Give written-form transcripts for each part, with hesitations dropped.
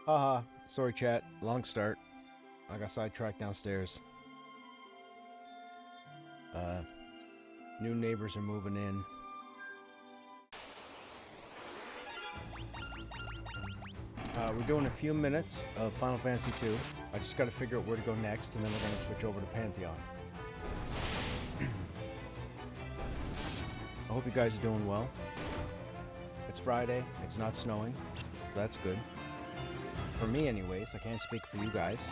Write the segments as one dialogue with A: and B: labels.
A: Haha, sorry chat, long start. I got sidetracked downstairs. New neighbors are moving in. We're doing a few minutes of Final Fantasy II. I just gotta figure out where to go next, and then we're gonna switch over to Pantheon. I hope you guys are doing well. It's Friday, it's not snowing, so that's good. For me anyways, I can't speak for you guys.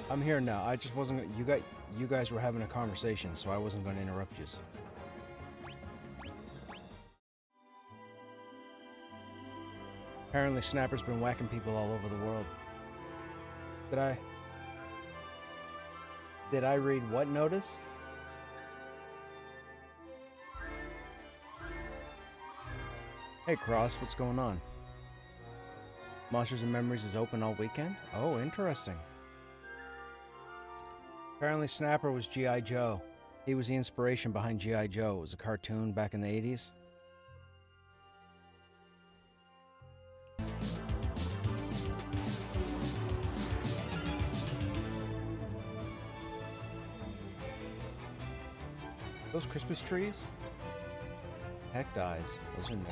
A: I'm here now. I just wasn't. You guys were having a conversation, so I wasn't going to interrupt you. Apparently, Snapper's been whacking people all over the world. Did I read what notice? Hey Cross, what's going on? Monsters and Memories is open all weekend? Oh, interesting. Apparently Snapper was G.I. Joe. He was the inspiration behind G.I. Joe. It was a cartoon back in the 80s. Those Christmas trees? Heck dies. Those are new.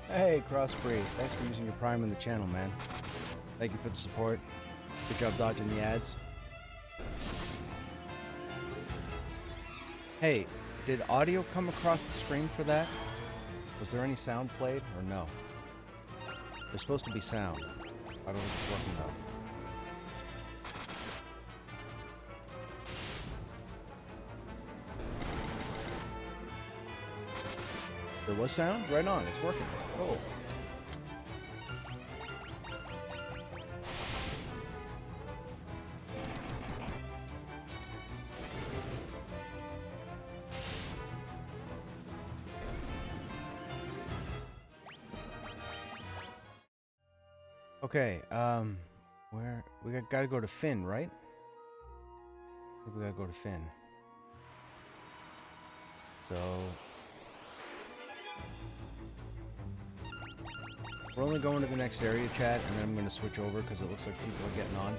A: Hey, Crossbreed. Thanks for using your Prime in the channel, man. Thank you for the support. Good job dodging the ads. Hey, did audio come across the stream for that? Was there any sound played, or no? There's supposed to be sound. I don't think it's working though. There was sound? Right on, it's working. Cool. Okay, we gotta go to Finn, right? I think we gotta go to Finn. So we're only going to the next area, chat, and then I'm gonna switch over because it looks like people are getting on.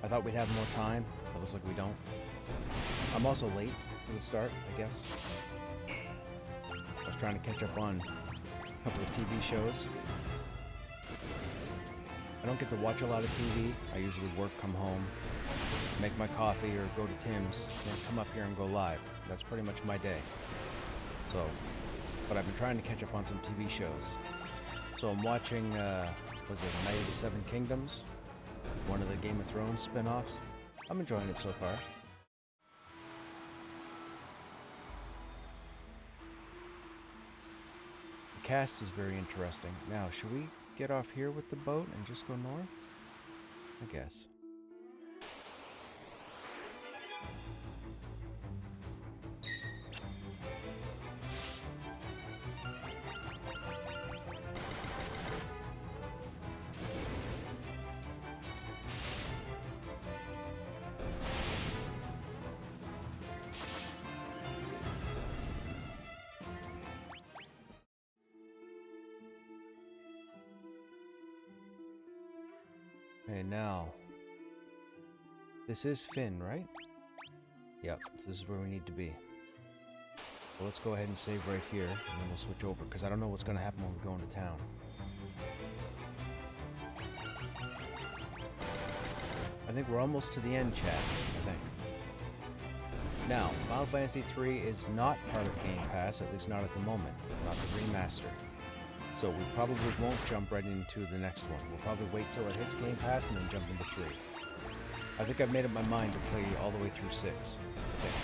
A: I thought we'd have more time, but it looks like we don't. I'm also late to the start, I guess. I was trying to catch up on a couple of TV shows. I don't get to watch a lot of TV. I usually work, come home, make my coffee, or go to Tim's, then come up here and go live. That's pretty much my day. So, but I've been trying to catch up on some TV shows. So I'm watching, was it Night of the Seven Kingdoms? One of the Game of Thrones spin-offs. I'm enjoying it so far. The cast is very interesting. Now, should we get off here with the boat and just go north? I guess. Okay, now, this is Finn, right? Yep, so this is where we need to be. So let's go ahead and save right here, and then we'll switch over, because I don't know what's going to happen when we go into town. I think we're almost to the end, chat, I think. Now, Final Fantasy III is not part of Game Pass, at least not at the moment, not the remaster. So we probably won't jump right into the next one. We'll probably wait till it hits Game Pass and then jump into 3. I think I've made up my mind to play all the way through 6. I think.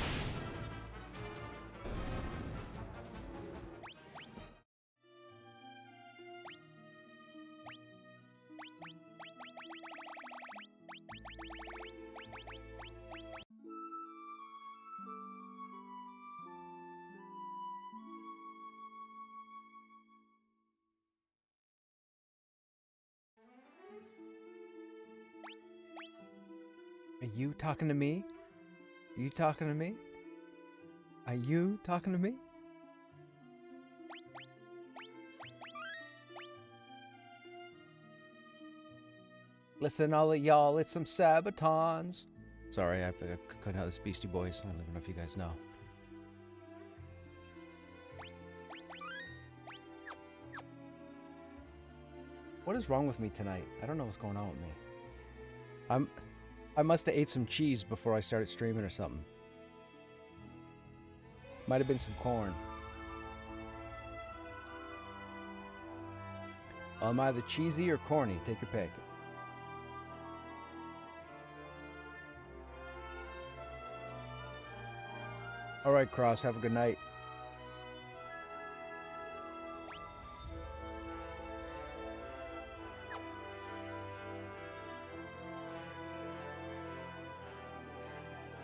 A: Are you talking to me? Are you talking to me? Are you talking to me? Listen, all of y'all, it's some Sabatons. Sorry, I couldn't have this Beastie Boys. I don't even know if you guys know. What is wrong with me tonight? I don't know what's going on with me. I must have ate some cheese before I started streaming or something. Might have been some corn. I'm either cheesy or corny. Take your pick. All right, Cross. Have a good night.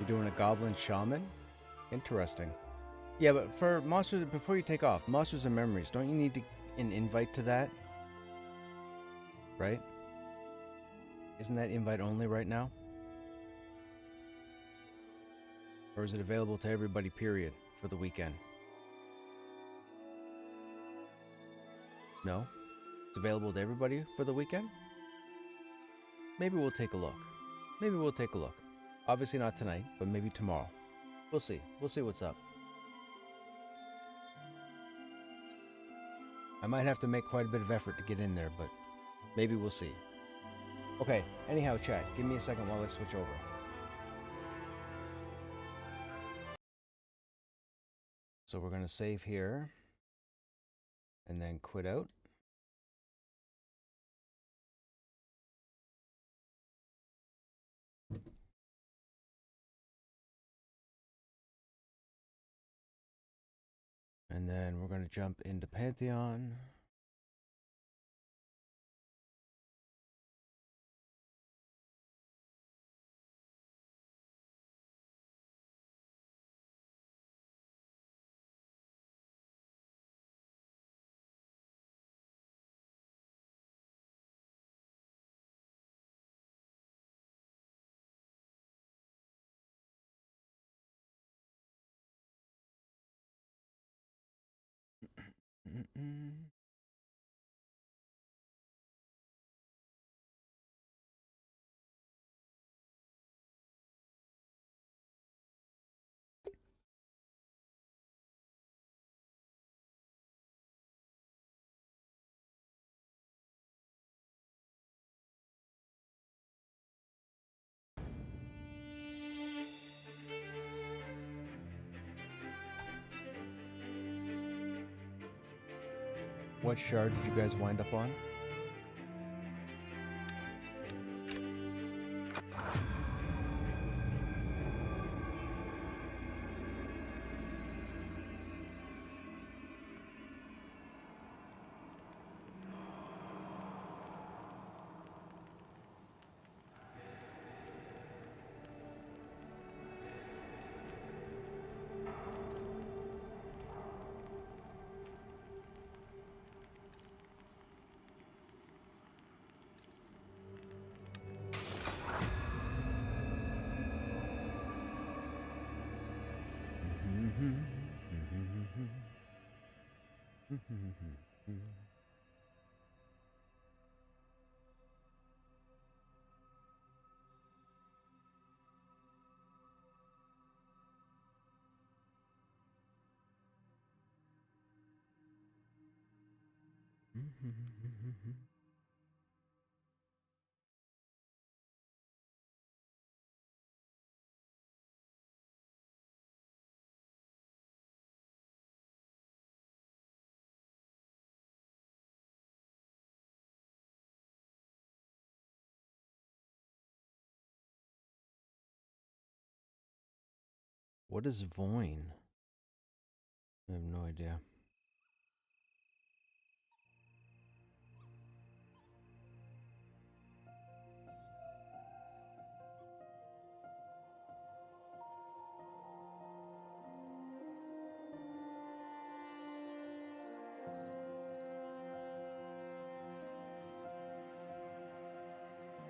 A: You're doing a goblin shaman? Interesting. Yeah, but for monsters, before you take off, monsters and memories, don't you need an invite to that? Right? Isn't that invite only right now? Or is it available to everybody, period, for the weekend? No? It's available to everybody for the weekend? Maybe we'll take a look. Maybe we'll take a look. Obviously not tonight, but maybe tomorrow. We'll see. We'll see what's up. I might have to make quite a bit of effort to get in there, but maybe we'll see. Okay, anyhow, chat, give me a second while I switch over. So we're going to save here and then quit out. And then we're going to jump into Pantheon. What shard did you guys wind up on? What is Voin? I have no idea.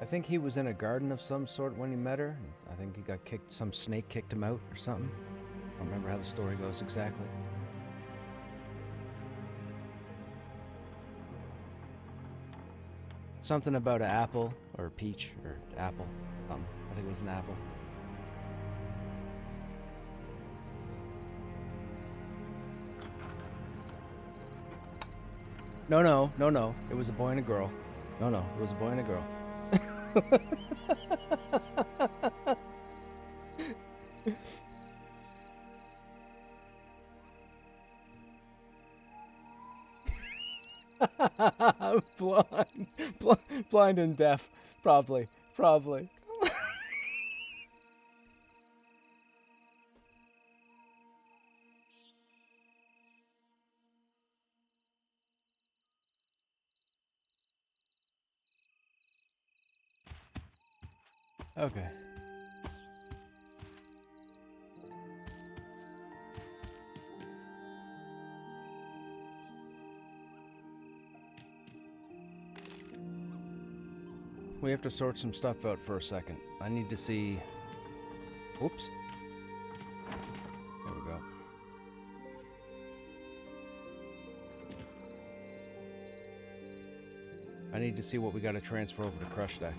A: I think he was in a garden of some sort when he met her. I think he got kicked, some snake kicked him out or something. I don't remember how the story goes exactly. Something about an apple or a peach or apple, something. I think it was an apple. No. It was a boy and a girl. No, it was a boy and a girl. Blind and deaf, probably. Okay. We have to sort some stuff out for a second. I need to see... Oops. There we go. I need to see what we got to transfer over to Krushnek.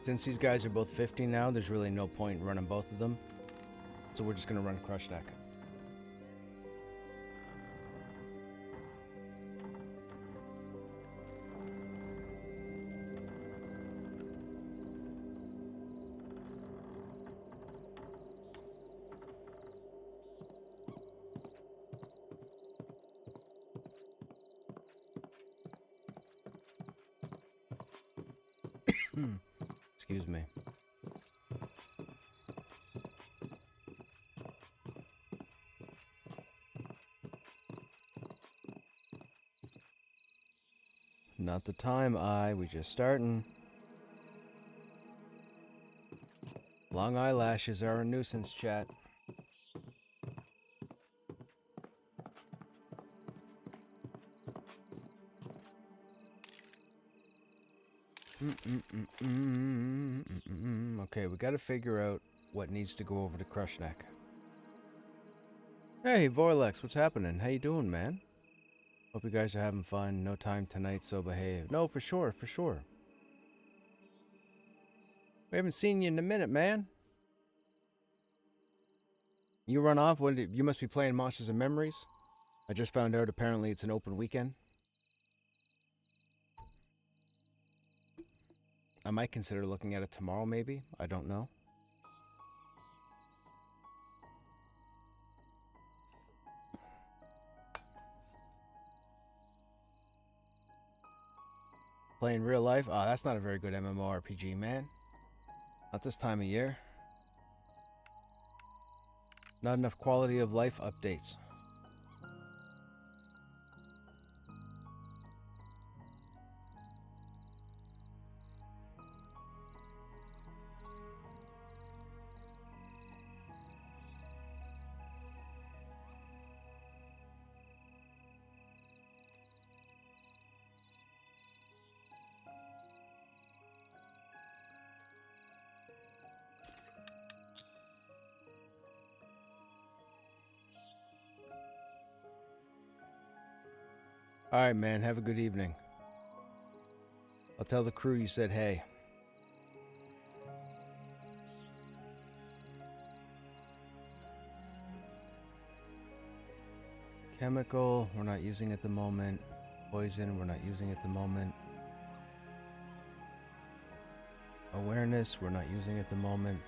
A: Since these guys are both 50 now, there's really no point in running both of them. So we're just going to run Krushnek. Excuse me. Not the time, we just starting. Long eyelashes are a nuisance, chat. Okay, we gotta figure out what needs to go over to Krushnek. Hey, Vorlex, what's happening? How you doing, man? Hope you guys are having fun. No time tonight, so behave. No, for sure. We haven't seen you in a minute, man. You run off? You must be playing Monsters and Memories. I just found out apparently it's an open weekend. I might consider looking at it tomorrow, maybe. I don't know. Playing real life? Oh, that's not a very good MMORPG, man. Not this time of year. Not enough quality of life updates. Alright, man. Have a good evening. I'll tell the crew you said hey. Chemical, we're not using at the moment. Poison, we're not using at the moment. Awareness, we're not using at the moment.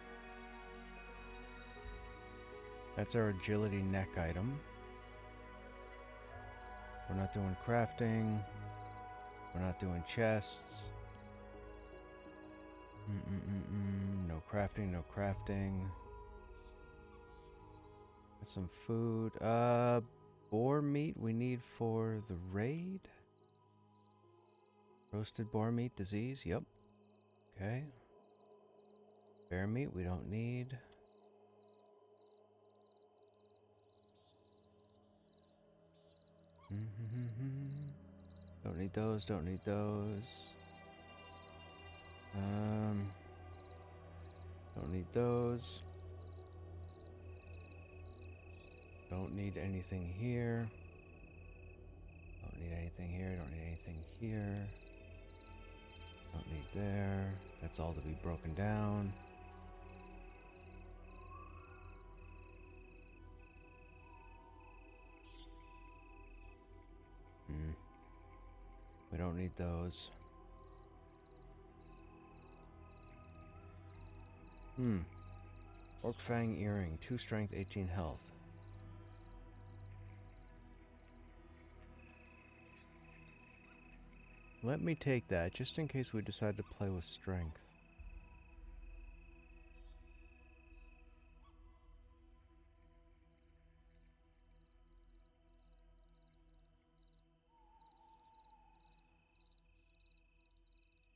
A: That's our agility neck item. We're not doing crafting. We're not doing chests. No crafting, no crafting. Got some food. Boar meat we need for the raid. Roasted boar meat disease, yep. Okay. Bear meat we don't need. Don't need those, don't need those. Don't need those. Don't need anything here. Don't need anything here, don't need anything here. Don't need there. That's all to be broken down. We don't need those. Orc Fang Earring, 2 strength, 18 health. Let me take that, just in case we decide to play with strength.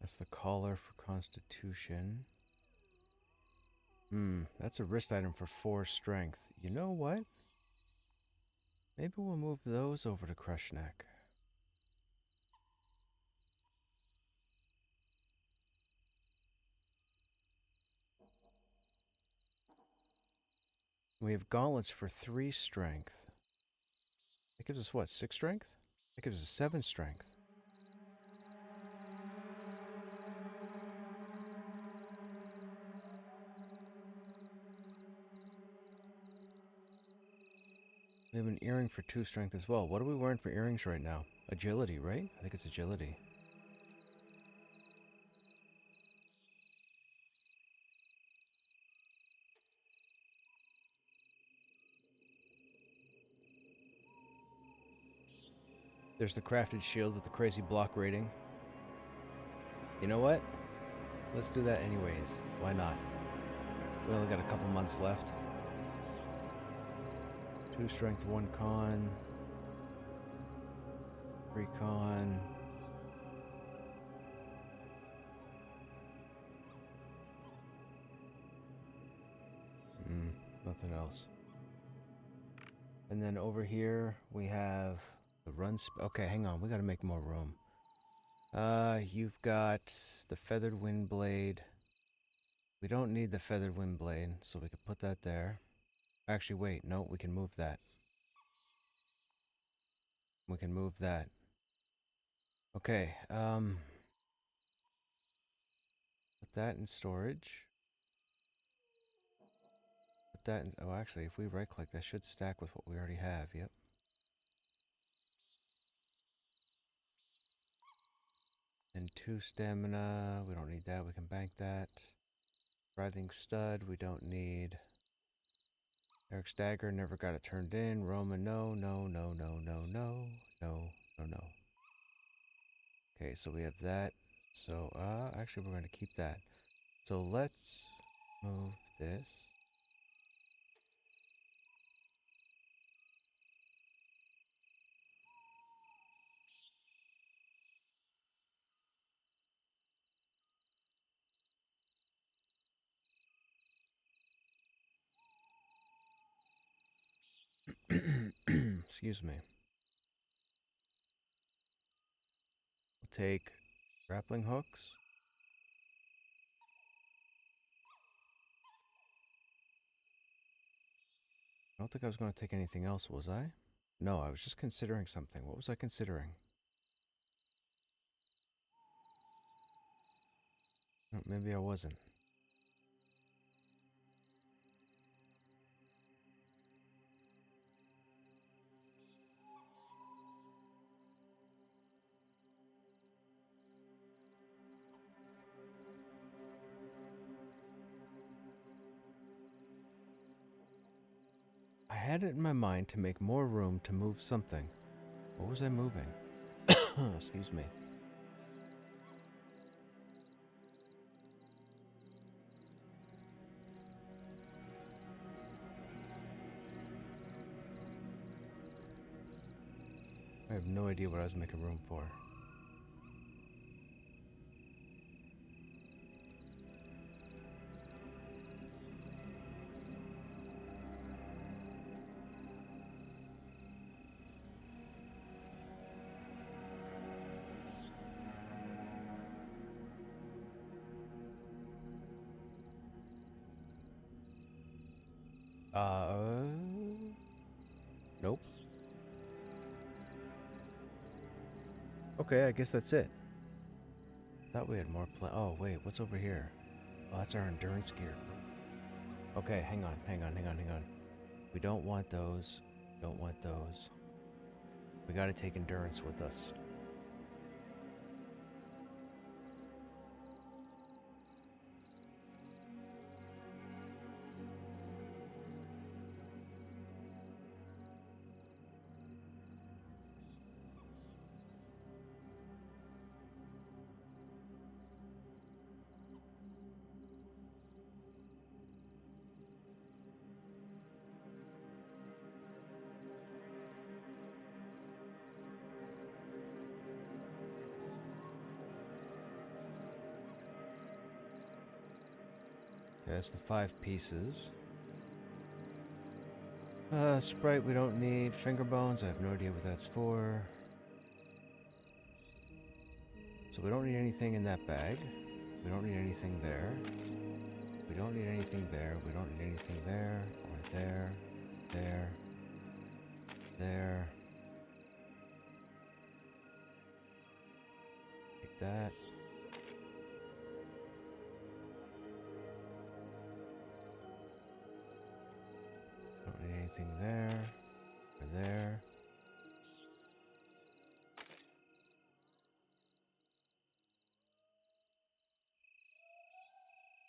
A: That's the collar for Constitution. That's a wrist item for 4 strength. You know what? Maybe we'll move those over to Krushnek. We have gauntlets for 3 strength. That gives us what, 6 strength? That gives us 7 strength. We have an earring for 2 strength as well. What are we wearing for earrings right now? Agility, right? I think it's agility. There's the crafted shield with the crazy block rating. You know what? Let's do that anyways. Why not? We only got a couple months left. 2 strength, 1 con. 3 con. Nothing else. And then over here we have the run. Okay, hang on. We gotta make more room. You've got the feathered wind blade. We don't need the feathered wind blade, so we could put that there. Actually, wait. No, we can move that. We can move that. Okay, put that in storage. Put that in, oh, actually, if we right-click, that should stack with what we already have, yep. And 2 stamina, we don't need that, we can bank that. Writhing stud, we don't need. Eric's dagger, never got it turned in. Roman, no, no, no, no, no, no, no, no, no. Okay, so we have that. So, actually, we're going to keep that. So let's move this. Excuse me. We'll take grappling hooks. I don't think I was going to take anything else, was I? No, I was just considering something. What was I considering? Oh, maybe I wasn't. I had it in my mind to make more room to move something. What was I moving? Excuse me. I have no idea what I was making room for. Nope. Okay, I guess that's it. Thought we had more oh, wait, what's over here? Oh, that's our endurance gear. Okay, hang on. We don't want those. Don't want those. We gotta take endurance with us. Okay, that's the 5 pieces. Sprite we don't need. Finger bones, I have no idea what that's for. So we don't need anything in that bag. We don't need anything there. We don't need anything there. We don't need anything there. Or there. There. There. Like that. Don't need anything there. Or there.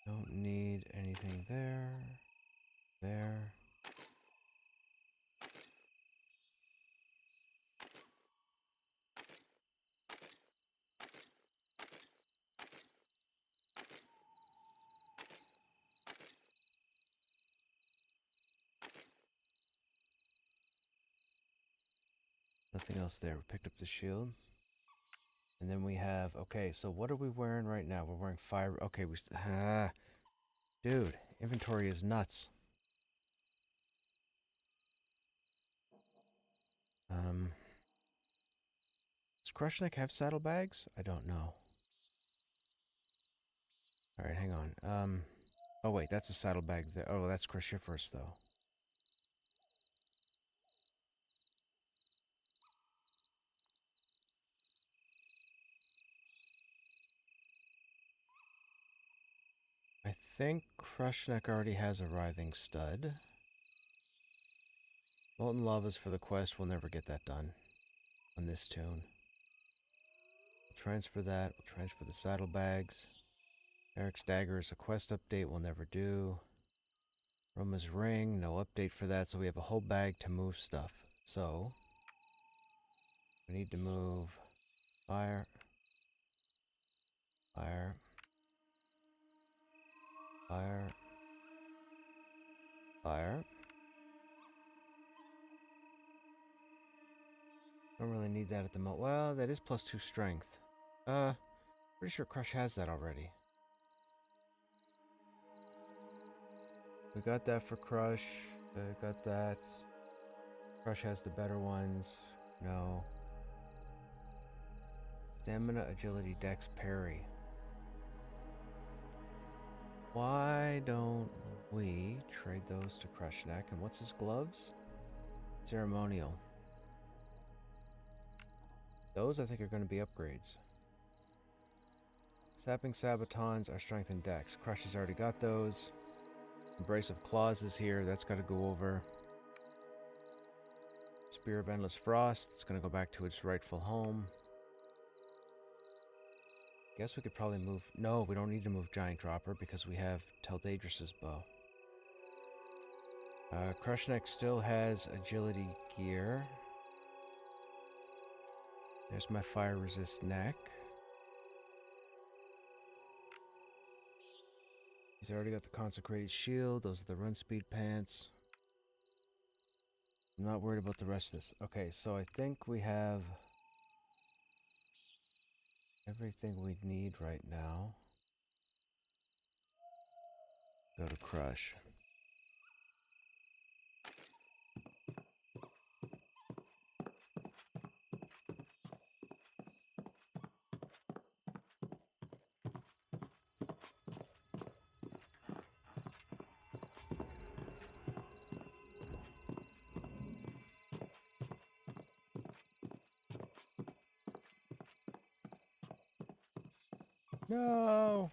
A: Don't need anything there. There. Nothing else there. We picked up the shield. And then we have, okay, so what are we wearing right now? We're wearing fire. Okay, dude, inventory is nuts. Does Krushnek have saddlebags? I don't know. Alright, hang on. Oh wait, that's a saddlebag there. Oh, that's cruciferous though. I think Krushnek already has a writhing stud. Molten lava's for the quest. We'll never get that done on this tune. We'll transfer that. We'll transfer the saddlebags. Eric's dagger is a quest update. We'll never do. Roma's ring. No update for that. So we have a whole bag to move stuff. So we need to move fire. Fire. Fire. Fire. Don't really need that at the moment. Well, that is +2 strength. Pretty sure Crush has that already. We got that for Crush. Got that. Crush has the better ones. No. Stamina, agility, dex, parry. Why don't we trade those to Krushnek? And what's his gloves? Ceremonial. Those I think are going to be upgrades. Sapping Sabatons are strength and dex. Crush has already got those. Embrace of Claws is here. That's got to go over. Spear of Endless Frost. It's going to go back to its rightful home. Guess we could probably move... No, we don't need to move Giant Dropper because we have Teldadris's bow. Krushnek still has agility gear. There's my fire resist neck. He's already got the consecrated shield. Those are the run speed pants. I'm not worried about the rest of this. Okay, so I think we have everything we need right now. Go to Crush. No.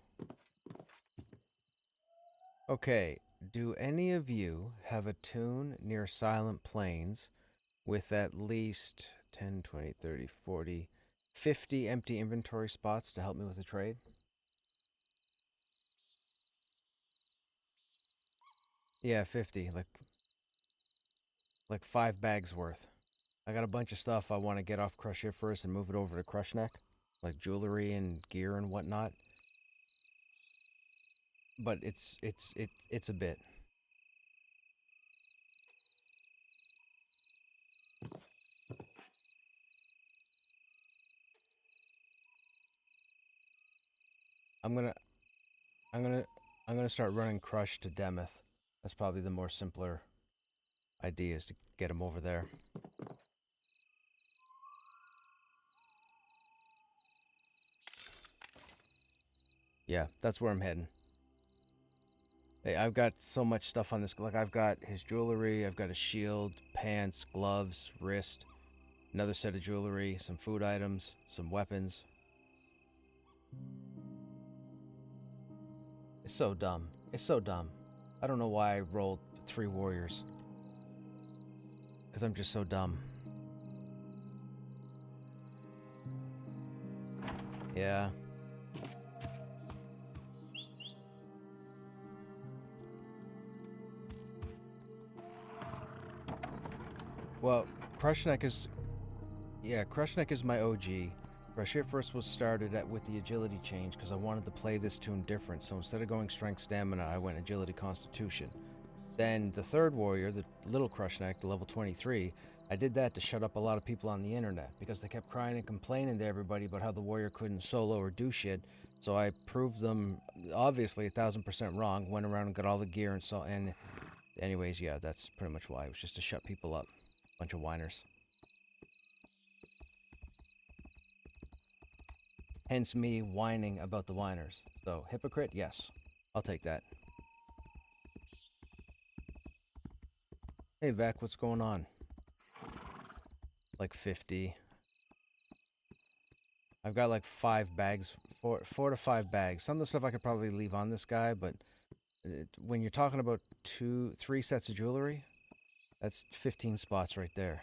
A: Okay, do any of you have a tune near Silent Plains with at least 10, 20, 30, 40, 50 empty inventory spots to help me with the trade? Yeah, 50, like 5 bags worth. I got a bunch of stuff I want to get off Krushnek and move it over to Krushnek, like jewelry and gear and whatnot. But it's a bit. I'm gonna I'm gonna I'm gonna start running Crush to Demeth. That's probably the more simpler idea, is to get him over there. Yeah, that's where I'm heading. Hey, I've got so much stuff on this. Like, I've got his jewelry, I've got a shield, pants, gloves, wrist, another set of jewelry, some food items, some weapons. It's so dumb. It's so dumb. I don't know why I rolled 3 warriors. Because I'm just so dumb. Yeah. Well, Krushnek is... Yeah, Krushnek is my OG. Rush was started with the agility change because I wanted to play this tune different, so instead of going strength stamina, I went agility constitution. Then the third warrior, the little Krushnek, the level 23, I did that to shut up a lot of people on the internet because they kept crying and complaining to everybody about how the warrior couldn't solo or do shit. So I proved them obviously 1000% wrong, went around and got all the gear and so, and anyways, yeah, that's pretty much why. It was just to shut people up. Bunch of whiners. Hence me whining about the whiners. So, hypocrite? Yes. I'll take that. Hey, Vec, what's going on? Like 50. I've got like 5 bags, 4 to 5 bags. Some of the stuff I could probably leave on this guy, but when you're talking about 3 sets of jewelry, that's 15 spots right there.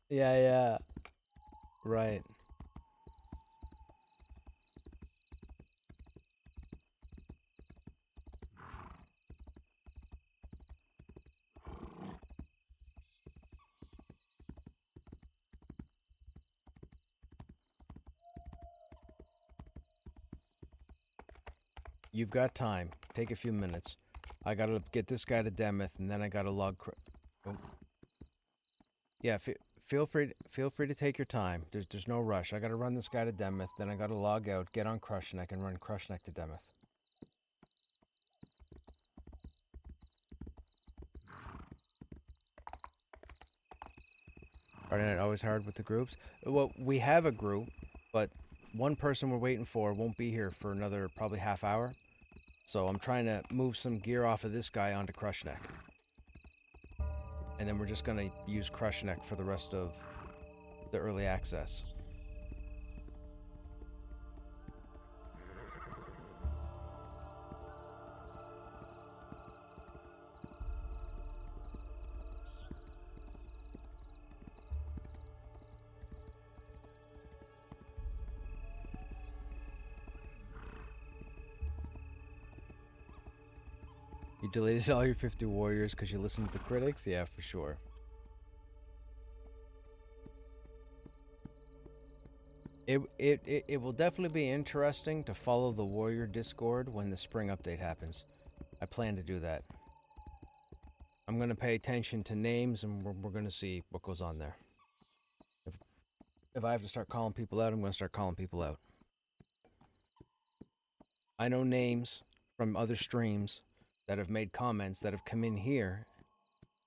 A: Yeah. Right. You've got time. Take a few minutes. I gotta get this guy to Demeth, and then I gotta log... Oh. Yeah, feel free to take your time. There's no rush. I gotta run this guy to Demeth, then I gotta log out, get on Krushnek, and run Krushnek to Demeth. Friday night always hard with the groups. Well, we have a group, but one person we're waiting for won't be here for another probably half hour. So I'm trying to move some gear off of this guy onto Krushnek. And then we're just gonna use Krushnek for the rest of the early access. You deleted all your 50 warriors because you listened to the critics? Yeah, for sure. It will definitely be interesting to follow the warrior Discord when the spring update happens. I plan to do that. I'm going to pay attention to names, and we're going to see what goes on there. If I have to start calling people out, I'm going to start calling people out. I know names from other streams that have made comments that have come in here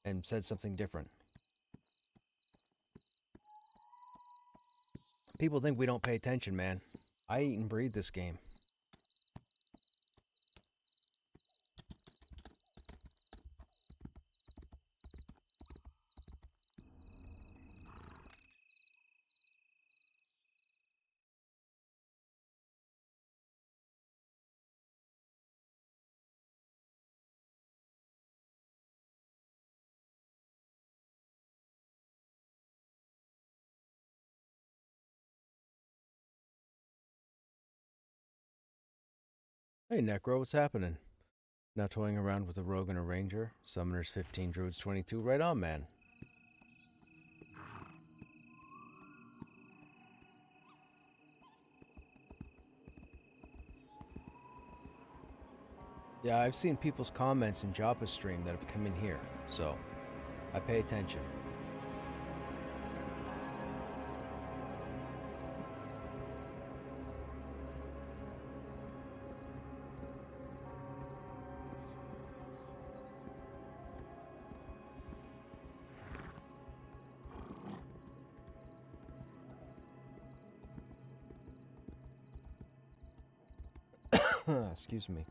A: and said something different. People think we don't pay attention, man. I eat and breathe this game. Hey, Necro, what's happening? Now toying around with a rogue and a ranger. Summoners 15, druids 22. Right on, man. Yeah, I've seen people's comments in Joppa's stream that have come in here, so I pay attention. Excuse me.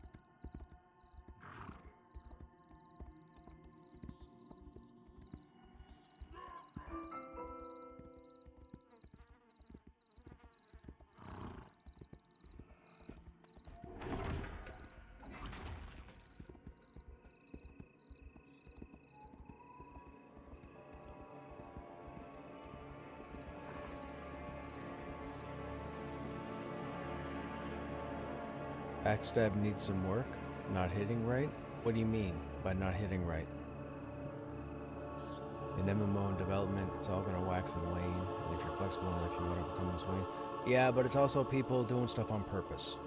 A: Backstab needs some work. Not hitting right? What do you mean by not hitting right? In MMO and development, it's all gonna wax and wane, and if you're flexible enough, you won't overcome this wane. Yeah, but it's also people doing stuff on purpose.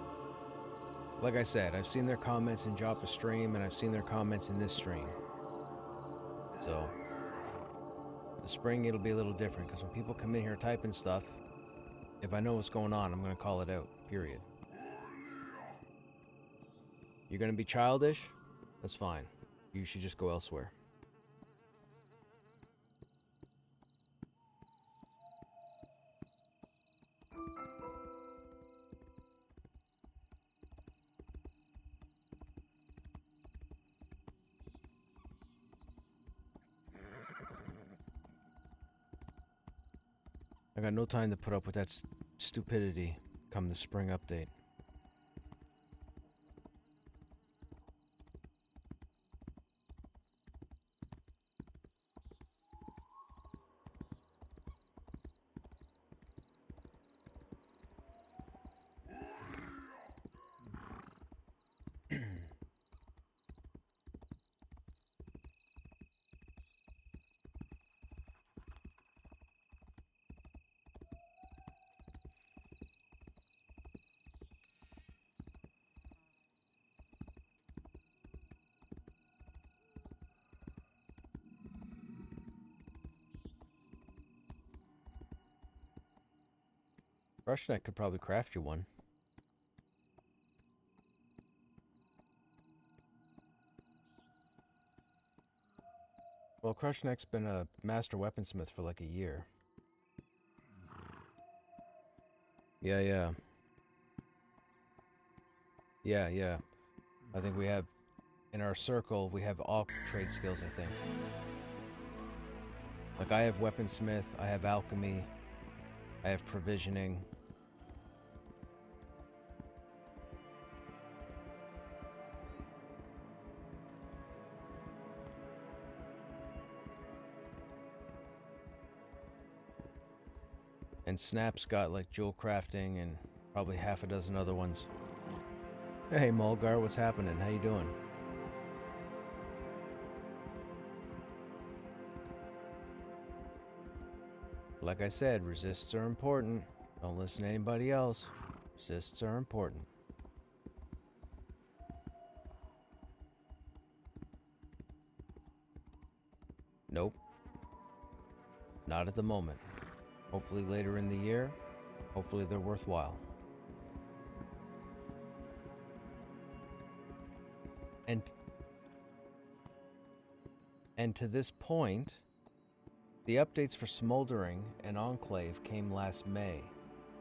A: Like I said, I've seen their comments in Joppa's stream, and I've seen their comments in this stream. So, the spring it'll be a little different, because when people come in here typing stuff, if I know what's going on, I'm gonna call it out, period. You're gonna be childish? That's fine. You should just go elsewhere. I got no time to put up with that stupidity come the spring update. Krushnek could probably craft you one. Well, Krushnek's been a master weaponsmith for like a year. Yeah. I think we have, in our circle, we have all trade skills, I think. Like, I have weaponsmith, I have alchemy, I have provisioning. And Snap's got like jewel crafting and probably half a dozen other ones. Hey Mulgar, what's happening? How you doing? Like I said, resists are important. Don't listen to anybody else. Resists are important. Nope. Not at the moment. Hopefully later in the year. Hopefully they're worthwhile. And to this point, the updates for Smoldering and Enclave came last May.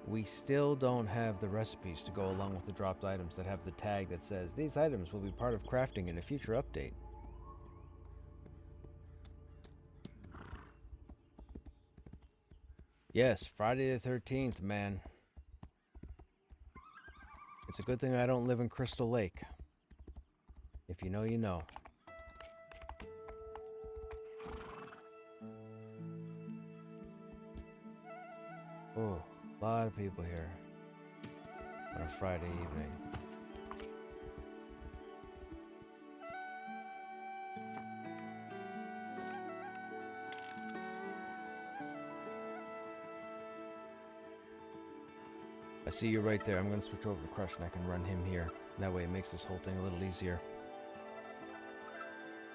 A: We still don't have the recipes to go along with the dropped items that have the tag that says these items will be part of crafting in a future update. Yes, Friday the 13th, man. It's a good thing I don't live in Crystal Lake. If you know, you know. Oh, a lot of people here on a Friday evening. I see you right there. I'm going to switch over to Krushnek and run him here. That way it makes this whole thing a little easier.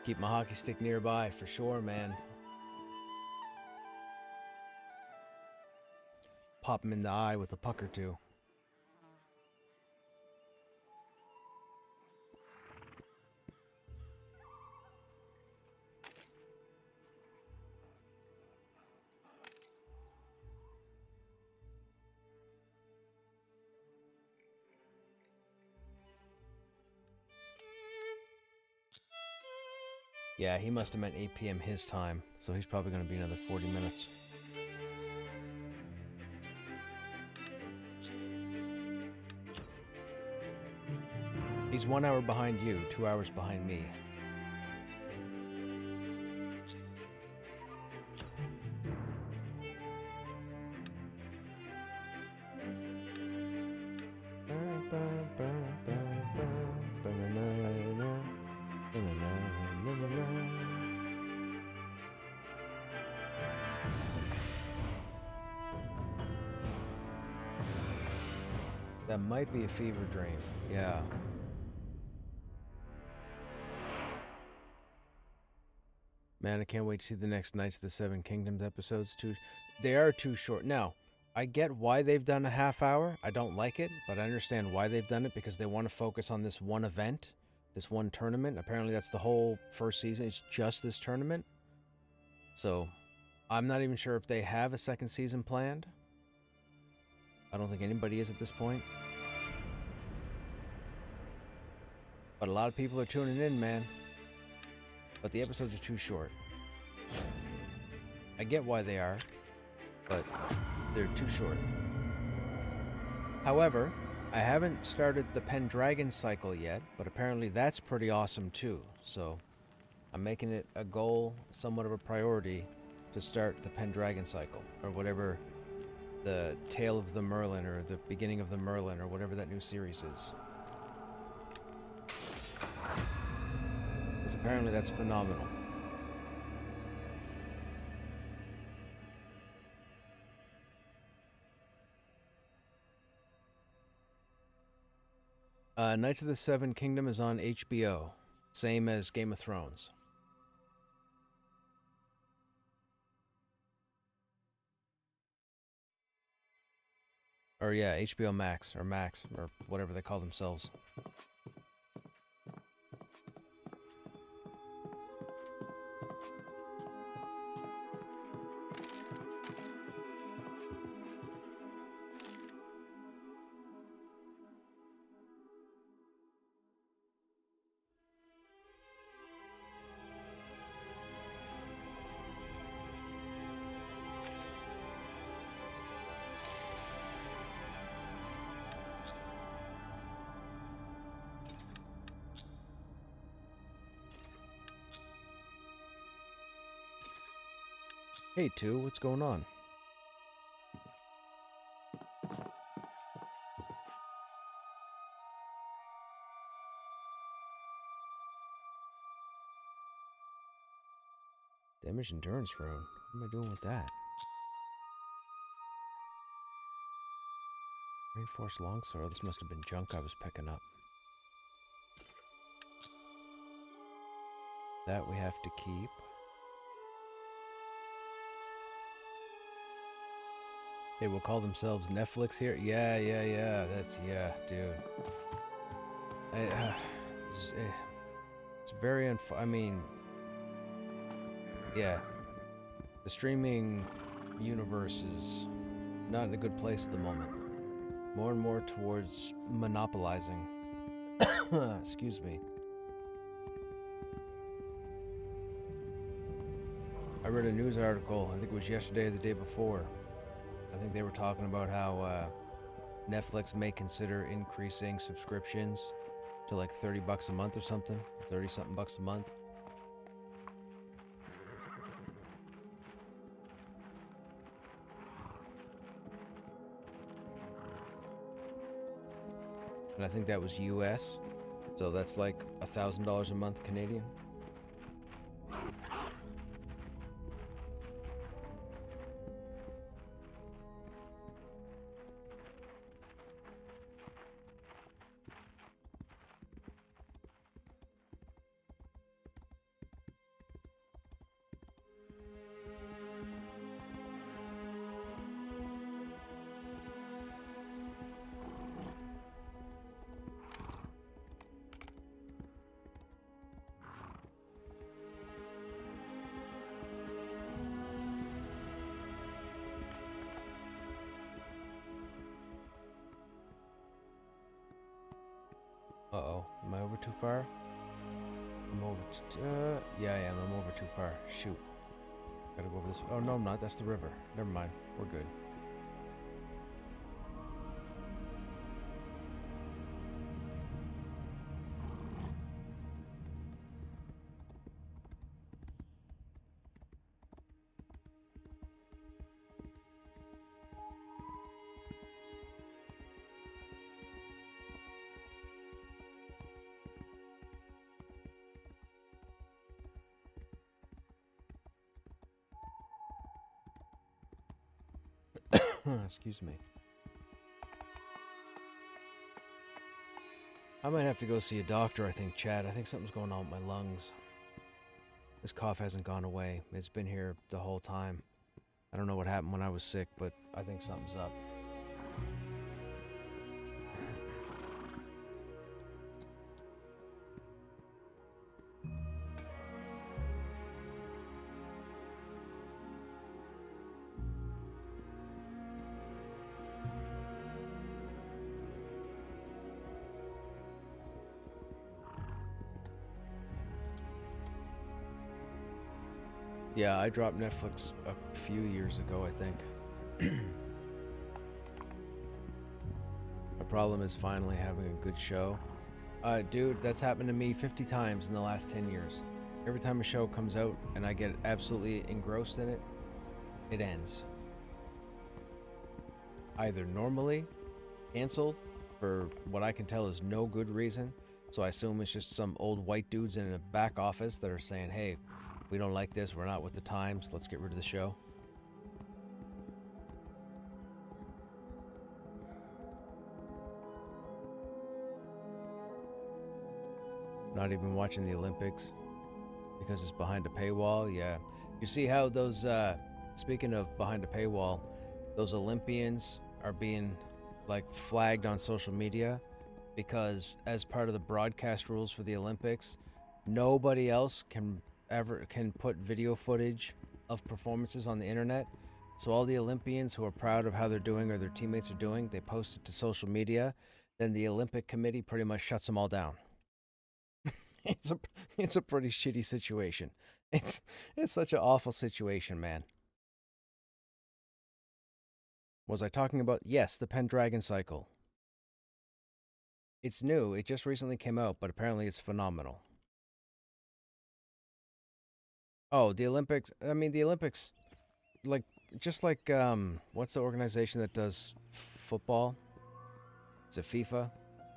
A: Keep my hockey stick nearby, for sure, man. Pop him in the eye with a puck or two. Yeah, he must have meant 8 p.m. his time, so he's probably going to be another 40 minutes. He's 1 hour behind you, 2 hours behind me. That might be a fever dream. Yeah. Man, I can't wait to see the next Knights of the Seven Kingdoms episodes too. They are too short. Now, I get why they've done a half hour. I don't like it, but I understand why they've done it, because they want to focus on this one event, this one tournament. Apparently that's the whole first season. It's just this tournament. So, I'm not even sure if they have a second season planned. I don't think anybody is at this point. But a lot of people are tuning in, man. But the episodes are too short. I get why they are, but they're too short. However, I haven't started the Pendragon cycle yet, but apparently that's pretty awesome too. So I'm making it a goal, somewhat of a priority, to start the Pendragon cycle, or whatever the Tale of the Merlin, or the Beginning of the Merlin, or whatever that new series is. Because apparently that's phenomenal. Knights of the Seven Kingdom is on HBO, same as Game of Thrones. Or yeah, HBO Max, or whatever they call themselves. Hey, two, what's going on? Damage endurance rune. What am I doing with that? Reinforced longsword. This must have been junk I was picking up. That we have to keep. They will call themselves Netflix here? Yeah. That's, yeah, dude. It's very I mean, yeah. The streaming universe is not in a good place at the moment. More and more towards monopolizing. Excuse me. I read a news article, I think it was yesterday or the day before. I think they were talking about how Netflix may consider increasing subscriptions to like $30 a month or something. 30-something bucks a month. And I think that was US. So that's like $1,000 a month Canadian. Uh-oh. Am I over too far? I'm over yeah, I am. I'm over too far. Shoot. Gotta go over this. Oh, no, I'm not. That's the river. Never mind. We're good. Excuse me. I might have to go see a doctor, I think, Chad. I think something's going on with my lungs. This cough hasn't gone away. It's been here the whole time. I don't know what happened when I was sick, but I think something's up. Yeah, I dropped Netflix a few years ago, I think. My problem is finally having a good show. Dude, that's happened to me 50 times in the last 10 years. Every time a show comes out and I get absolutely engrossed in it, it ends. Either normally, canceled, for what I can tell is no good reason, so I assume it's just some old white dudes in a back office that are saying, hey, we don't like this, we're not with the times, let's get rid of the show. Not even watching the Olympics because it's behind a paywall. Yeah, you see how those speaking of behind a paywall, those Olympians are being like flagged on social media because as part of the broadcast rules for the Olympics, nobody else can put video footage of performances on the internet. So all the Olympians who are proud of how they're doing or their teammates are doing, they post it to social media. Then the Olympic Committee pretty much shuts them all down. It's a pretty shitty situation. It's such an awful situation, man. Was I talking about? Yes, the Pendragon cycle. It's new. It just recently came out, but apparently it's phenomenal. Oh, the Olympics. I mean, the Olympics, like, just like, what's the organization that does football? Is it FIFA?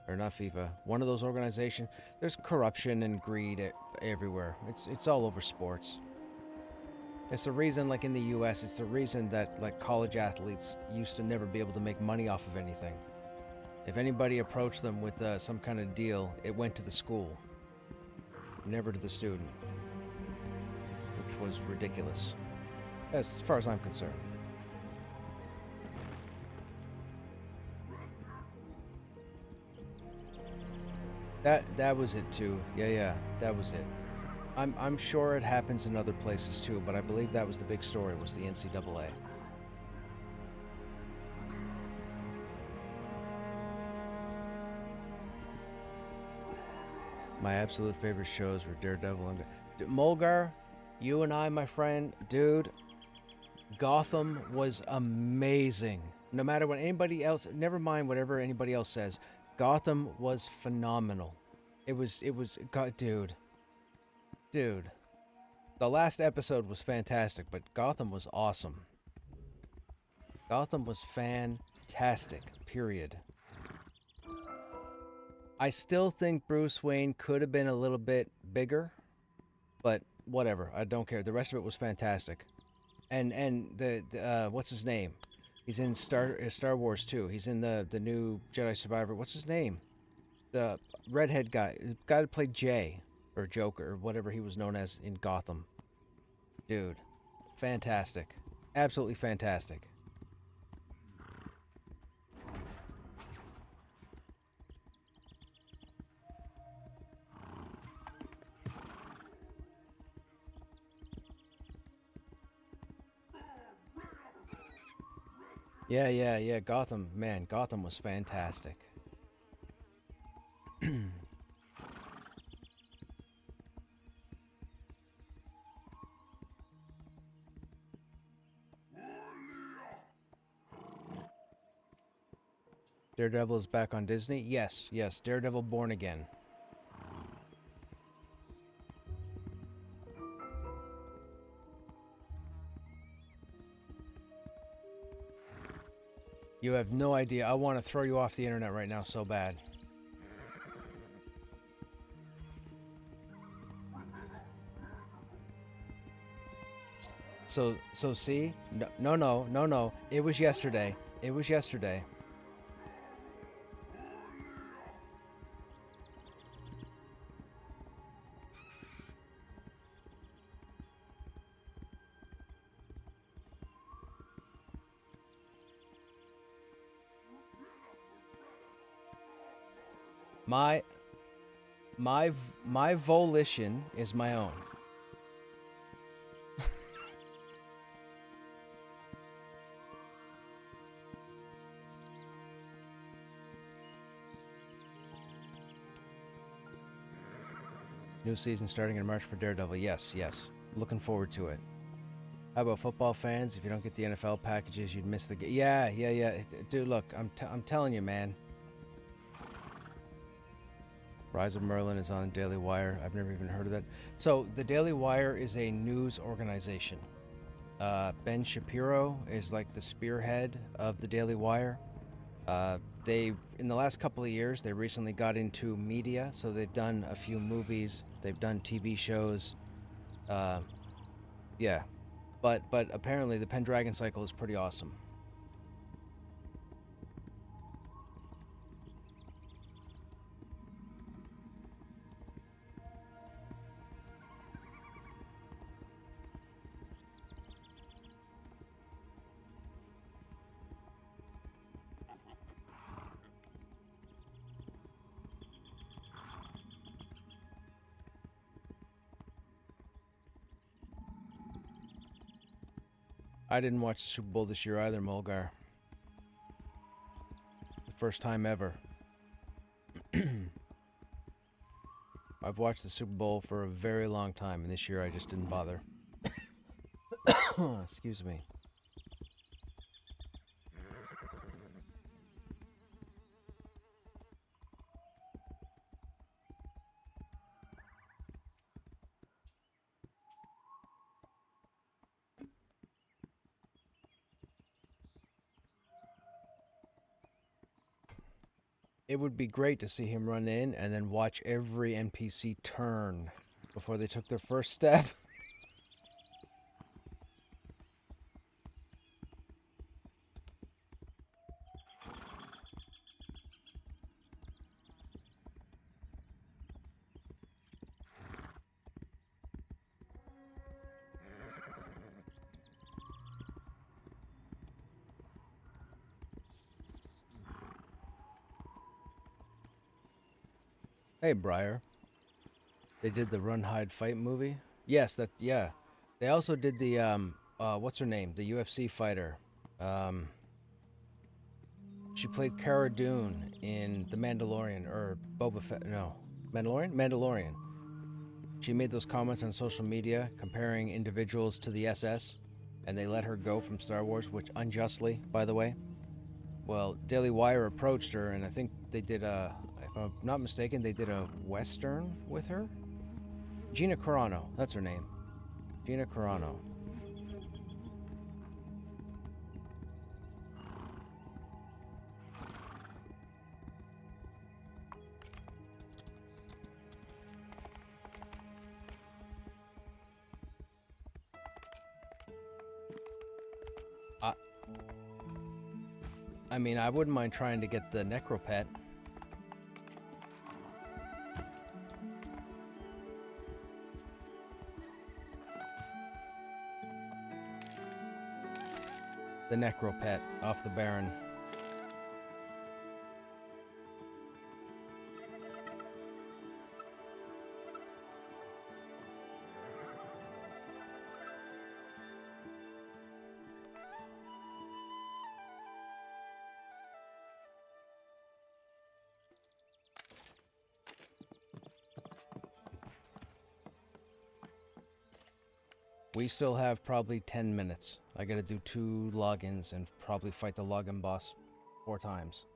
A: Or not FIFA? One of those organizations. There's corruption and greed everywhere. It's all over sports. It's the reason, like in the U.S., it's the reason that like college athletes used to never be able to make money off of anything. If anybody approached them with some kind of deal, it went to the school, never to the student, which was ridiculous, as far as I'm concerned. That was it too. Yeah, that was it. I'm sure it happens in other places too, but I believe that was the big story, was the NCAA. My absolute favorite shows were Daredevil and Mulgar. You and I, my friend, dude. Gotham was amazing. No matter what anybody else, never mind whatever anybody else says, Gotham was phenomenal. It was, God, dude. The last episode was fantastic, but Gotham was awesome. Gotham was fantastic, period. I still think Bruce Wayne could have been a little bit bigger, but whatever, I don't care. The rest of it was fantastic. And the what's his name? He's in Star Wars too. He's in the new Jedi Survivor. What's his name? The redhead guy. The guy that played Jay or Joker or whatever he was known as in Gotham. Dude, fantastic. Absolutely fantastic. Yeah. Gotham, man, Gotham was fantastic. Daredevil is back on Disney? Yes, yes. Daredevil Born Again. You have no idea. I want to throw you off the internet right now so bad. So see? No. It was yesterday. It was yesterday. My volition is my own. New season starting in March for Daredevil. Yes, yes. Looking forward to it. How about football fans? If you don't get the NFL packages, you'd miss the game. Yeah. Dude, look, I'm telling you, man. Rise of Merlin is on Daily Wire. I've never even heard of that. So the Daily Wire is a news organization. Ben Shapiro is like the spearhead of the Daily Wire. They, in the last couple of years, they recently got into media, so they've done a few movies, they've done TV shows. Yeah, but apparently the Pendragon cycle is pretty awesome. I didn't watch the Super Bowl this year either, Mulgar. The first time ever. I've watched the Super Bowl for a very long time, and this year I just didn't bother. Excuse me. It would be great to see him run in and then watch every NPC turn before they took their first step. Hey, Briar. They did the Run, Hide, Fight movie? Yes, yeah. They also did the, what's her name? The UFC fighter. She played Cara Dune in The Mandalorian, or Boba Fett, no. Mandalorian? Mandalorian. She made those comments on social media comparing individuals to the SS, and they let her go from Star Wars, which unjustly, by the way. Well, Daily Wire approached her, and I think they did a, if I'm not mistaken, they did a Western with her? Gina Carano, that's her name. Gina Carano. I mean, I wouldn't mind trying to get the Necropet. The Necropet off the Baron. We still have probably 10 minutes. I gotta do 2 logins and probably fight the login boss 4 times.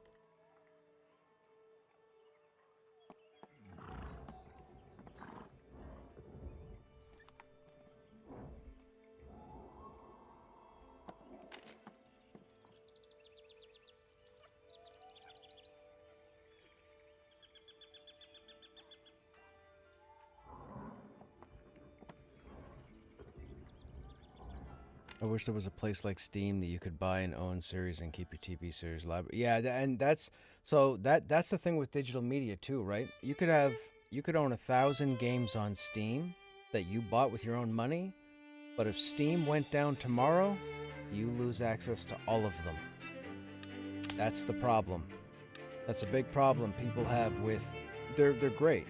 A: I wish there was a place like Steam that you could buy and own series and keep your TV series library. Yeah, and that's the thing with digital media too, right? You could own 1,000 games on Steam that you bought with your own money, but if Steam went down tomorrow, you lose access to all of them. That's the problem. That's a big problem people have with they're great.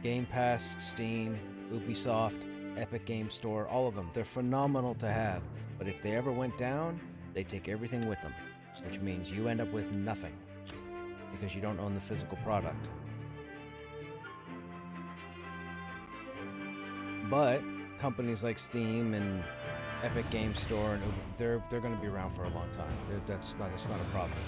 A: Game Pass, Steam, Ubisoft, Epic Game Store, all of them. They're phenomenal to have. But if they ever went down, they take everything with them, which means you end up with nothing because you don't own the physical product. But companies like Steam and Epic Game Store and they're going to be around for a long time. That's not a problem.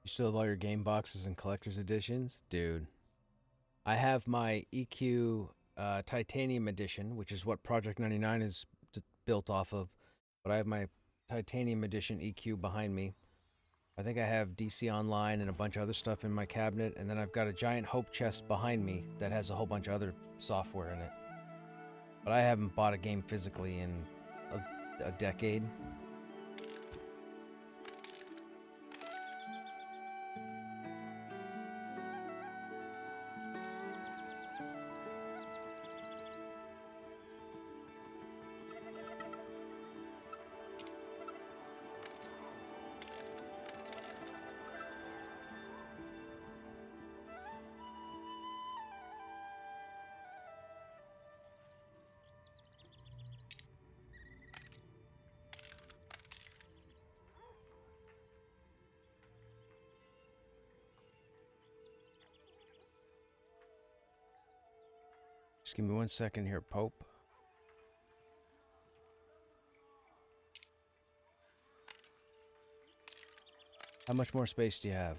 A: You still have all your game boxes and collector's editions? Dude. I have my EQ Titanium Edition, which is what Project 99 is built off of. But I have my Titanium Edition EQ behind me. I think I have DC Online and a bunch of other stuff in my cabinet. And then I've got a giant Hope chest behind me that has a whole bunch of other software in it. But I haven't bought a game physically in a decade. Just give me 1 second here, Pope. How much more space do you have?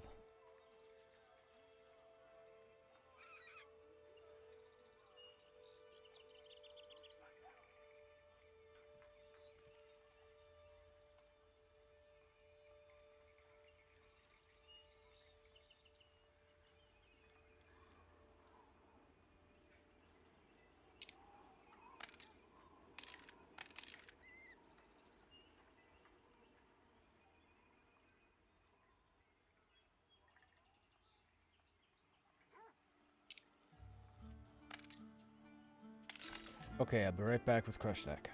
A: Okay, I'll be right back with Krushnek.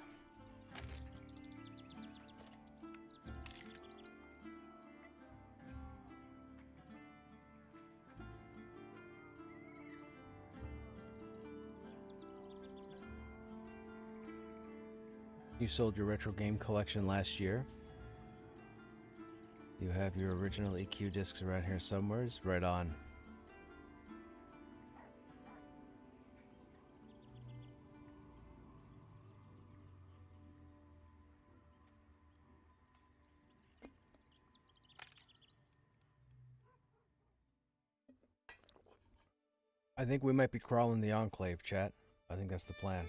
A: You sold your retro game collection last year. You have your original EQ discs around here somewhere. Right on. I think we might be crawling the Enclave, chat. I think that's the plan.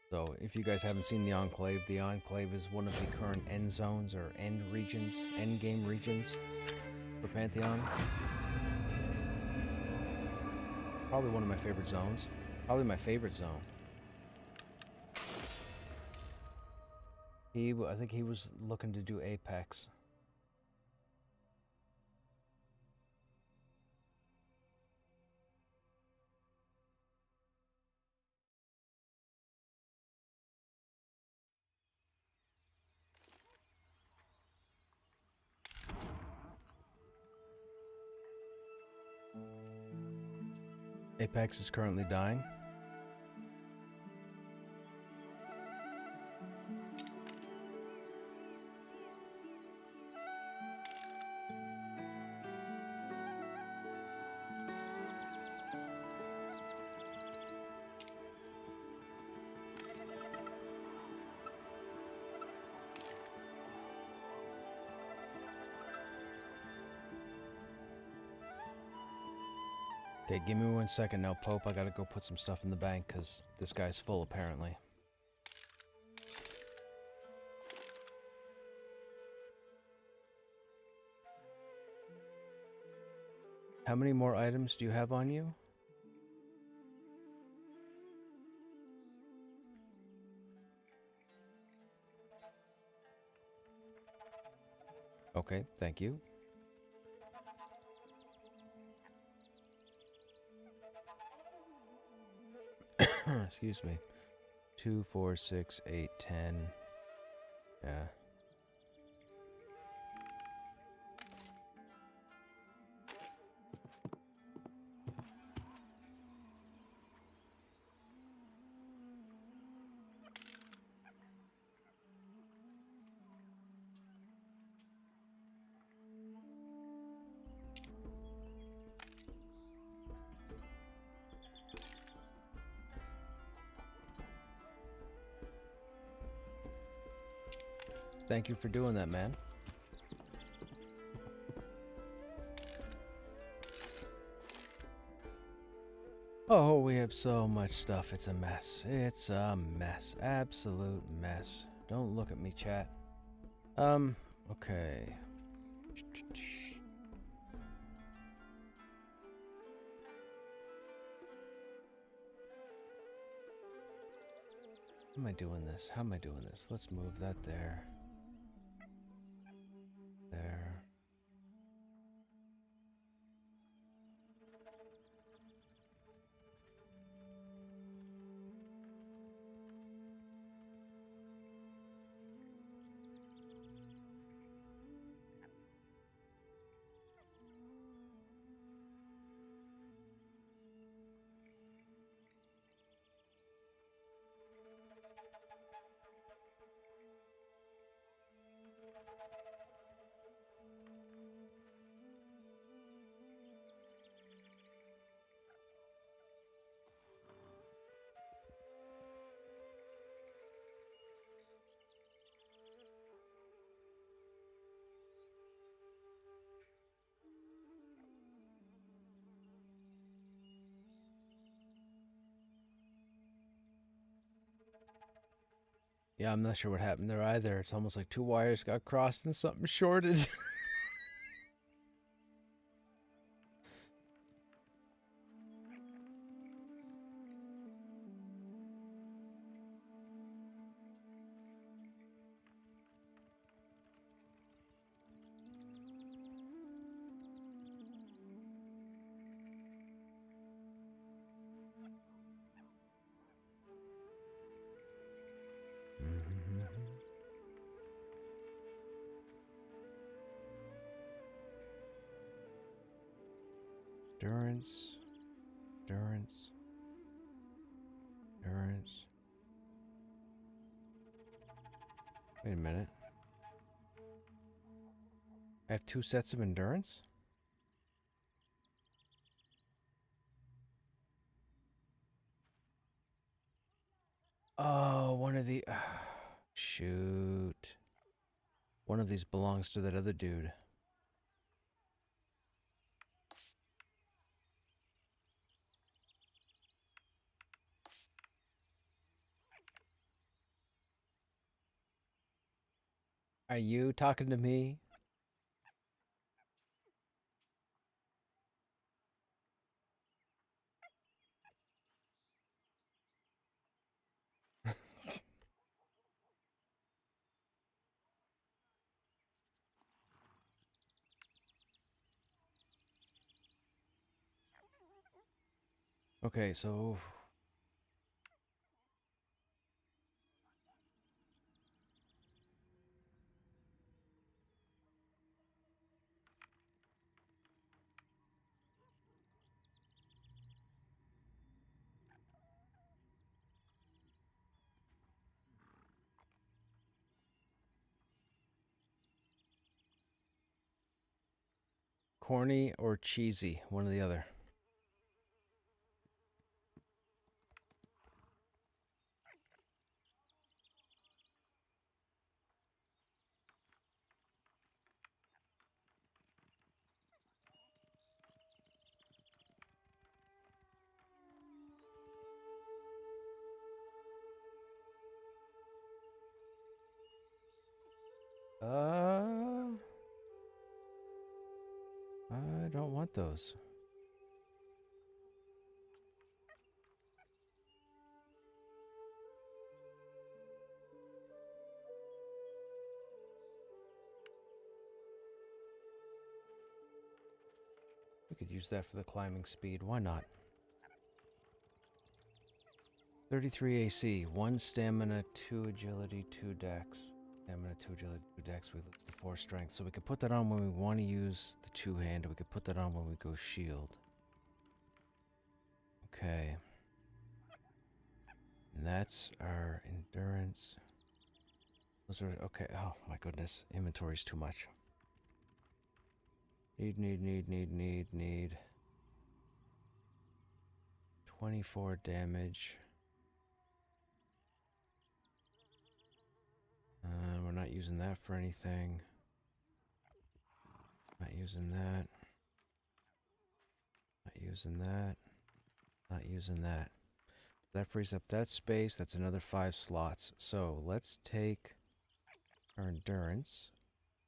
A: So, if you guys haven't seen the Enclave is one of the current end zones or end regions, end game regions for Pantheon. Probably one of my favorite zones. Probably my favorite zone. I think he was looking to do Apex. Apex is currently dying. Okay, give me 1 second now, Pope. I gotta go put some stuff in the bank, because this guy's full, apparently. How many more items do you have on you? Okay, thank you. Excuse me. 2, 4, 6, 8, 10. Yeah. Thank you for doing that, man. Oh, we have so much stuff. It's a mess. It's a mess. Absolute mess. Don't look at me, chat. Okay. How am I doing this? How am I doing this? Let's move that there. There. Yeah, I'm not sure what happened there either. It's almost like two wires got crossed and something shorted. Endurance. Endurance. Endurance. Wait a minute. I have 2 sets of endurance? Oh, one of the... shoot. One of these belongs to that other dude. Are you talking to me? Okay, so... corny or cheesy, one or the other. I don't want those. We could use that for the climbing speed. Why not? 33 AC, 1 stamina, 2 agility, 2 dex. Stamina, 2 agility, 2 dex. We lose the 4 strength. So we could put that on when we want to use the 2-hand. We could put that on when we go shield. Okay. And that's our endurance. Those are okay. Oh my goodness. Inventory's too much. Need. 24 damage. We're not using that for anything. Not using that. Not using that. Not using that. That frees up that space. That's another 5 slots. So let's take our endurance.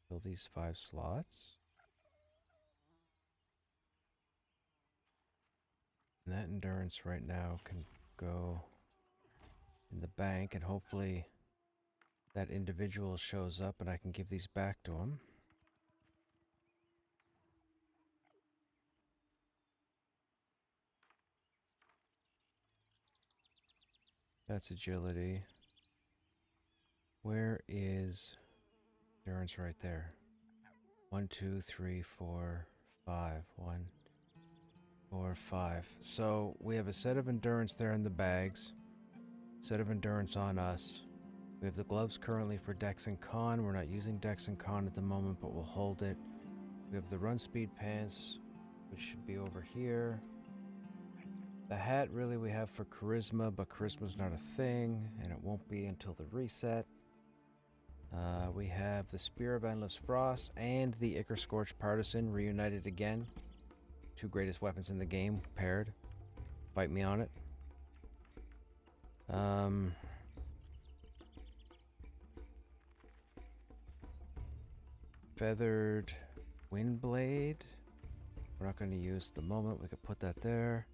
A: Fill these 5 slots. And that endurance right now can go in the bank, and hopefully that individual shows up and I can give these back to him. That's agility. Where is endurance? Right there. 1, 2, 3, 4, 5. 1, 4, 5. So we have a set of endurance there in the bags. Set of endurance on us. We have the gloves currently for Dex and Con. We're not using Dex and Con at the moment, but we'll hold it. We have the run speed pants, which should be over here. The hat really we have for charisma, but charisma's not a thing, and it won't be until the reset. We have the Spear of Endless Frost and the Ichor Scorch Partisan reunited again. 2 greatest weapons in the game paired. Fight me on it. Feathered Windblade. We're not going to use at the moment. We could put that there.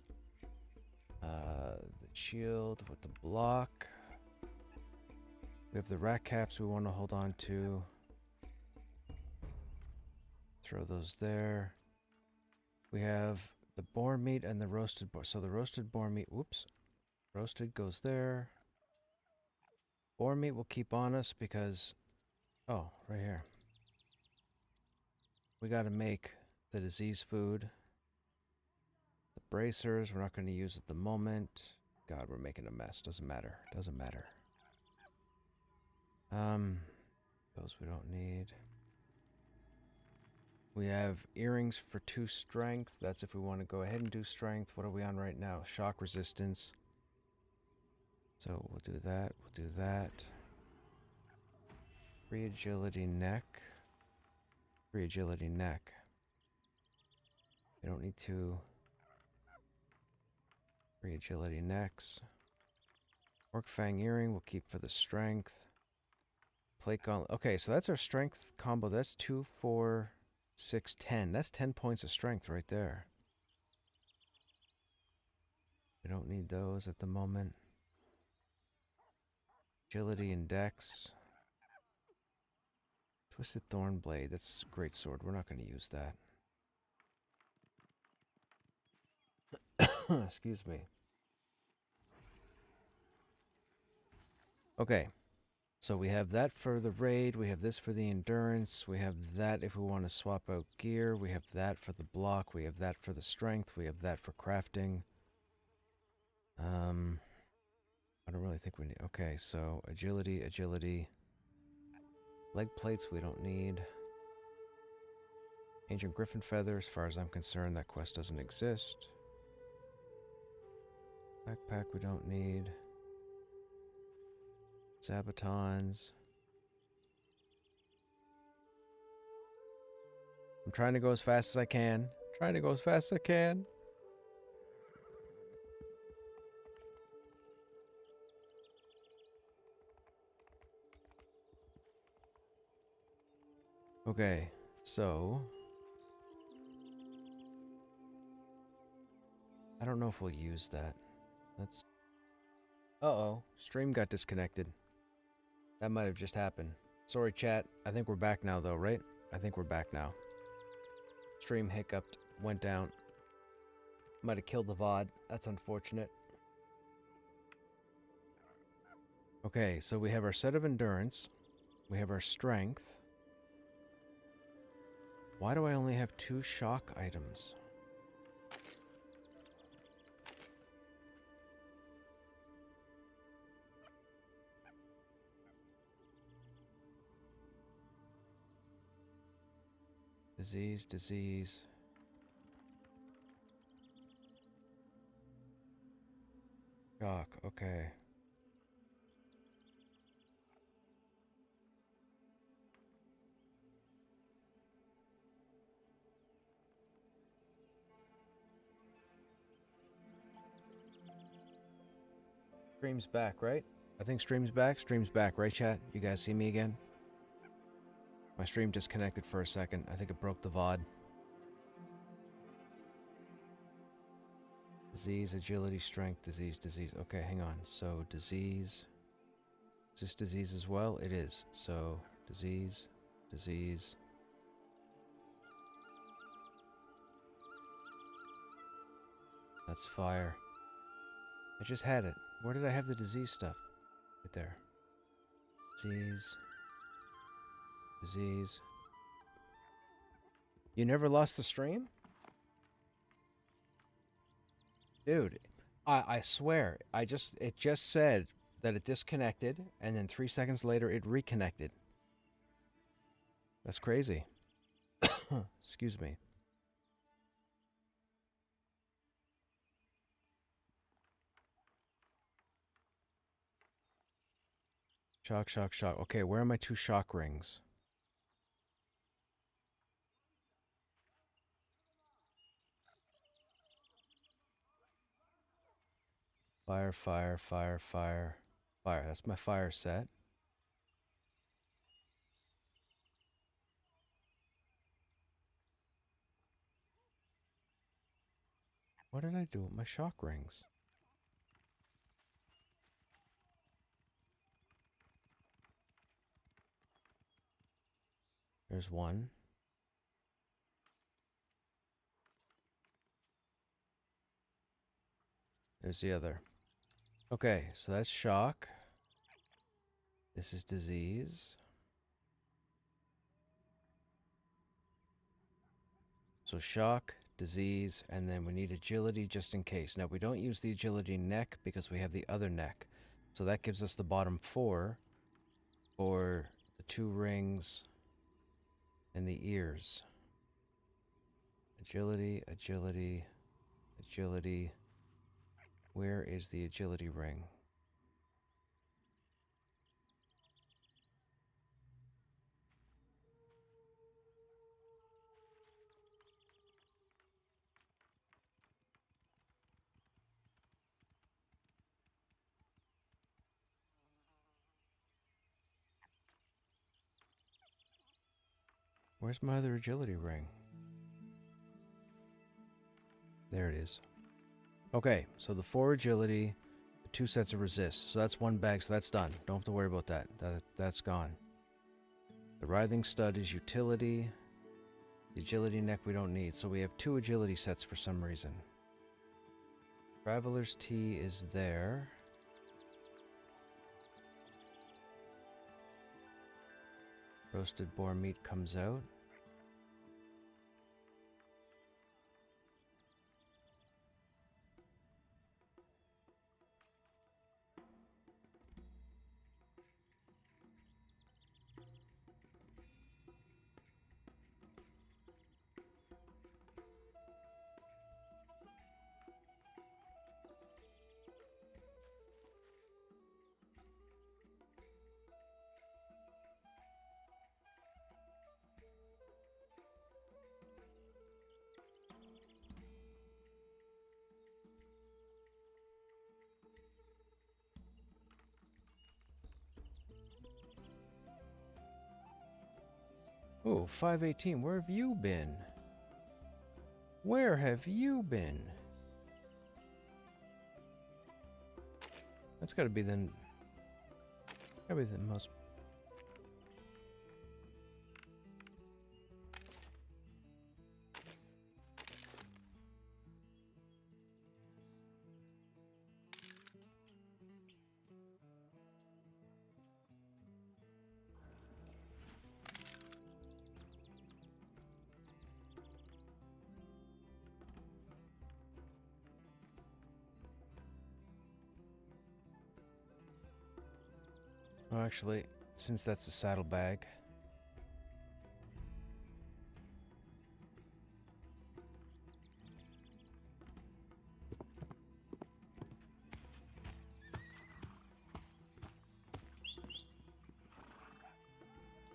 A: The shield with the block. We have the rat caps we want to hold on to. Throw those there. We have the boar meat and the roasted boar. So the roasted boar meat, whoops. Roasted goes there. Boar meat will keep on us because, oh, right here. We got to make the disease food. The bracers, we're not going to use at the moment. God, we're making a mess. Doesn't matter. Doesn't matter. Those we don't need. We have earrings for 2 strength. That's if we want to go ahead and do strength. What are we on right now? Shock resistance. So we'll do that. We'll do that. Free agility neck. Free agility neck. We don't need to. Free agility necks. Orc Fang earring we'll keep for the strength. Plate gauntlet. Okay, so that's our strength combo. That's 2, 4, 6, 10. That's 10 points of strength right there. We don't need those at the moment. Agility and dex. Twisted Thorn Blade. That's a great sword. We're not going to use that. Excuse me. Okay. So we have that for the raid. We have this for the endurance. We have that if we want to swap out gear. We have that for the block. We have that for the strength. We have that for crafting. I don't really think we need. Okay, so agility. Leg plates we don't need. Ancient Griffin Feather, as far as I'm concerned, that quest doesn't exist. Backpack we don't need. Sabatons. I'm trying to go as fast as I can. Okay, so I don't know if we'll use that. Let's... Uh-oh. Stream got disconnected. That might have just happened. Sorry, chat. I think we're back now, though, right? I think we're back now. Stream hiccuped. Went down. Might have killed the VOD. That's unfortunate. Okay, so we have our set of endurance. We have our strength. Why do I only have 2 shock items? Disease, disease. Shock, okay. Stream's back, right? I think stream's back. Stream's back, right, chat? You guys see me again? My stream disconnected for a second. I think it broke the VOD. Disease, agility, strength, disease, disease. Okay, hang on. So, disease. Is this disease as well? It is. So, disease, disease. That's fire. I just had it. Where did I have the disease stuff? Right there. Disease. Disease. You never lost the stream? Dude, I swear, it just said that it disconnected, and then 3 seconds later it reconnected. That's crazy. Excuse me. Shock, shock, shock. Okay, where are my 2 shock rings? Fire, fire, fire, fire, fire. That's my fire set. What did I do with my shock rings? There's one. There's the other. Okay, so that's shock. This is disease. So shock, disease, and then we need agility just in case. Now we don't use the agility neck because we have the other neck. So that gives us the bottom 4 for the 2 rings and the ears. Agility, agility, agility. Where is the agility ring? Where's my other agility ring? There it is. Okay, so the 4 agility, the 2 sets of resist. So that's 1 bag, so that's done. Don't have to worry about that. That's gone. The writhing stud is utility. The agility neck we don't need. So we have 2 agility sets for some reason. Traveler's Tea is there. Roasted boar meat comes out. Oh, 518, where have you been? Where have you been? That's gotta be the most. Oh, actually, since that's a saddlebag.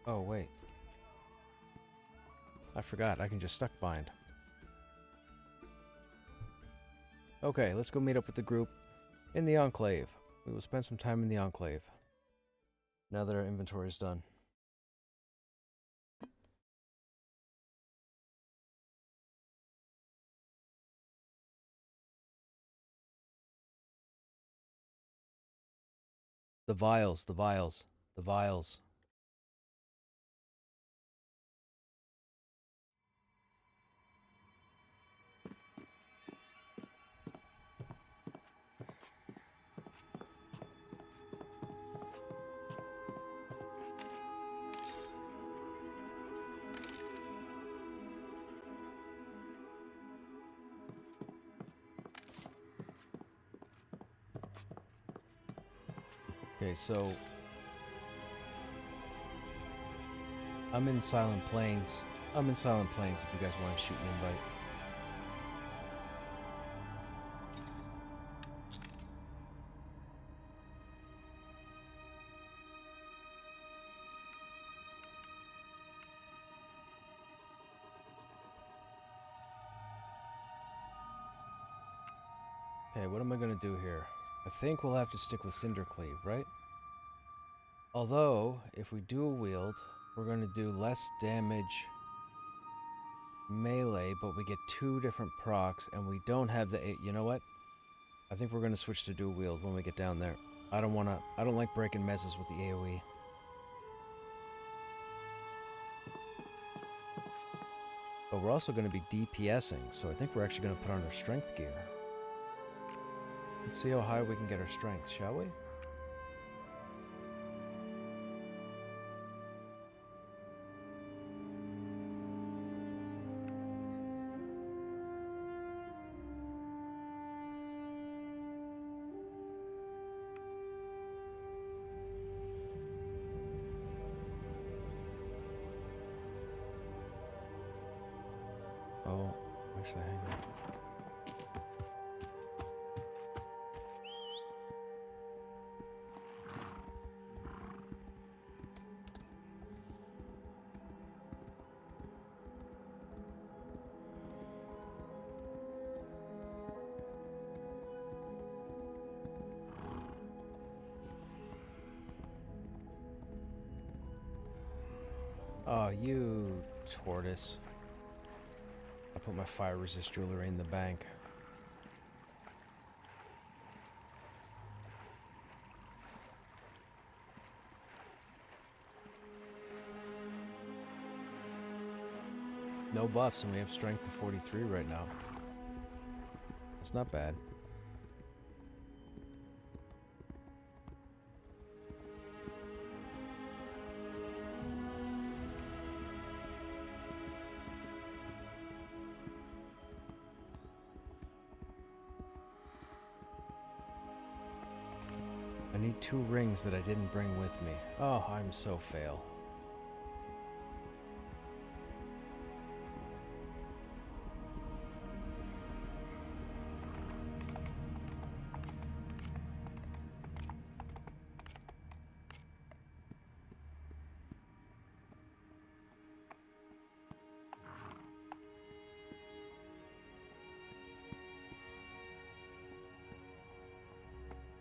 A: Oh, wait. I forgot, I can just stuck bind. Okay, let's go meet up with the group in the Enclave. We will spend some time in the Enclave. Now that our inventory is done. The vials, the vials, the vials. Okay, so I'm in Silent Plains. I'm in Silent Plains if you guys want to shoot an invite. Okay, what am I gonna do here? I think we'll have to stick with Cindercleave, right? Although, if we dual wield, we're gonna do less damage melee, but we get 2 different procs, and we don't have the you know what? I think we're gonna switch to dual wield when we get down there. I don't like breaking messes with the AoE. But we're also gonna be DPSing, so I think we're actually gonna put on our strength gear. Let's see how high we can get our strength, shall we? Oh, actually, hang on. Oh, you tortoise. I put my fire resist jewelry in the bank. No buffs, and we have strength to 43 right now. It's not bad. I need 2 rings that I didn't bring with me. Oh, I'm so fail.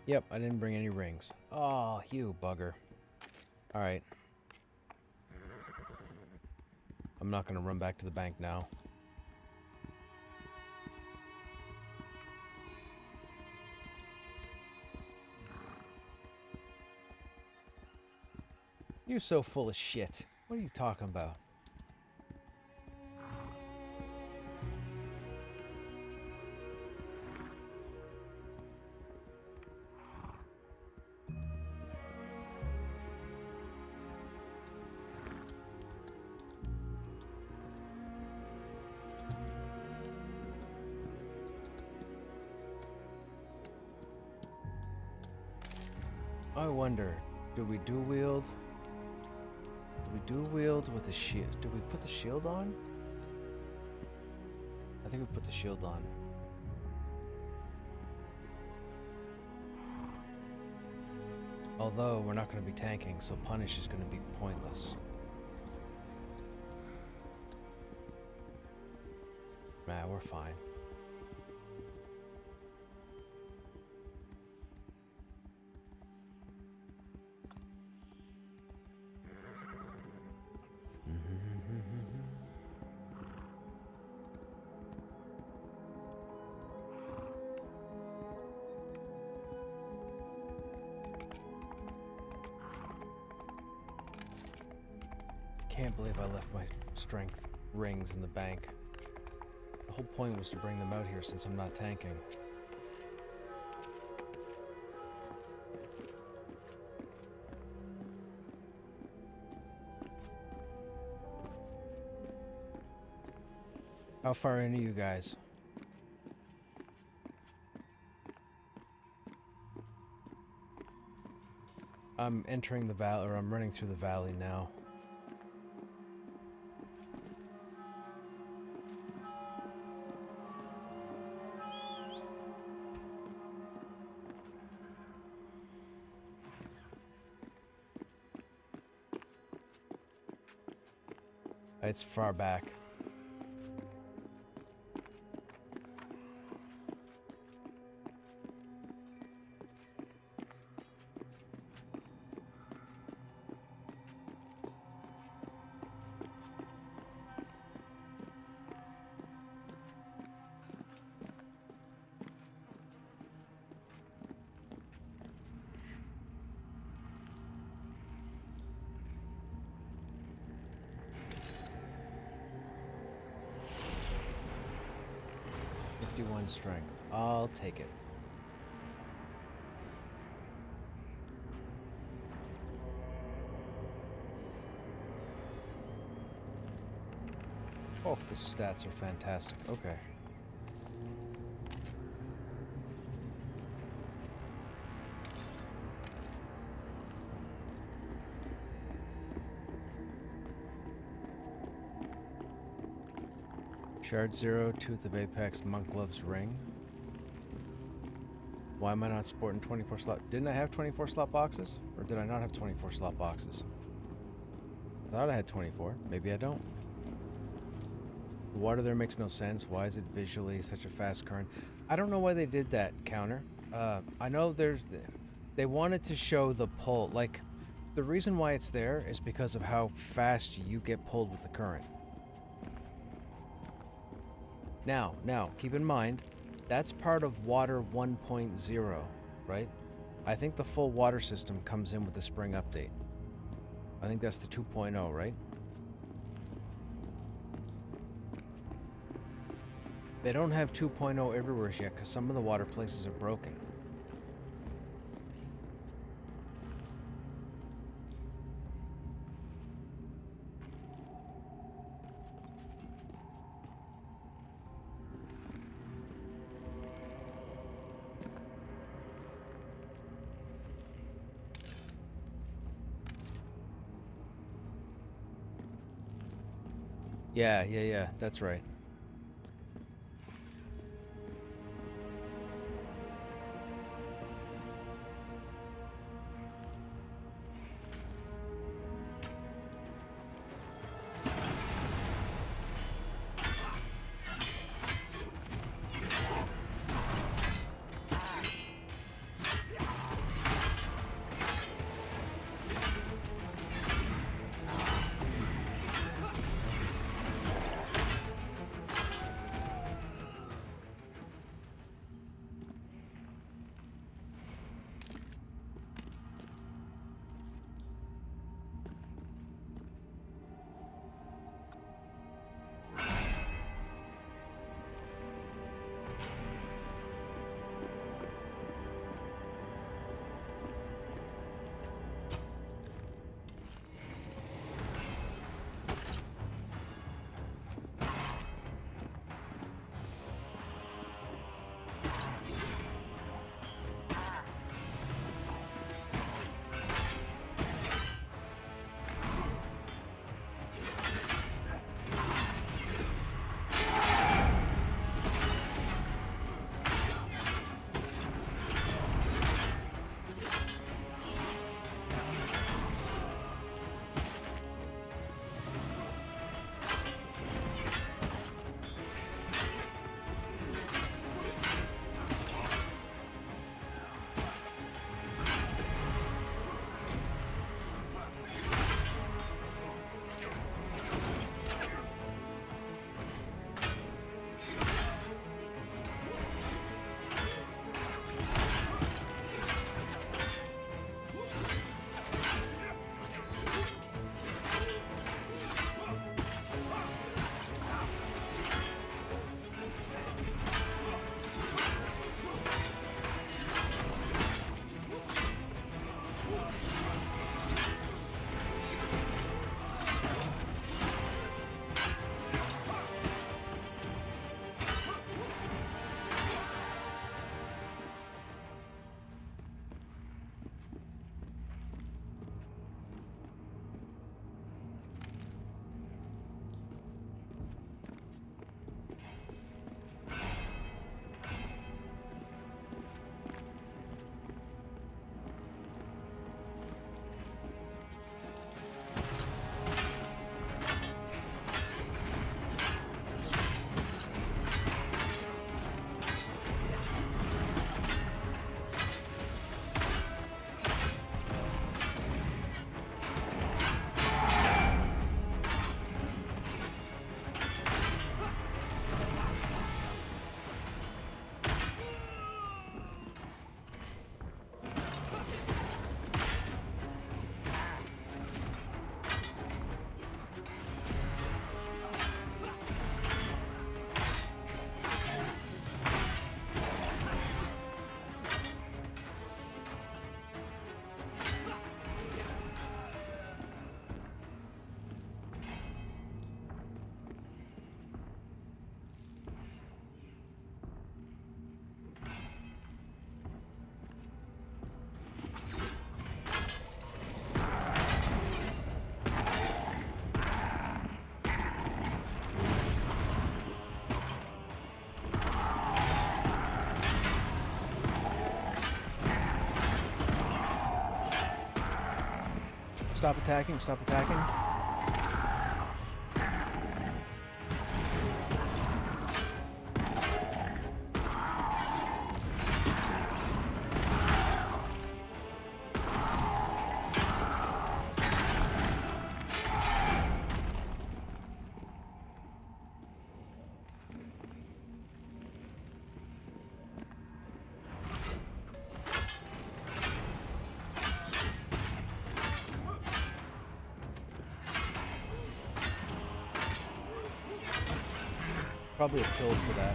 A: Yep, I didn't bring any rings. Oh, you bugger. Alright. I'm not gonna run back to the bank now. You're so full of shit. What are you talking about? I wonder, do we dual wield? Do we dual wield with the shield? Do we put the shield on? I think we put the shield on. Although we're not going to be tanking, so punish is going to be pointless. Nah, we're fine. Can't believe I left my strength rings in the bank. The whole point was to bring them out here since I'm not tanking. How far in are you guys? I'm entering the valley, or I'm running through the valley now. It's far back. Strength. I'll take it. Oh, the stats are fantastic. Okay. Shard 0, Tooth of Apex, Monk Gloves Ring. Why am I not sporting 24 slot? Didn't I have 24 slot boxes? Or did I not have 24 slot boxes? I thought I had 24. Maybe I don't. The water there makes no sense. Why is it visually such a fast current? I don't know why they did that, Counter. I know they wanted to show the pull. Like, the reason why it's there is because of how fast you get pulled with the current. Now, keep in mind, that's part of Water 1.0, right? I think the full water system comes in with the spring update. I think that's the 2.0, right? They don't have 2.0 everywhere yet because some of the water places are broken. Yeah, that's right. Stop attacking, stop attacking. Probably a kill for that.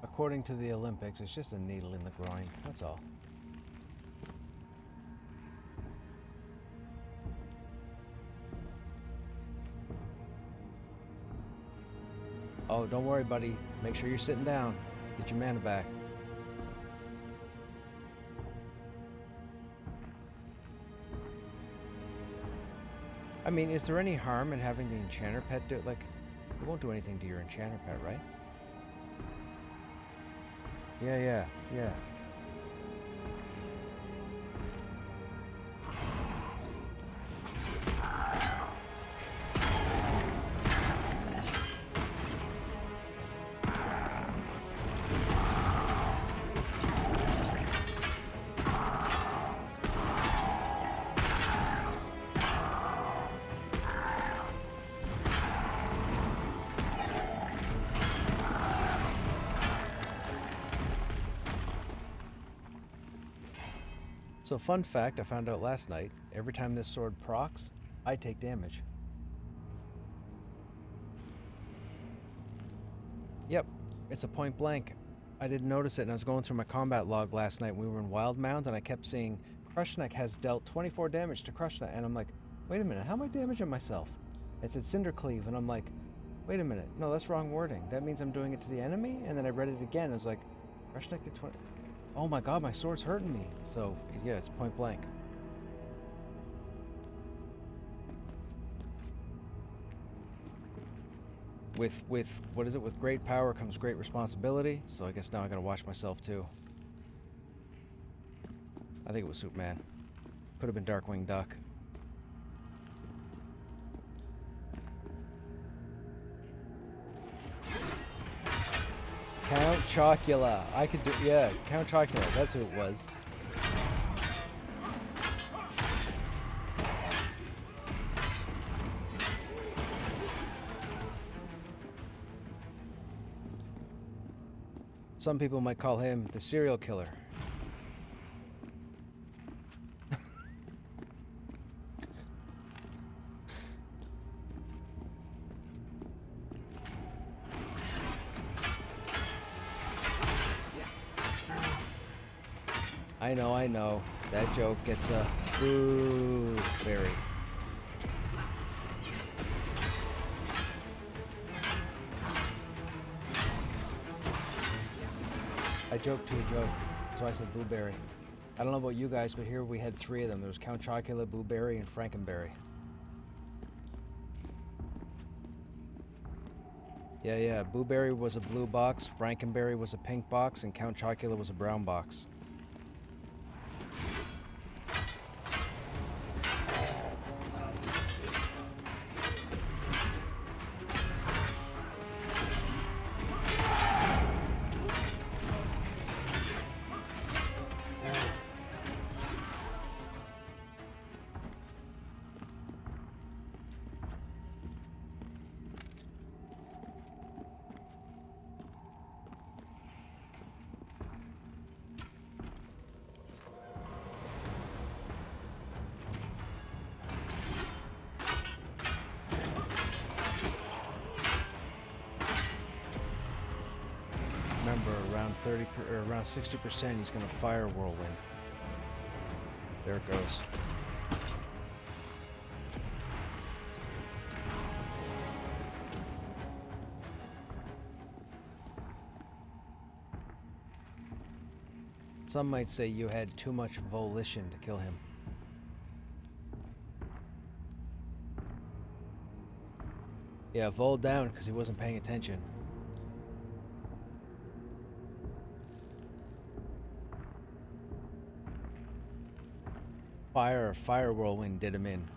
A: According to the Olympics, it's just a needle in the groin, that's all. Oh, don't worry, buddy. Make sure you're sitting down. Get your mana back. I mean, is there any harm in having the enchanter pet do it? Like, it won't do anything to your enchanter pet, right? Yeah. So fun fact I found out last night, every time this sword procs, I take damage. Yep, it's a point blank. I didn't notice it, and I was going through my combat log last night when we were in Wildmount, and I kept seeing Krushnek has dealt 24 damage to Krushnek, and I'm like, wait a minute, how am I damaging myself? It said Cindercleave, and I'm like, wait a minute, no, that's wrong wording. That means I'm doing it to the enemy? And then I read it again, I was like, Krushnek did 20... Oh my god, my sword's hurting me. So, yeah, it's point blank. With what is it? With great power comes great responsibility. So I guess now I gotta watch myself too. I think it was Superman. Could have been Darkwing Duck. Count Chocula. I could do, yeah, Count Chocula, that's who it was. Some people might call him the serial killer. I know. That joke gets a boo berry. I joked to a joke, so I said blueberry. I don't know about you guys, but here we had three of them. There was Count Chocula, Blueberry, and Frankenberry. Yeah. Blueberry was a blue box, Frankenberry was a pink box, and Count Chocula was a brown box. Remember, around 60%, he's gonna fire Whirlwind. There it goes. Some might say you had too much volition to kill him. Yeah, Vol down because he wasn't paying attention. Fire whirlwind did him in.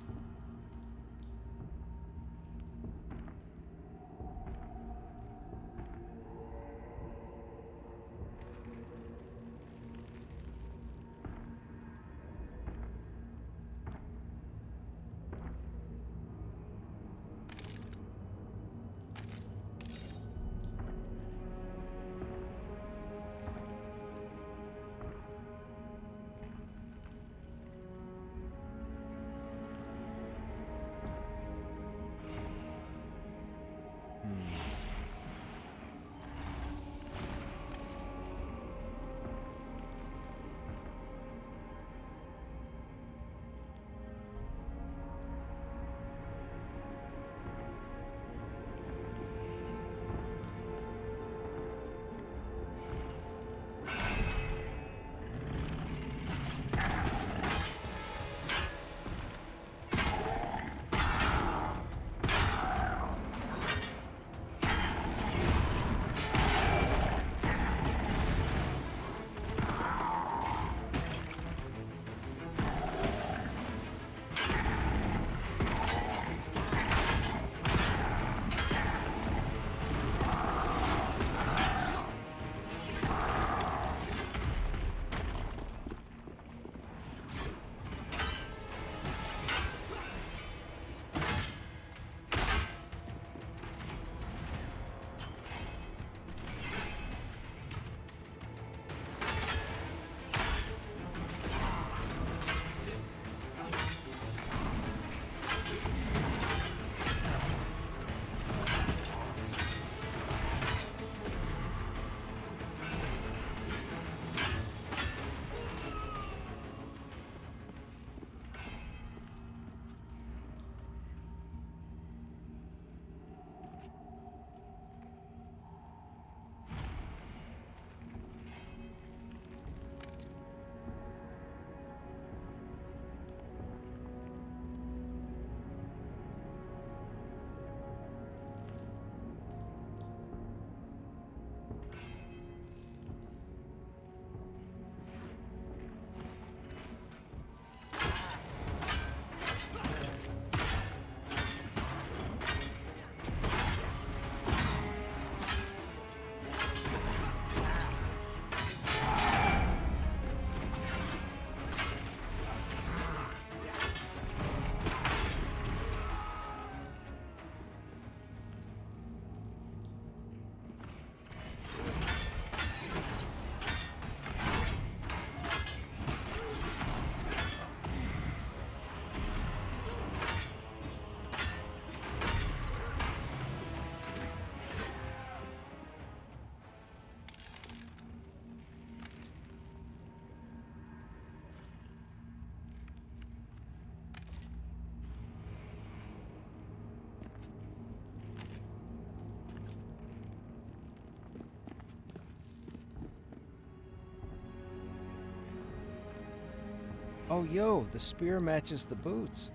A: Oh, yo, the spear matches the boots.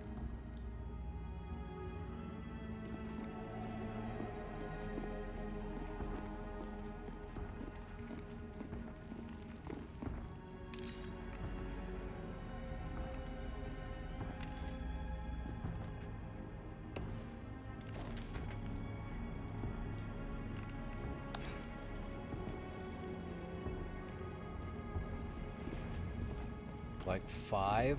A: Like 5?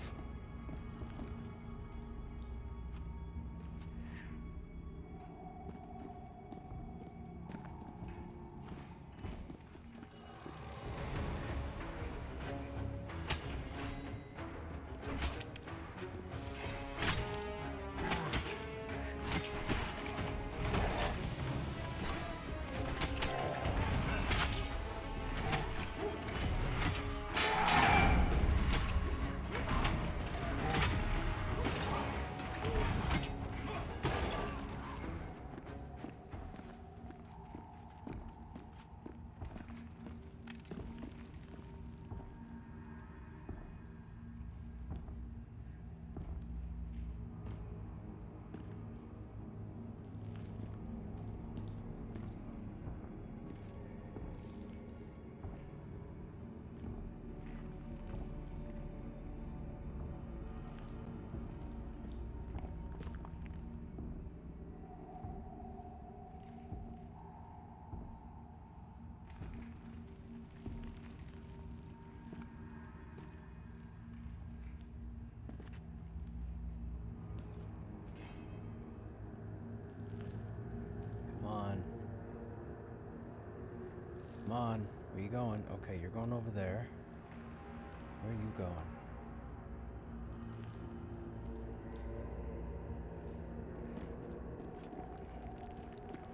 A: you going? Okay, you're going over there. Where are you going?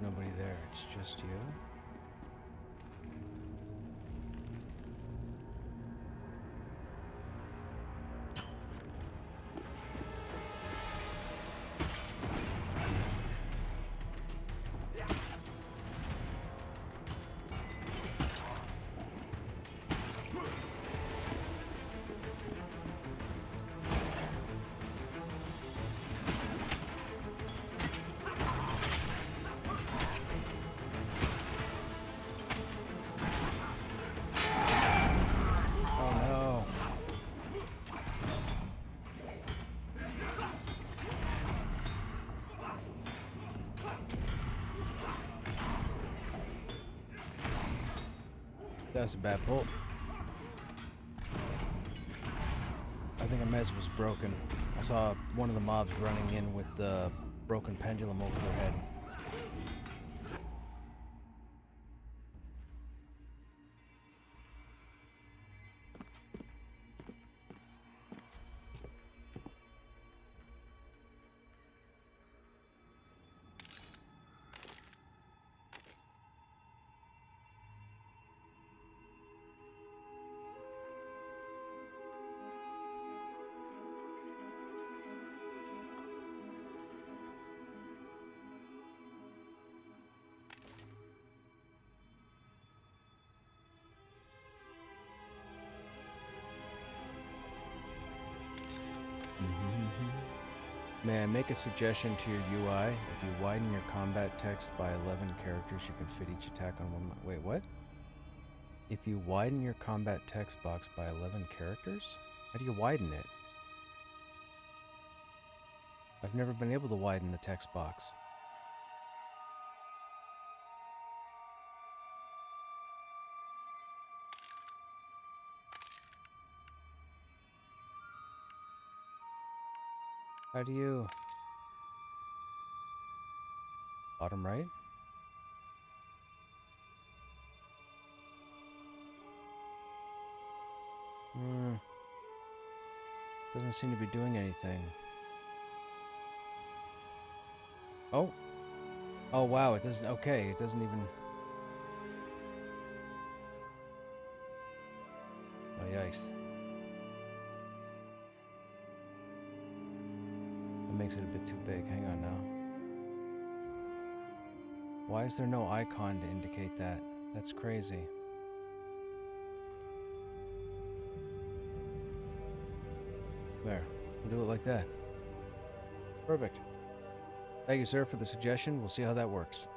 A: Nobody there, it's just you? That's a bad pull. I think a mez was broken. I saw one of the mobs running in with the broken pendulum over their head. May I make a suggestion to your UI? If you widen your combat text by 11 characters, you can fit each attack on one... Wait, what? If you widen your combat text box by 11 characters? How do you widen it? I've never been able to widen the text box. How do you... Bottom right? Doesn't seem to be doing anything. Oh! Oh wow, it doesn't... Okay, it doesn't even... Oh yikes. That makes it a bit too big. Hang on now. Why is there no icon to indicate that? That's crazy. There. We'll do it like that. Perfect. Thank you, sir, for the suggestion. We'll see how that works.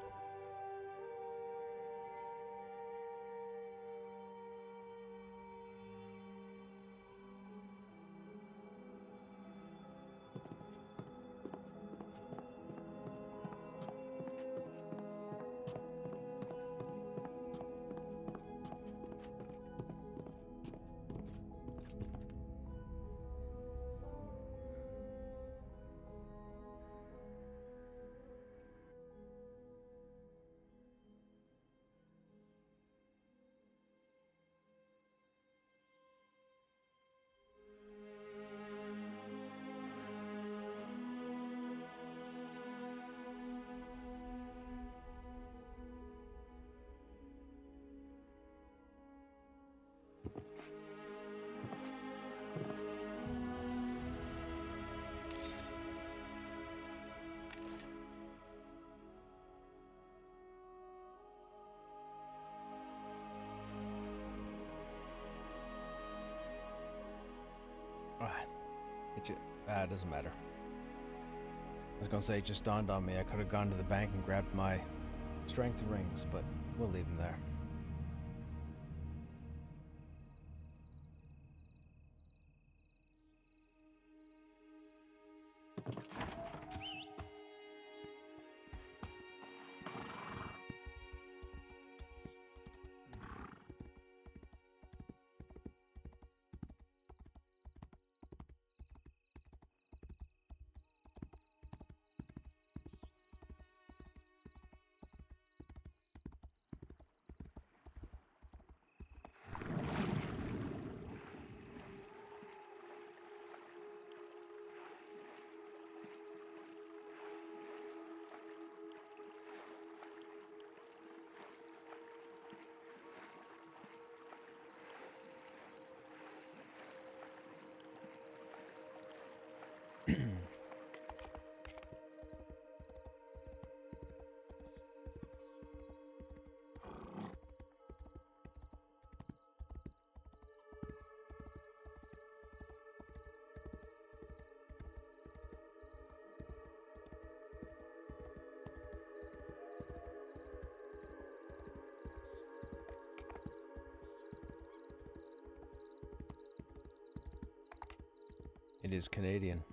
A: It doesn't matter. I was gonna say, it just dawned on me. I could have gone to the bank and grabbed my strength rings, but we'll leave them there. It is Canadian.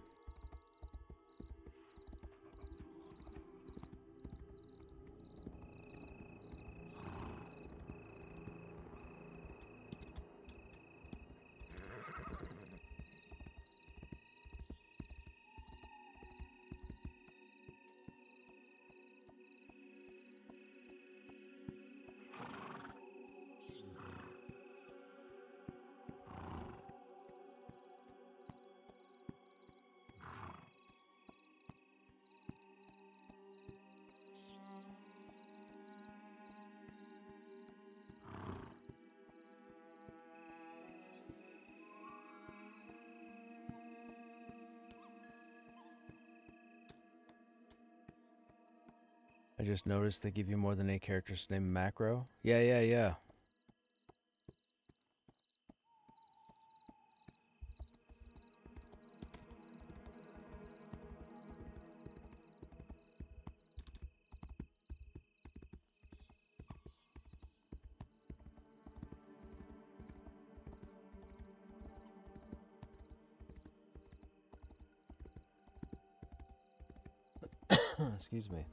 A: I just noticed they give you more than 8 characters to name macro. Yeah. Excuse me.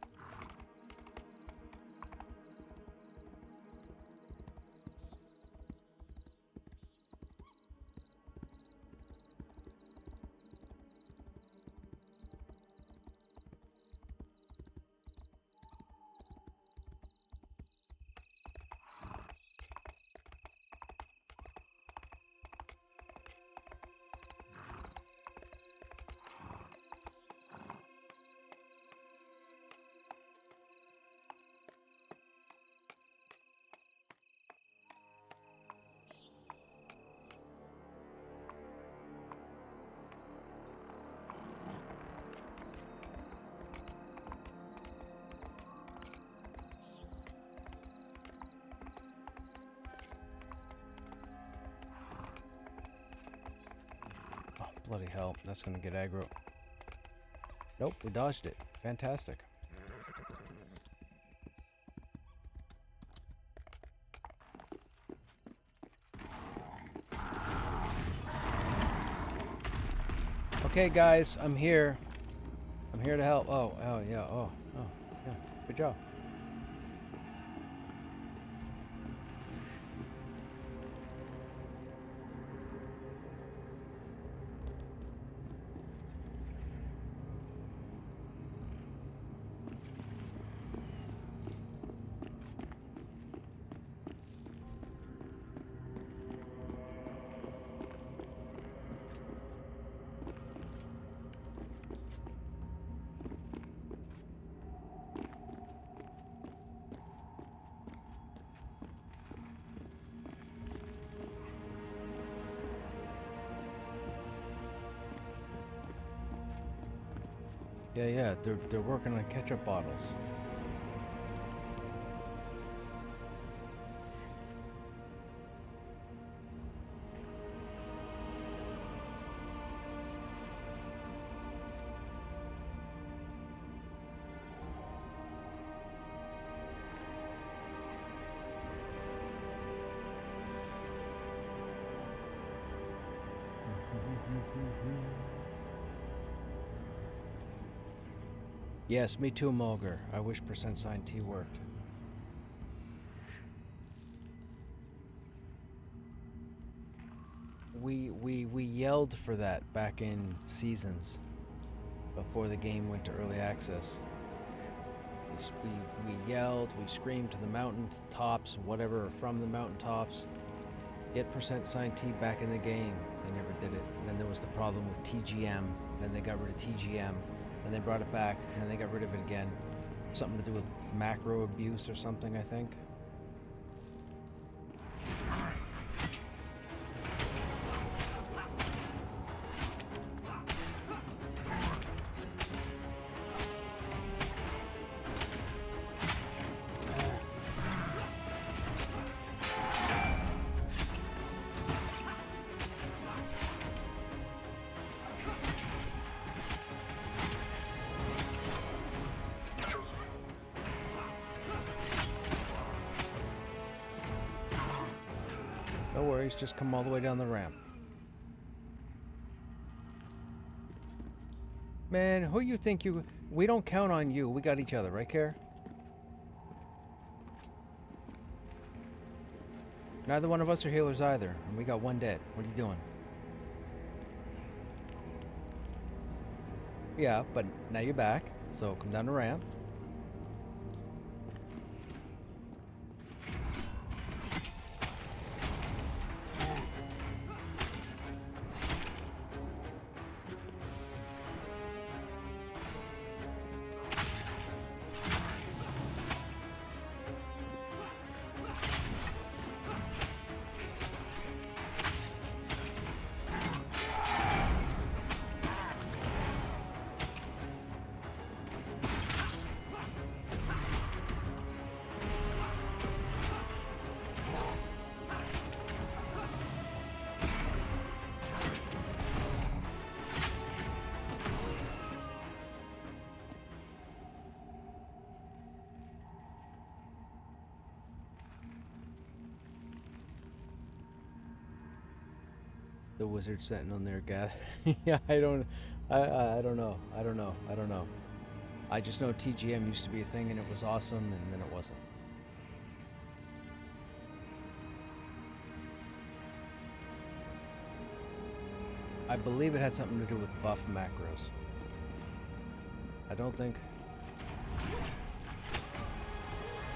A: Bloody hell, that's gonna get aggro. Nope, we dodged it. Fantastic. Okay guys, I'm here. I'm here to help. Oh yeah, yeah. Good job. Yeah, they're working on ketchup bottles. Yes, me too, Mulger. I wish %T worked. We yelled for that back in Seasons, before the game went to early access. We yelled, we screamed to the mountain tops, whatever, from the mountaintops. Get %T back in the game. They never did it. And then there was the problem with TGM. Then they got rid of TGM. And they brought it back, and then they got rid of it again. Something to do with macro abuse or something, I think. No worries, just come all the way down the ramp. Man, who you think you... We don't count on you. We got each other, right, Care? Neither one of us are healers either, and we got one dead. What are you doing? Yeah, but now you're back, so come down the ramp. The wizard sentinel near gather. Yeah, I don't know. I don't know. I just know TGM used to be a thing and it was awesome, and then it wasn't. I believe it had something to do with buff macros. I don't think...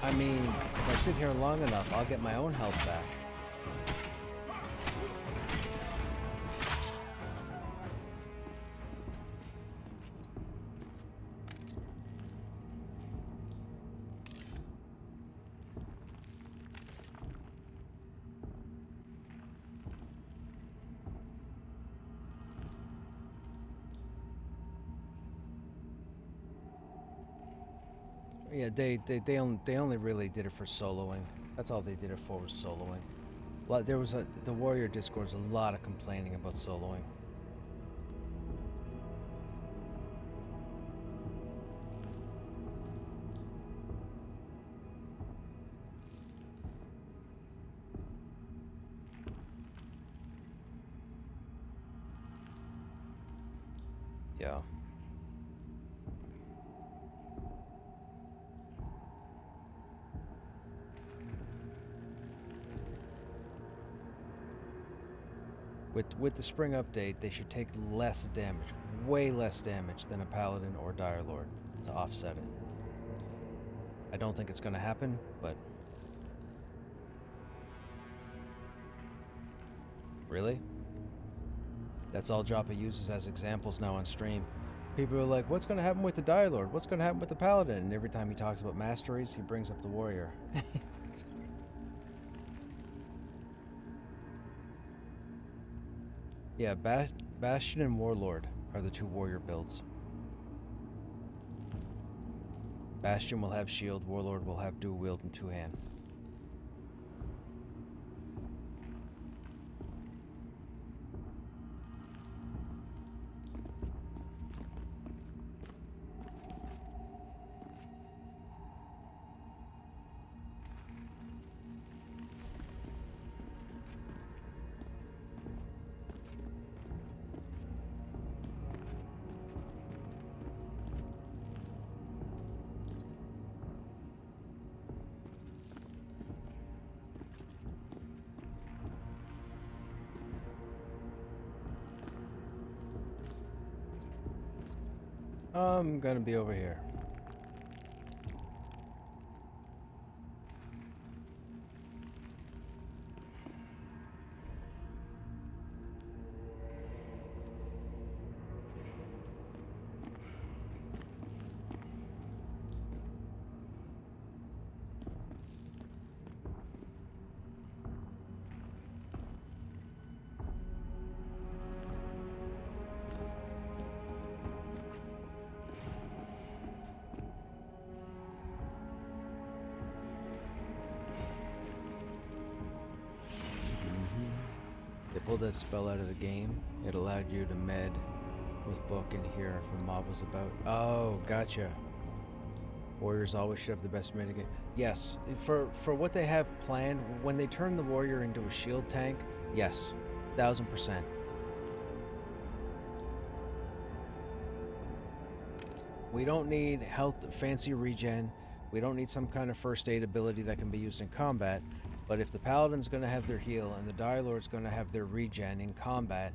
A: I mean, if I sit here long enough, I'll get my own health back. Yeah, they only really did it for soloing. That's all they did it for, was soloing. There was the Warrior Discord's a lot of complaining about soloing. Yeah. With the spring update, they should take less damage, way less damage than a Paladin or Dire Lord to offset it. I don't think it's going to happen, but... Really? That's all Joppa uses as examples now on stream. People are like, what's going to happen with the Dire Lord? What's going to happen with the Paladin? And every time he talks about masteries, he brings up the Warrior. Yeah, Bastion and Warlord are the two warrior builds. Bastion will have shield, Warlord will have dual wield and two-hand. I'm gonna be over here. Pulled that spell out of the game. It allowed you to med with book and hear if a mob was about. Oh, gotcha. Warriors always should have the best mitigate. Yes, for what they have planned, when they turn the warrior into a shield tank, yes, 1000%. We don't need fancy regen. We don't need some kind of first aid ability that can be used in combat. But if the Paladin's going to have their heal and the Dire Lord's going to have their regen in combat,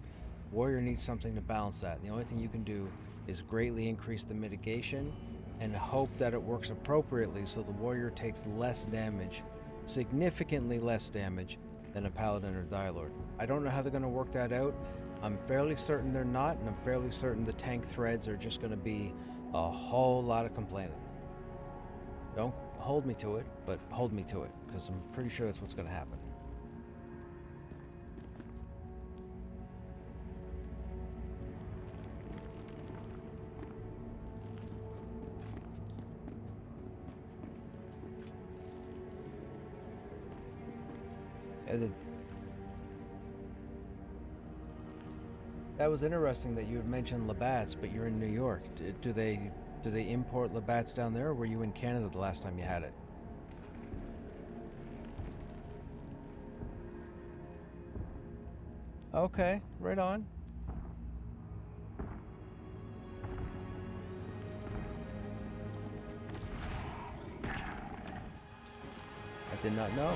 A: Warrior needs something to balance that. And the only thing you can do is greatly increase the mitigation and hope that it works appropriately so the Warrior takes less damage, significantly less damage, than a Paladin or Dire Lord. I don't know how they're going to work that out. I'm fairly certain they're not, and I'm fairly certain the tank threads are just going to be a whole lot of complaining. Don't hold me to it, but hold me to it, because I'm pretty sure that's what's going to happen. That was interesting that you had mentioned Labatt's, but you're in New York. Do they import Labatt's down there, or were you in Canada the last time you had it? Okay, right on. I did not know.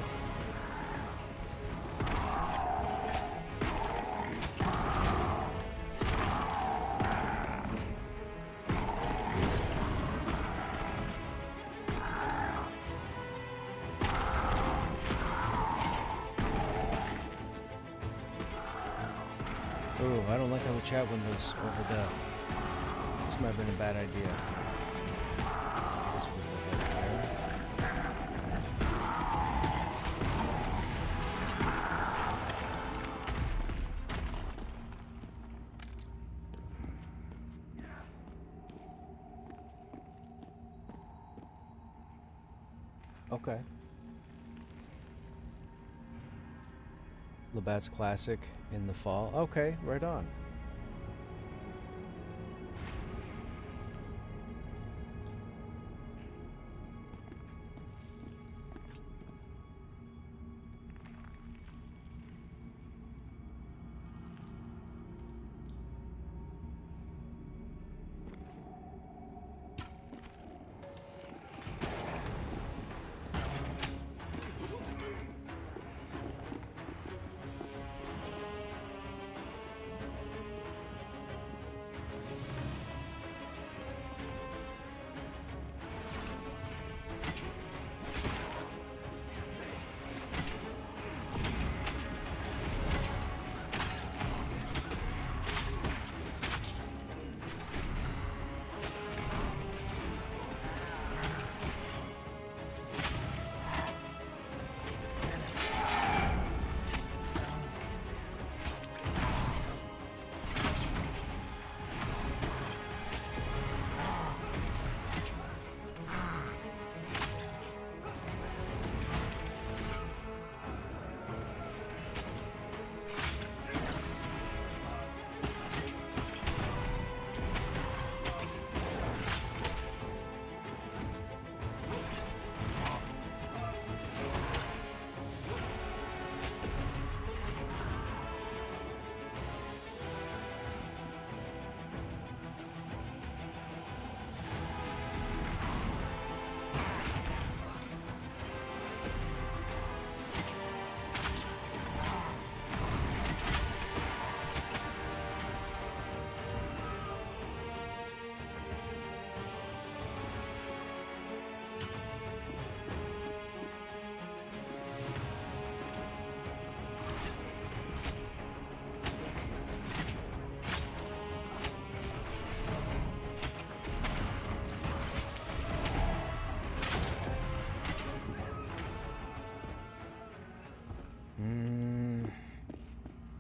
A: Ooh, I don't like how the chat window's over there. This might have been a bad idea. This would go right there. Okay. Labatt's Classic in the fall. Okay, right on.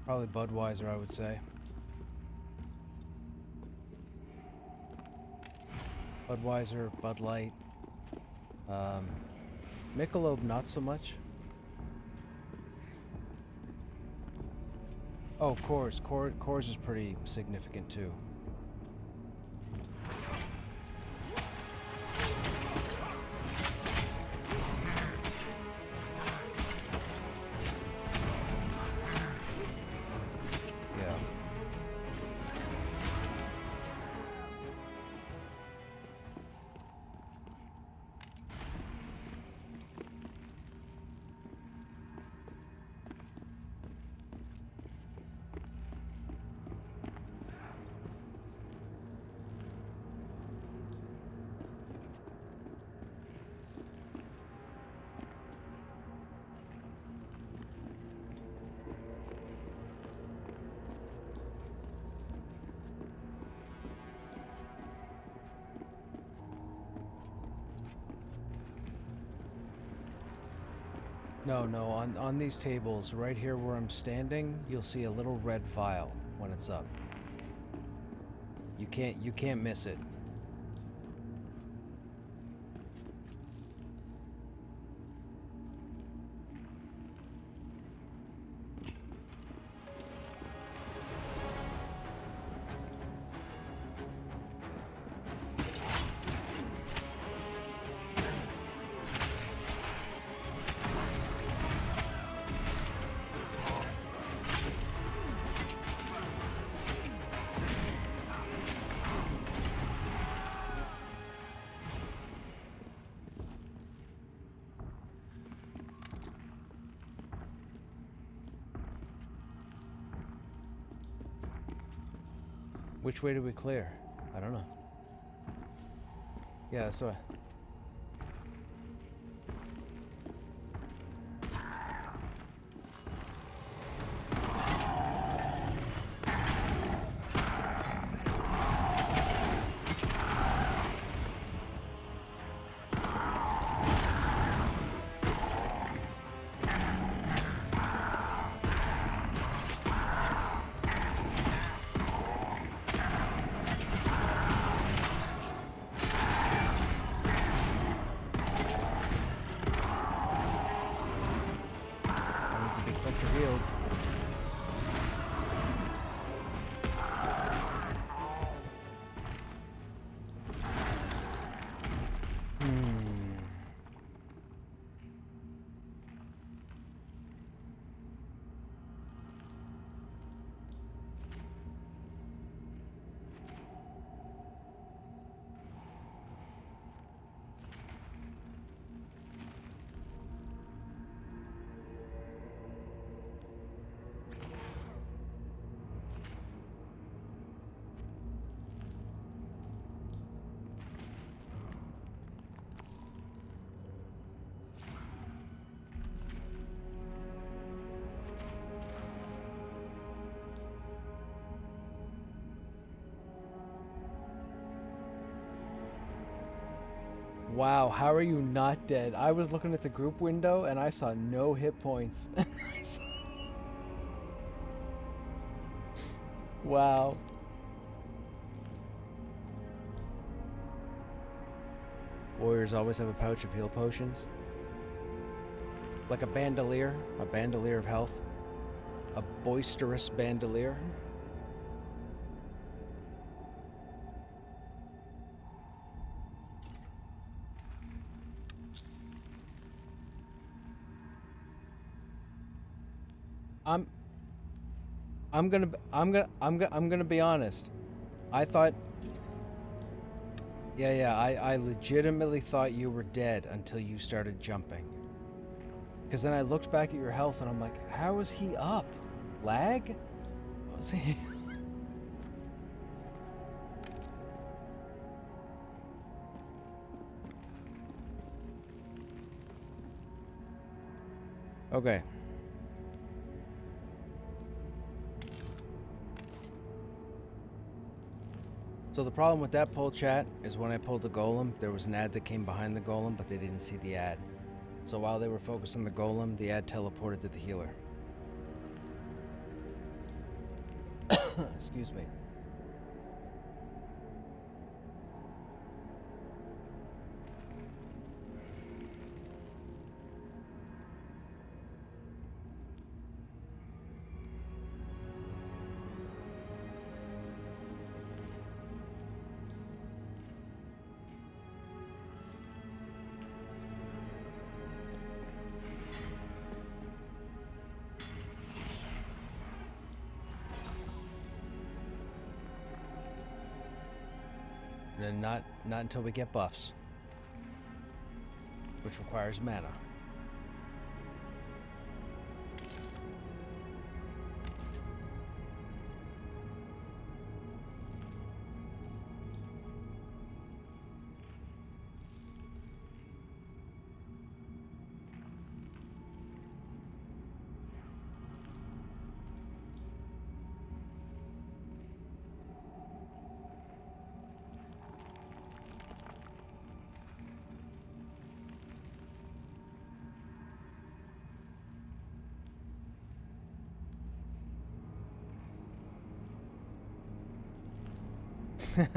A: Probably Budweiser, I would say. Budweiser, Bud Light. Michelob, not so much. Oh, Coors. Coors is pretty significant too. No. On these tables, right here where I'm standing, you'll see a little red vial when it's up. You can't miss it. Which way do we clear? I don't know. Yeah, that's what revealed. Wow, how are you not dead? I was looking at the group window and I saw no hit points. Wow. Warriors always have a pouch of heal potions. Like a bandolier of health. A boisterous bandolier. I'm gonna be honest. I thought, I legitimately thought you were dead until you started jumping. Because then I looked back at your health and I'm like, how is he up? Lag? Was he? Okay. So the problem with that poll chat is when I pulled the golem, there was an ad that came behind the golem, but they didn't see the ad. So while they were focused on the golem, the ad teleported to the healer. Excuse me. And not until we get buffs, which requires mana. I'm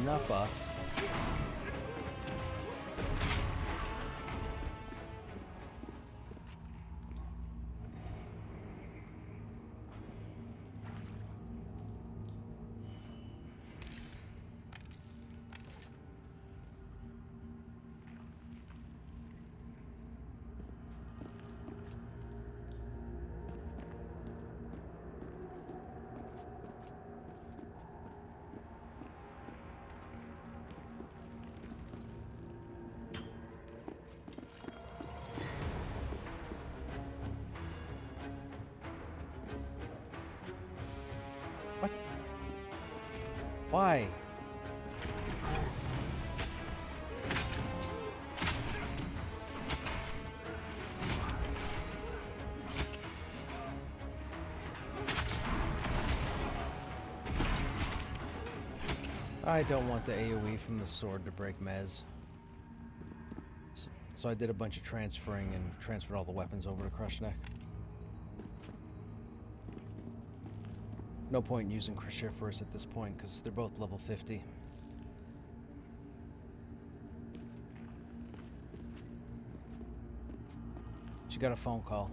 A: not buff. What? Why? I don't want the AoE from the sword to break Mez. So I did a bunch of transferring and transferred all the weapons over to Krushnek. No point in using Krushnek at this point, because they're both level 50. She got a phone call.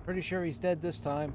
A: Pretty sure he's dead this time.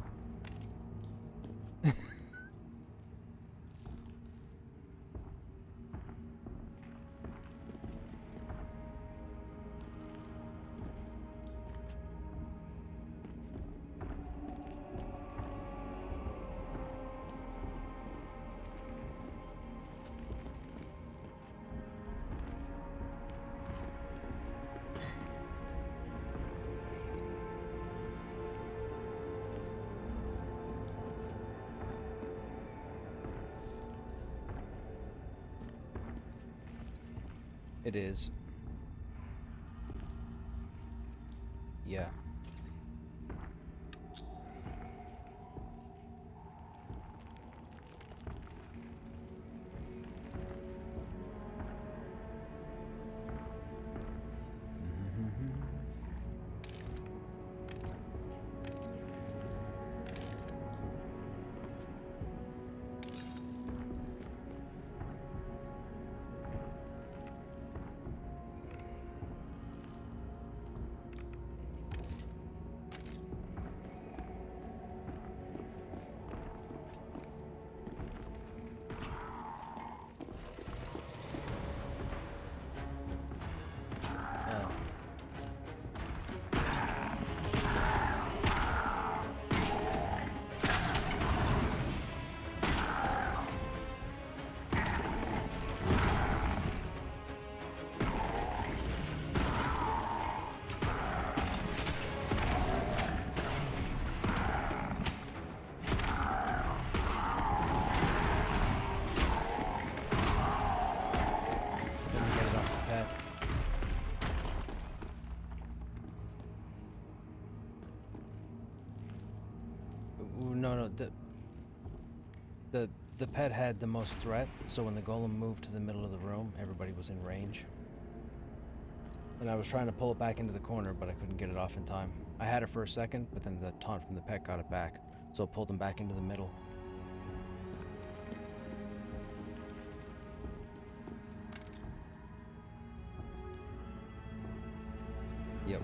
A: It is. Yeah. No, the pet had the most threat, so when the golem moved to the middle of the room, everybody was in range. And I was trying to pull it back into the corner, but I couldn't get it off in time. I had it for a second, but then the taunt from the pet got it back, so it pulled him back into the middle. Yep.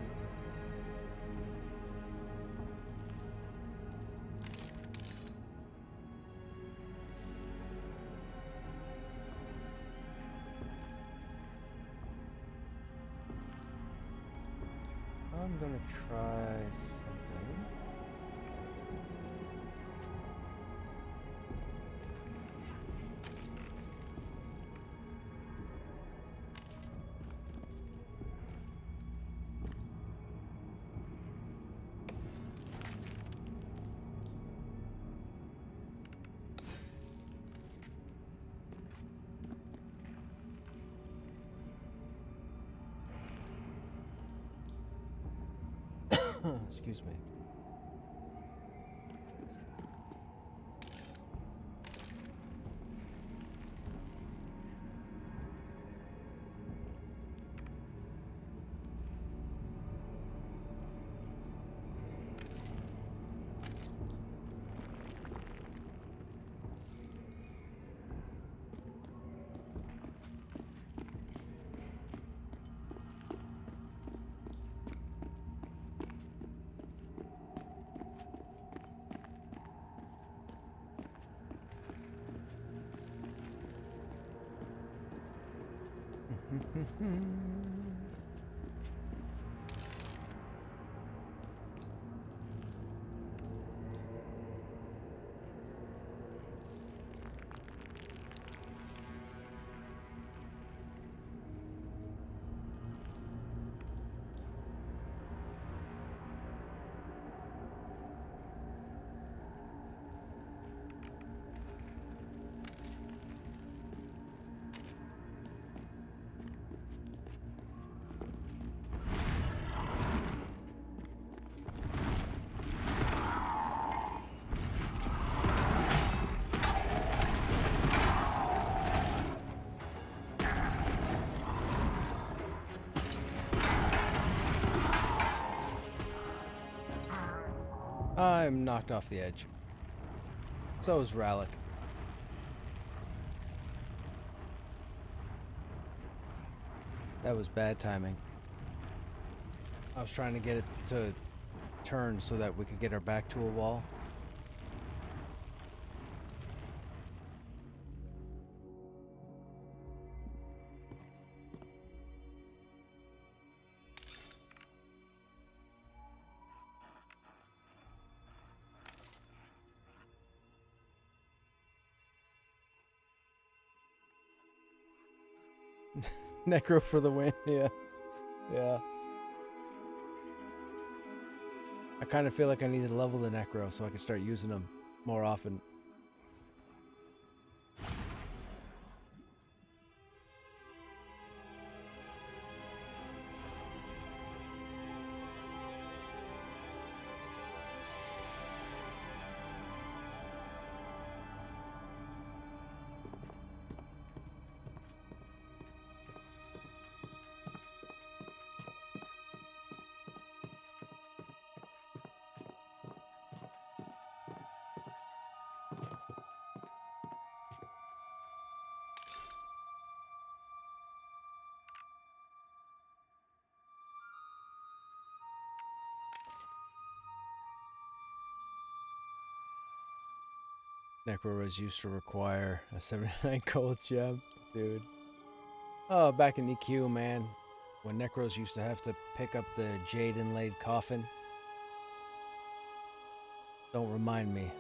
A: I'm gonna try something. Excuse me. I'm knocked off the edge. So is Rallick. That was bad timing. I was trying to get it to turn so that we could get our back to a wall. Necro for the win, yeah. Yeah. I kind of feel like I need to level the Necro so I can start using them more often. Necros used to require a 79 gold gem, dude. Oh, back in EQ, man. When Necros used to have to pick up the jade inlaid coffin. Don't remind me.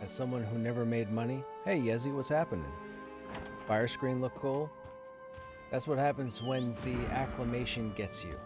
A: As someone who never made money, hey Yezi, what's happening? Fire screen look cool? That's what happens when the acclamation gets you.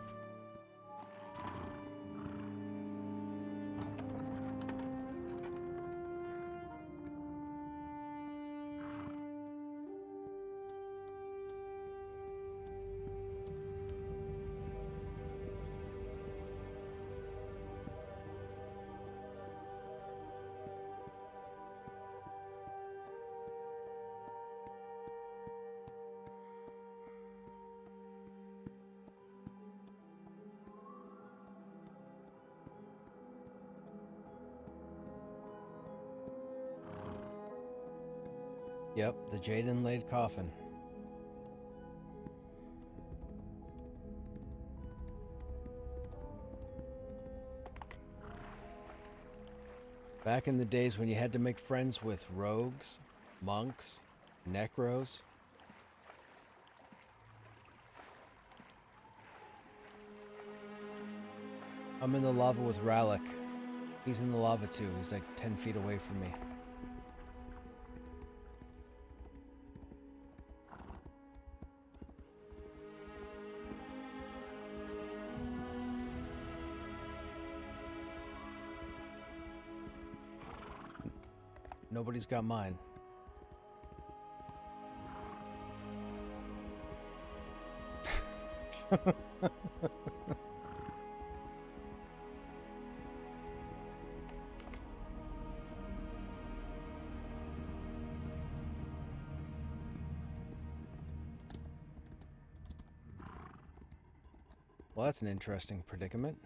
A: Yep, the jade inlaid coffin. Back in the days when you had to make friends with rogues, monks, necros. I'm in the lava with Ralik. He's in the lava too. He's like 10 feet away from me. Nobody's got mine. Well, that's an interesting predicament.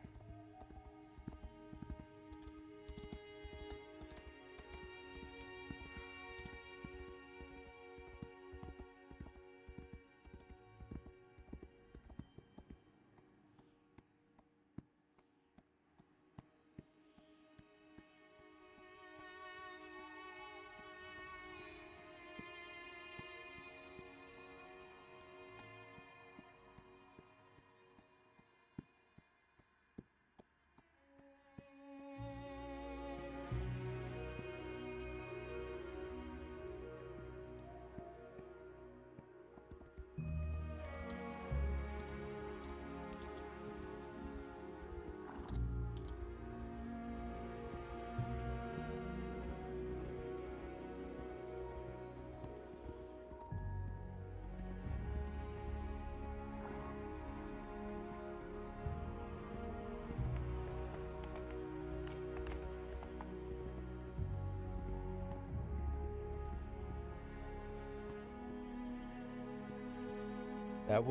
A: That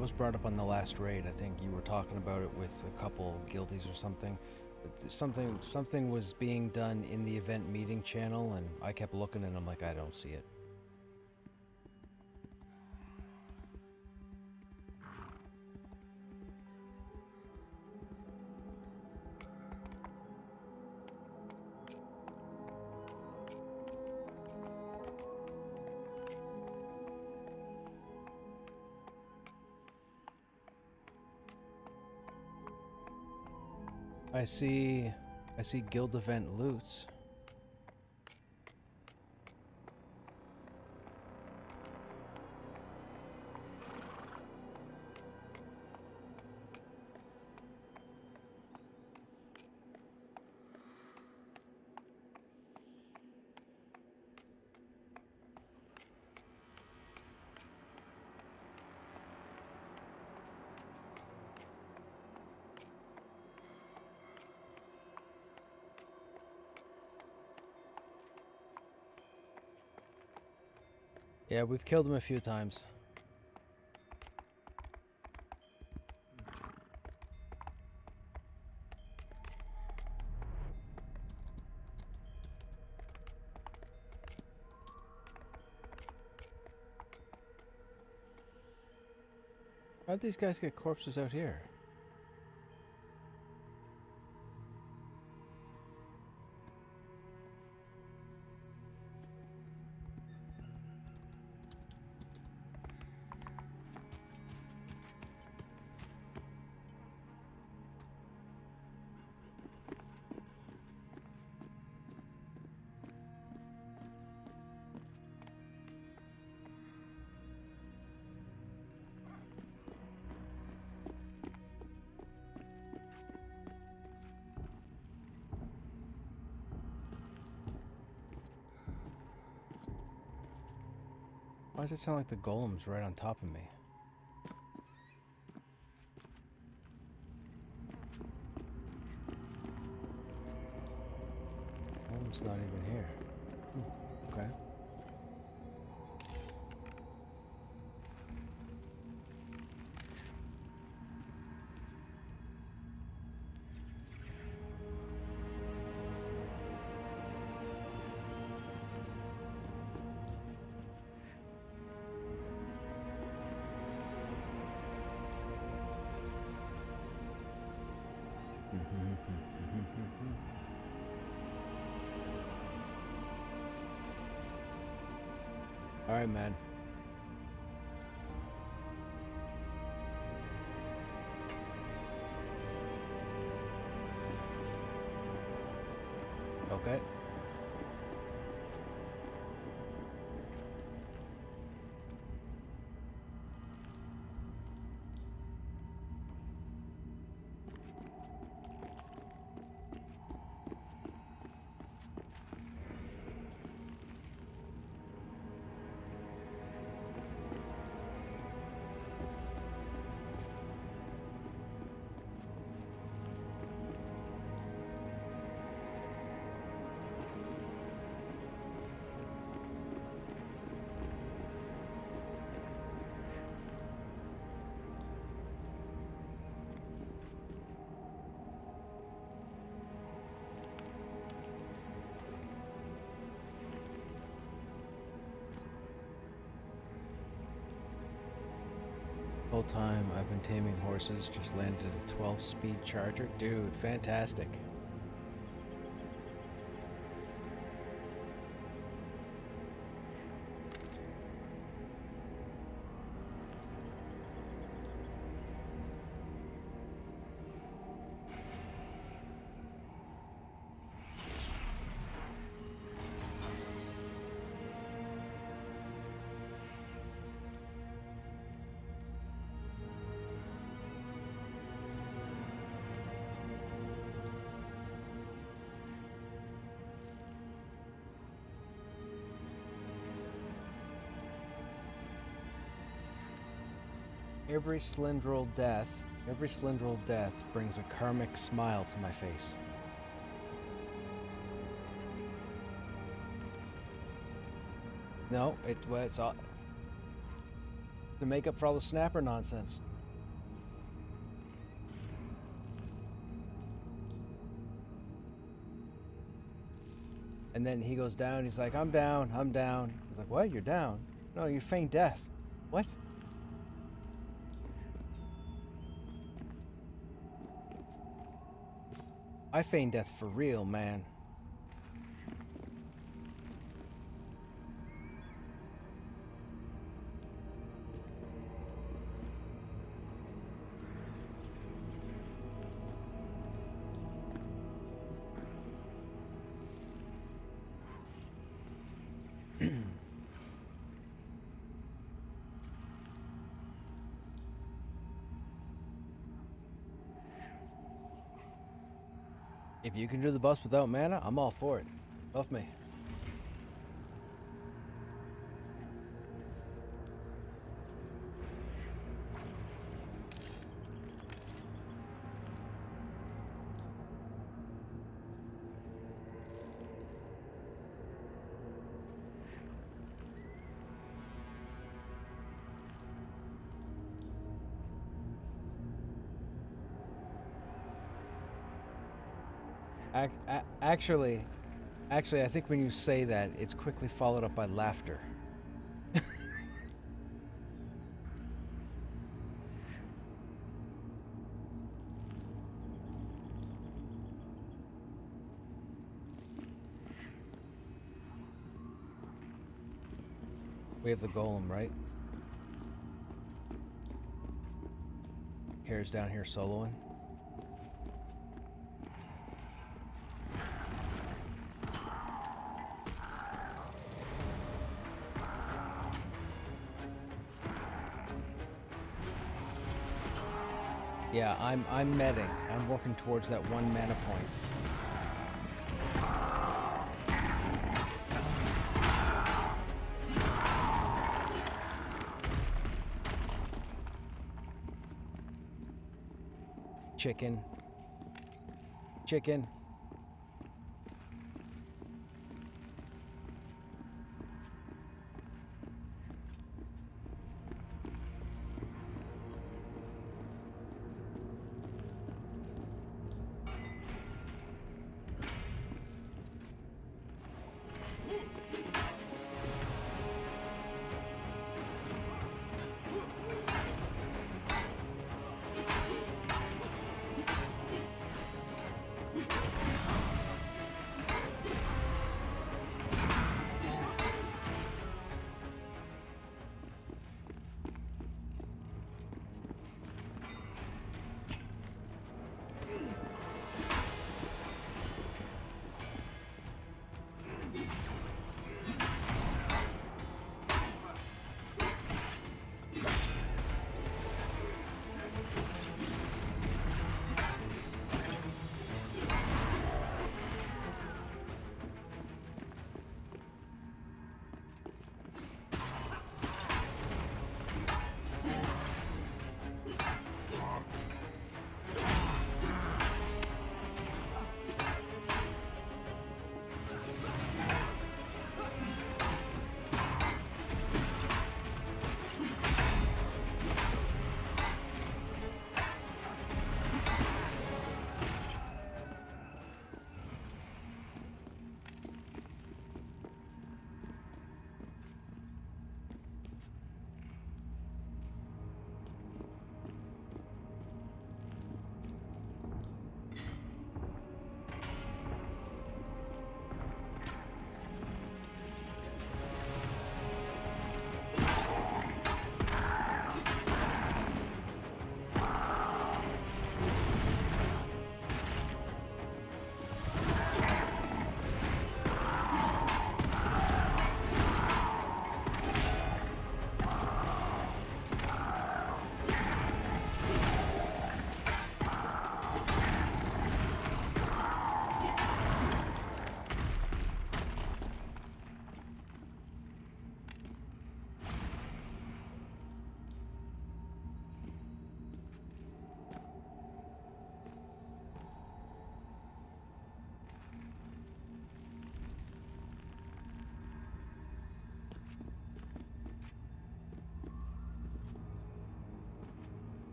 A: was brought up on the last raid. I think you were talking about it with a couple guildies or something. Something was being done in the event meeting channel, and I kept looking and I'm like, I don't see it. I see guild event loots. Yeah, we've killed him a few times. How'd these guys get corpses out here? Why does it sound like the golem's right on top of me? Golem's not even here. Okay. All right, man. Okay. Whole time I've been taming horses, just landed a 12-speed charger. Dude, fantastic. Every cylindral death brings a karmic smile to my face. No, it's all to make up for all the snapper nonsense. And then he goes down, he's like, I'm down. I'm like, what? You're down? No, you feigned death. What? I feigned death for real, man. If you can do the boss without mana, I'm all for it. Buff me. Actually, I think when you say that, it's quickly followed up by laughter. We have the golem, right? Kara's down here soloing. Yeah, I'm medding. I'm working towards that 1 mana point. Chicken. Chicken.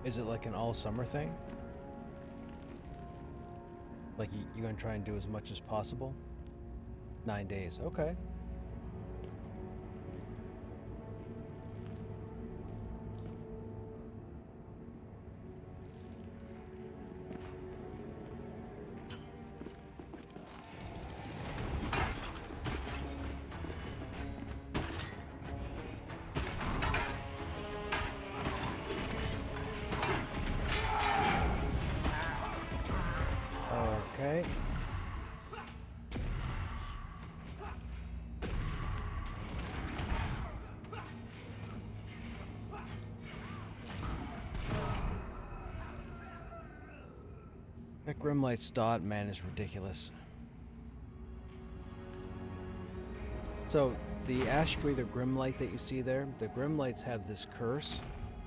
A: Is it like an all summer thing? Like you're gonna try and do as much as possible? 9 days, okay. Okay. That Grimlight's dot, man, is ridiculous. So, the Ash Breather Grimlight that you see there, the Grimlights have this curse.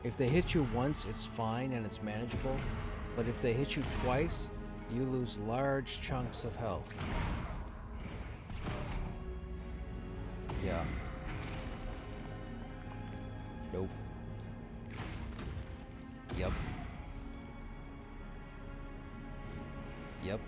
A: If they hit you once, it's fine and it's manageable. But if they hit you twice, you lose large chunks of health. Yeah. Nope. Yep. Yep.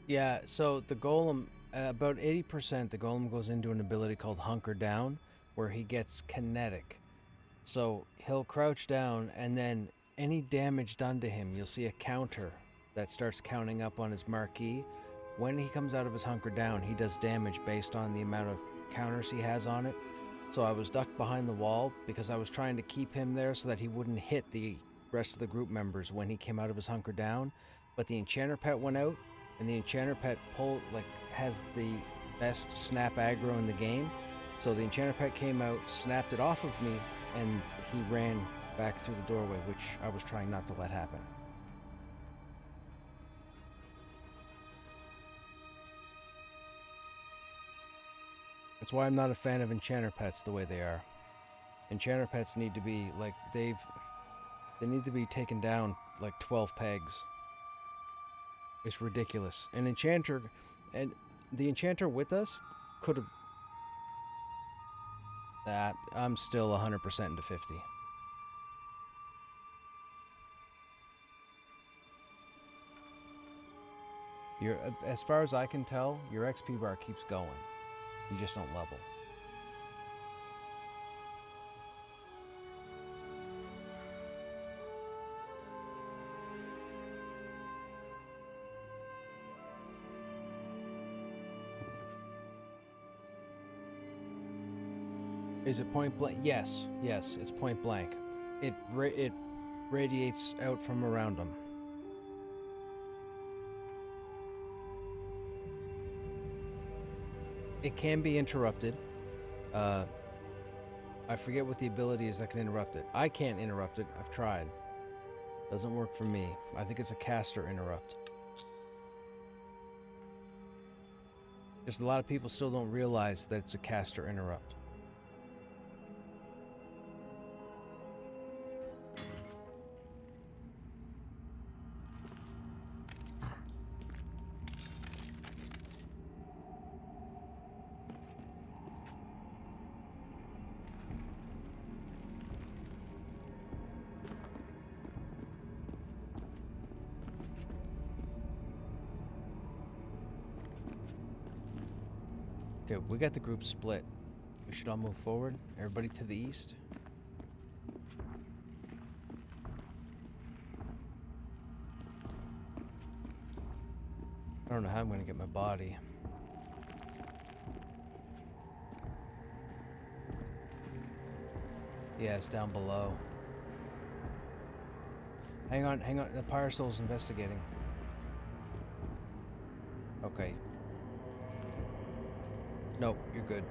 A: Yeah, so the golem, about 80%, the golem goes into an ability called Hunker Down, where he gets kinetic. So he'll crouch down, and then any damage done to him, you'll see a counter that starts counting up on his marquee. When he comes out of his Hunker Down, he does damage based on the amount of counters he has on it. So I was ducked behind the wall because I was trying to keep him there so that he wouldn't hit the rest of the group members when he came out of his hunker down. But the enchanter pet went out, and the enchanter pet has the best snap aggro in the game. So the enchanter pet came out, snapped it off of me, and he ran back through the doorway, which I was trying not to let happen. That's why I'm not a fan of enchanter pets the way they are. Enchanter pets need to be like they need to be taken down like 12 pegs. It's ridiculous. An enchanter, and the enchanter with us could have. I'm still 100% into 50. As far as I can tell, your XP bar keeps going. You just don't level. Is it point blank? Yes, it's point blank. It radiates out from around them. It can be interrupted. I forget what the ability is that can interrupt it. I can't interrupt it. I've tried. Doesn't work for me. I think it's a caster interrupt. Just a lot of people still don't realize that it's a caster interrupt. Okay, we got the group split. We should all move forward. Everybody to the east. I don't know how I'm going to get my body. Yeah, it's down below. Hang on. The Pyre Soul's investigating. Okay. Nope, you're good.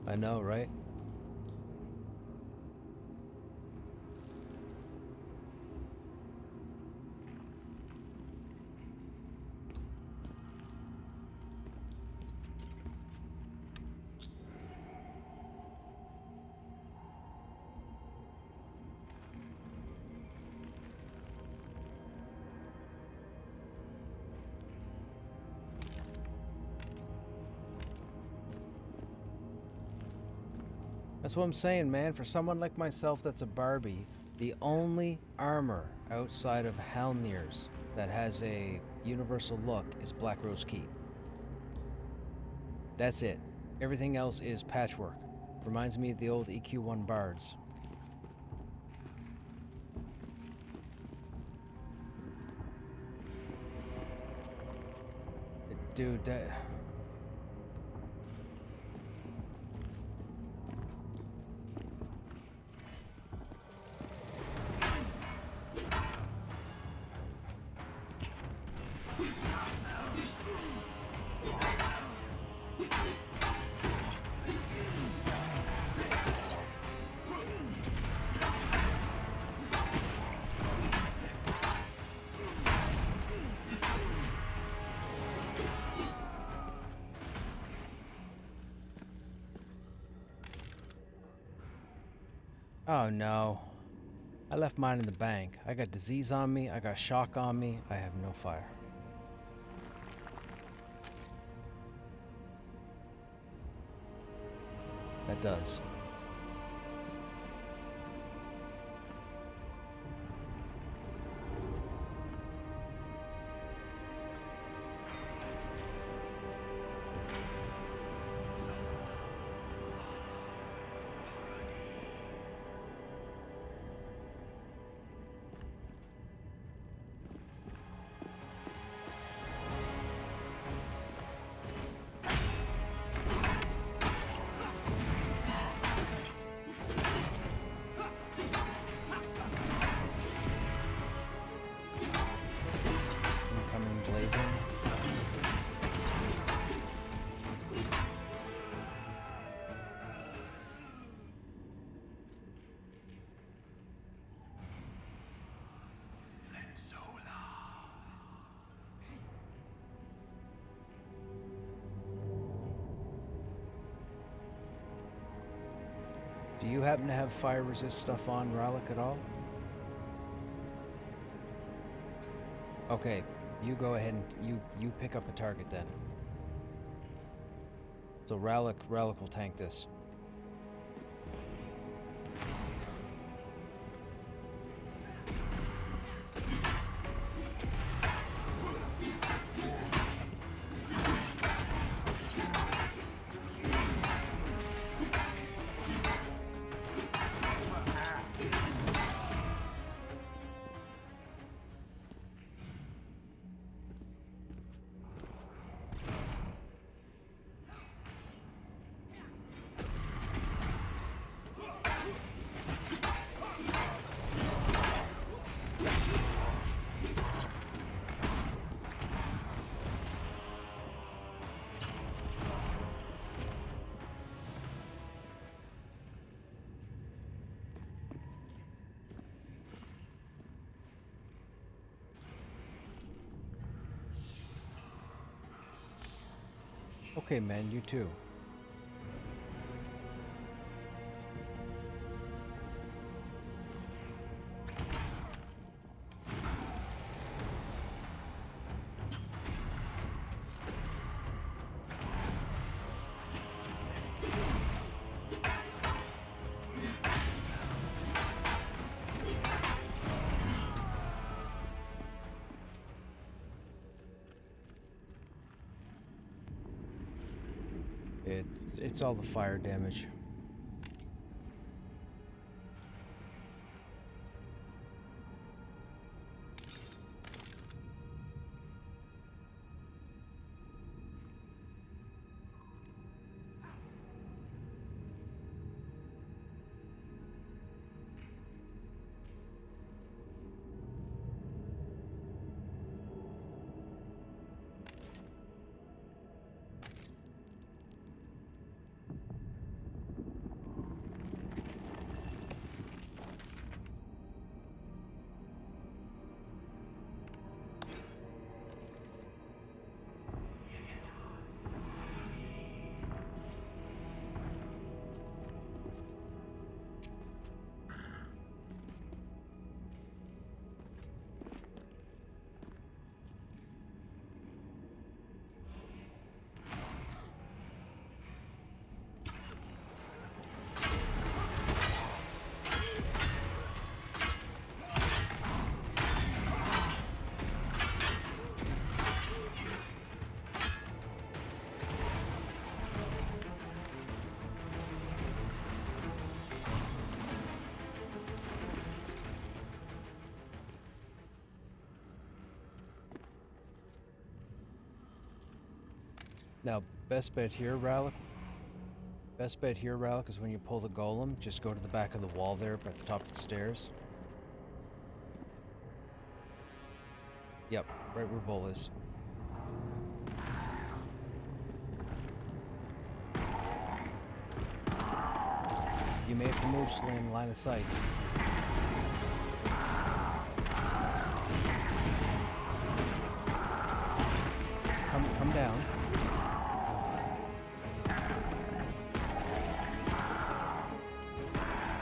A: I know, right? That's what I'm saying, man. For someone like myself that's a Barbie, the only armor outside of Halnir's that has a universal look is Black Rose Keep. That's it. Everything else is patchwork. Reminds me of the old EQ1 bards. Dude, that... Oh no. I left mine in the bank. I got disease on me, I got shock on me, I have no fire. That does. Do you happen to have fire resist stuff on, Rallick, at all? Okay, you go ahead and you pick up a target then. So Rallick will tank this. Okay, man, you too. It's all the fire damage. Now, best bet here, Rallick. Best bet here, Rallick, is when you pull the golem, just go to the back of the wall there at the top of the stairs. Yep, right where Vol is. You may have to move, Slim, line of sight. Come down.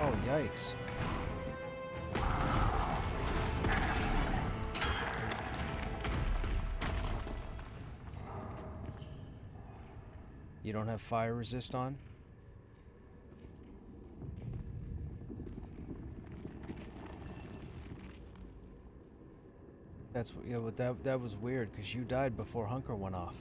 A: Oh, yikes. You don't have fire resist on? That's, yeah, but that was weird because you died before Hunker went off.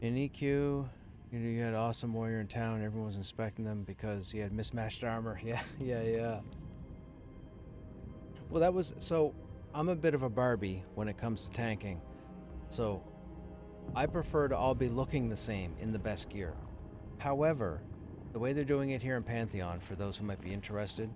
A: In EQ, you know, you had Awesome Warrior in town. Everyone was inspecting them because he had mismatched armor. Yeah. Well, that was, so I'm a bit of a Barbie when it comes to tanking. So I prefer to all be looking the same in the best gear. However, the way they're doing it here in Pantheon, for those who might be interested,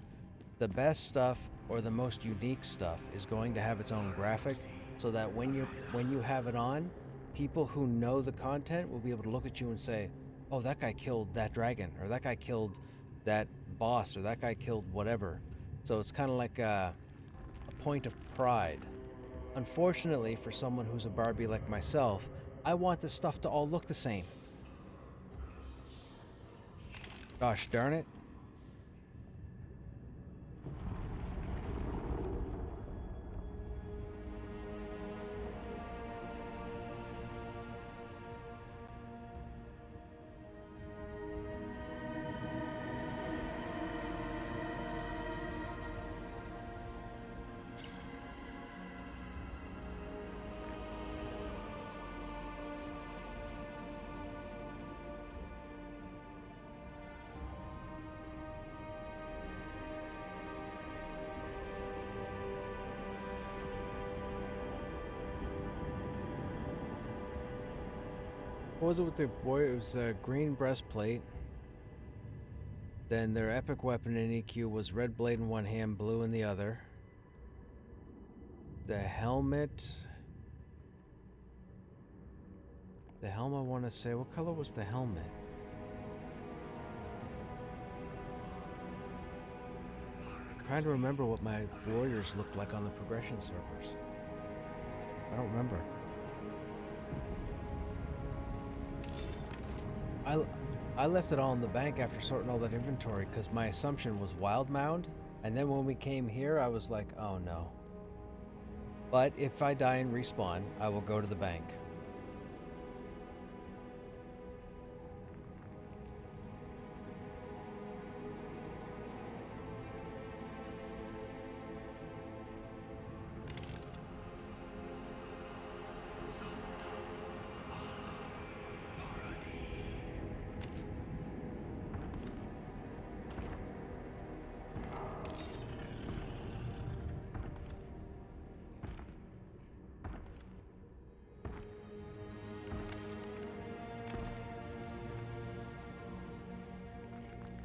A: the best stuff or the most unique stuff is going to have its own graphic, so that when you have it on, people who know the content will be able to look at you and say, oh, that guy killed that dragon, or that guy killed that boss, or that guy killed whatever. So it's kind of like a point of pride. Unfortunately, for someone who's a Barbie like myself, I want the stuff to all look the same. Gosh darn it. What was it with the warrior? It was a green breastplate. Then their epic weapon in EQ was red blade in one hand, blue in the other. The helmet. The helmet, I want to say, what color was the helmet? I'm trying to remember what my warriors looked like on the progression servers. I don't remember. I left it all in the bank after sorting all that inventory because my assumption was Wild Mound, and then when we came here I was like, oh no. But if I die and respawn, I will go to the bank.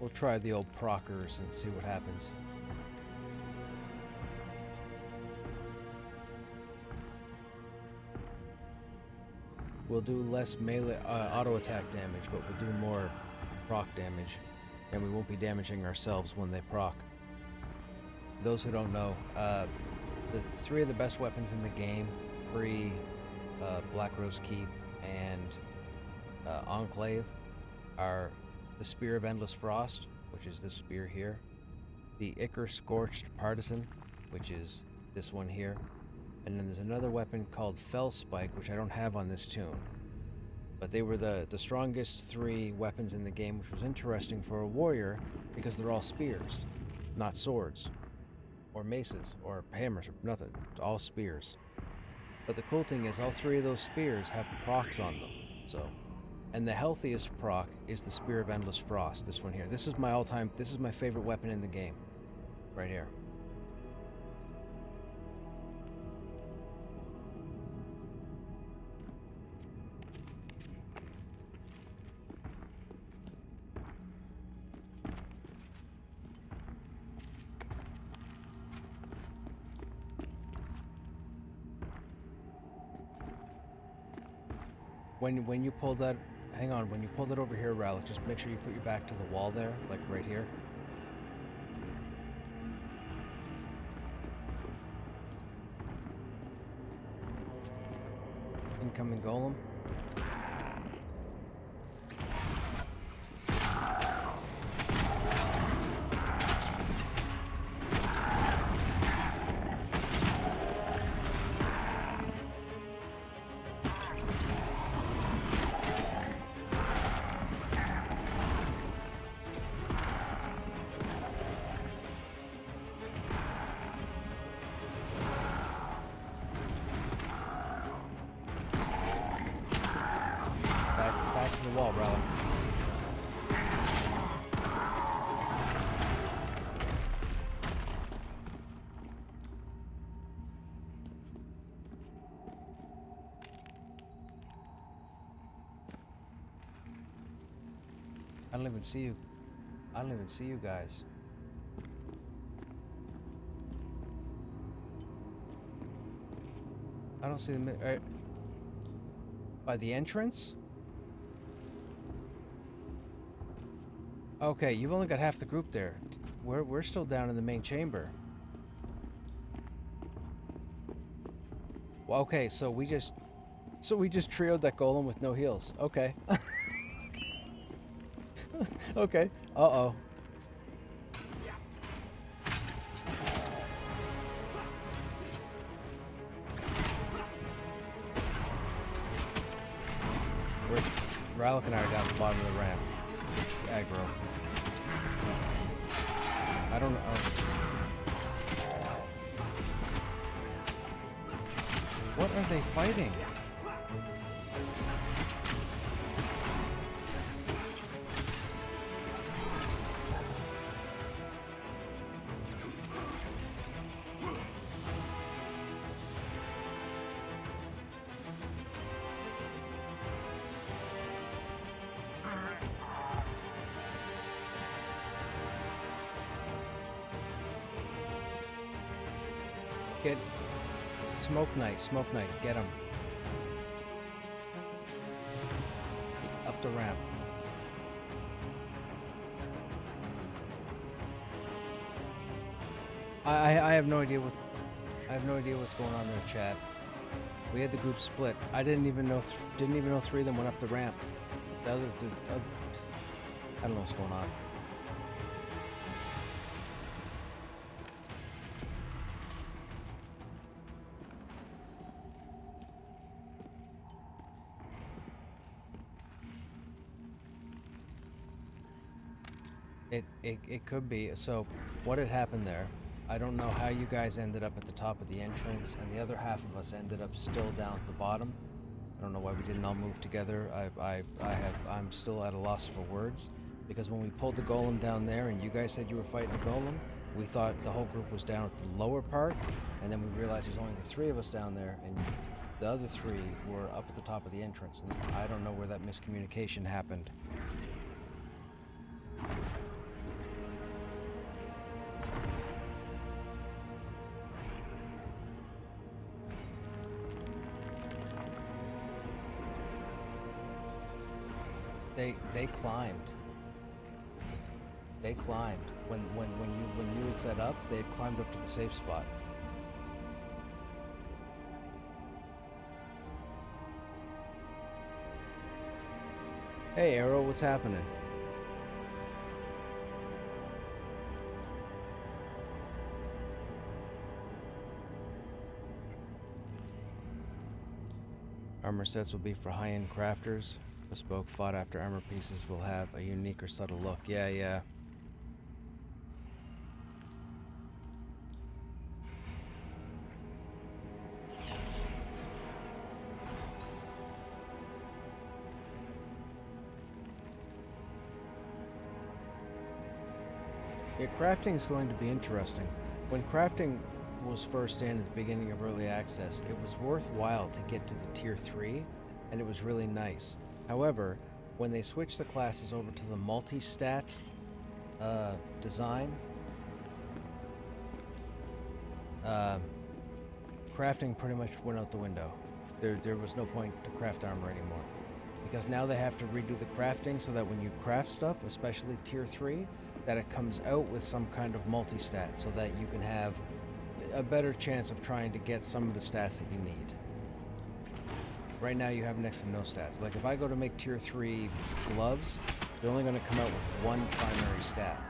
A: We'll try the old proccers and see what happens. We'll do less melee auto attack damage, but we'll do more proc damage, and we won't be damaging ourselves when they proc. Those who don't know, the three of the best weapons in the game, pre Black Rose Keep and Enclave, are the Spear of Endless Frost, which is this spear here, the Ichor Scorched Partisan, which is this one here, and then there's another weapon called Fell Spike, which I don't have on this tune. But they were the strongest three weapons in the game, which was interesting for a warrior because they're all spears, not swords, or maces, or hammers, or nothing. It's all spears. But the cool thing is all three of those spears have procs on them, so. And the healthiest proc is the Spear of Endless Frost, this one here. This is my all-time, this is my favorite weapon in the game. Right here. When you pull that, hang on, when you pull that over here, Ralph, just make sure you put your back to the wall there, like right here. Incoming golem. The wall, brother. I don't even see you. I don't even see you guys. I don't see them. By the entrance? Okay, you've only got half the group there. We're still down in the main chamber. Well, okay, so we just... So we just trioed that golem with no heals. Okay. Okay. Uh-oh. Rallick and I are down at the bottom of the ramp. Aggro. I don't know. What are they fighting? Get Smoke Knight, get him. Up the ramp. I have no idea what's going on there, chat. We had the group split. I didn't even know 3 of them went up the ramp. The other I don't know what's going on. It could be. So what had happened there, I don't know how you guys ended up at the top of the entrance and the other half of us ended up still down at the bottom. I don't know why we didn't all move together. I'm still at a loss for words, because when we pulled the golem down there and you guys said you were fighting a golem, we thought the whole group was down at the lower part, and then we realized there's only the 3 of us down there and the other 3 were up at the top of the entrance, and I don't know where that miscommunication happened. They climbed. They climbed. When you had set up, they had climbed up to the safe spot. Hey Arrow, what's happening? Armor sets will be for high-end crafters. Bespoke fought after armor pieces will have a unique or subtle look. Yeah. Yeah, crafting is going to be interesting. When crafting was first in at the beginning of early access, it was worthwhile to get to the tier 3, and it was really nice. However, when they switched the classes over to the multi-stat design, crafting pretty much went out the window. There was no point to craft armor anymore. Because now they have to redo the crafting so that when you craft stuff, especially tier 3, that it comes out with some kind of multi-stat so that you can have a better chance of trying to get some of the stats that you need. Right now you have next to no stats. Like if I go to make tier 3 gloves, they're only going to come out with 1 primary stat.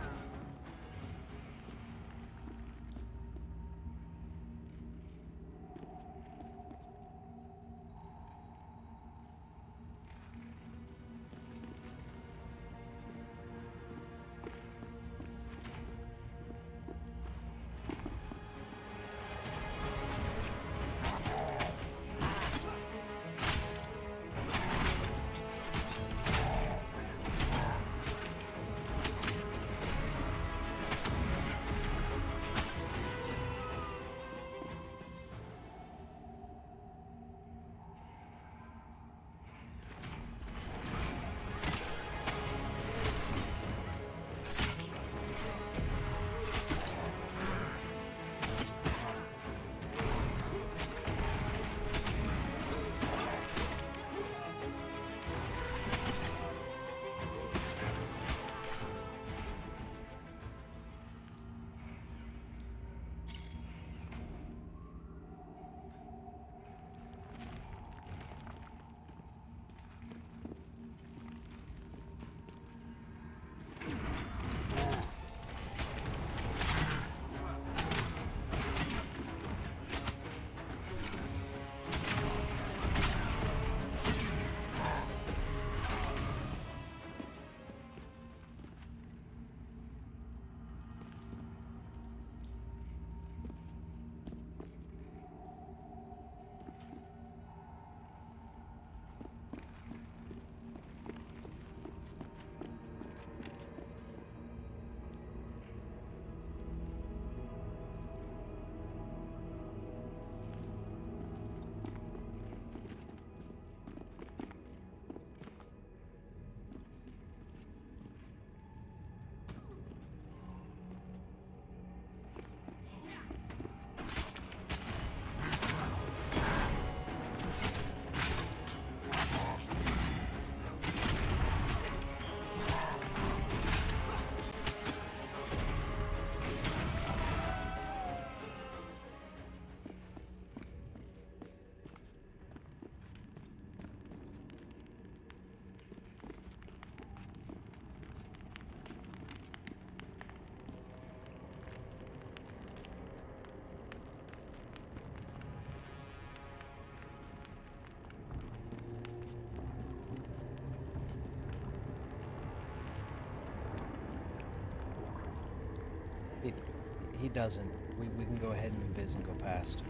A: he doesn't. We can go ahead and invis and go past.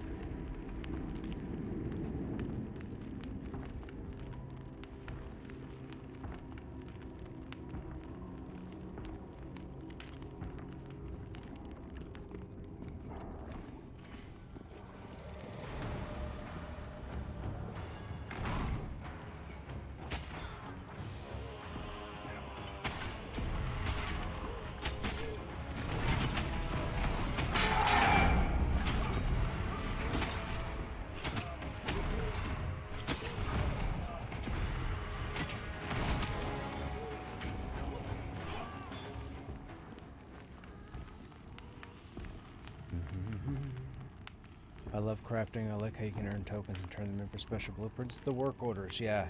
A: I love crafting. I like how you can earn tokens and turn them in for special blueprints. The work orders, yeah.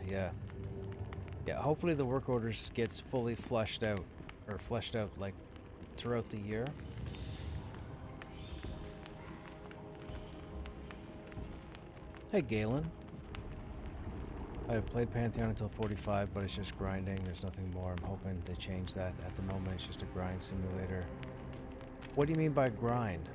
A: Hopefully the work orders gets fully fleshed out like throughout the year. Hey Galen. I've played Pantheon until 45, but it's just grinding. There's nothing more. I'm hoping they change that. At the moment, it's just a grind simulator. What do you mean by grind?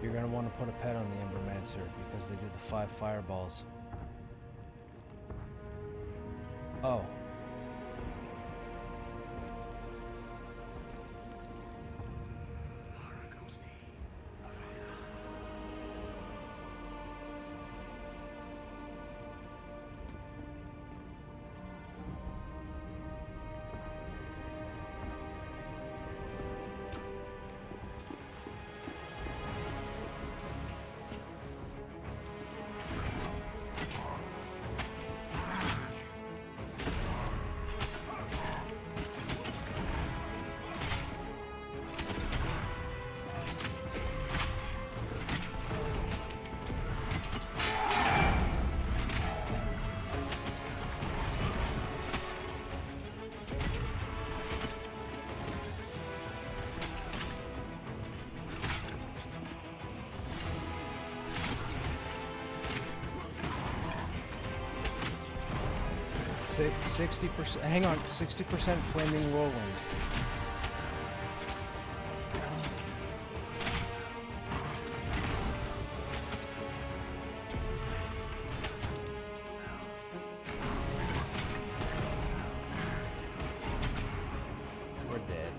A: You're going to want to put a pet on the Embermancer because they did the 5 fireballs. Oh. Six, 60%, hang on, 60% flaming whirlwind. We're dead.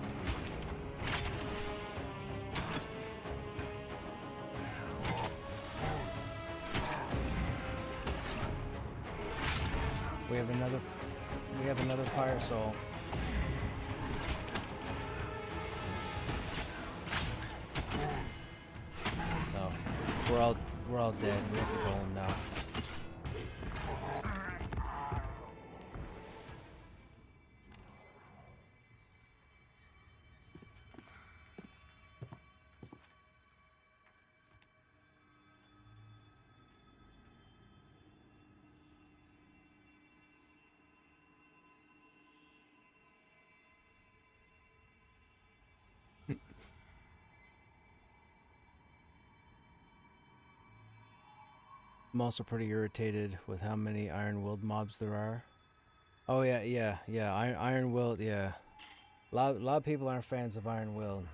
A: We have another fire soul. No. We're all dead. We have to go home now. I'm also pretty irritated with how many iron-willed mobs there are. Oh yeah. Iron-willed, yeah. A lot of people aren't fans of iron-willed.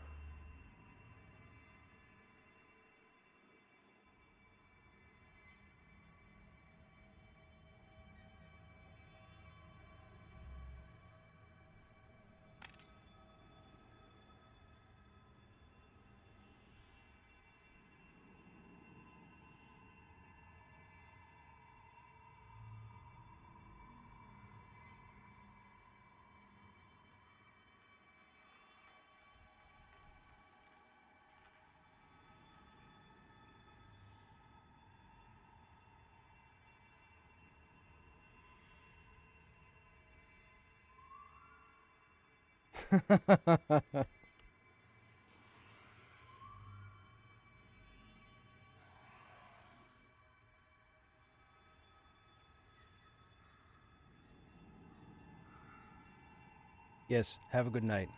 A: Yes, have a good night.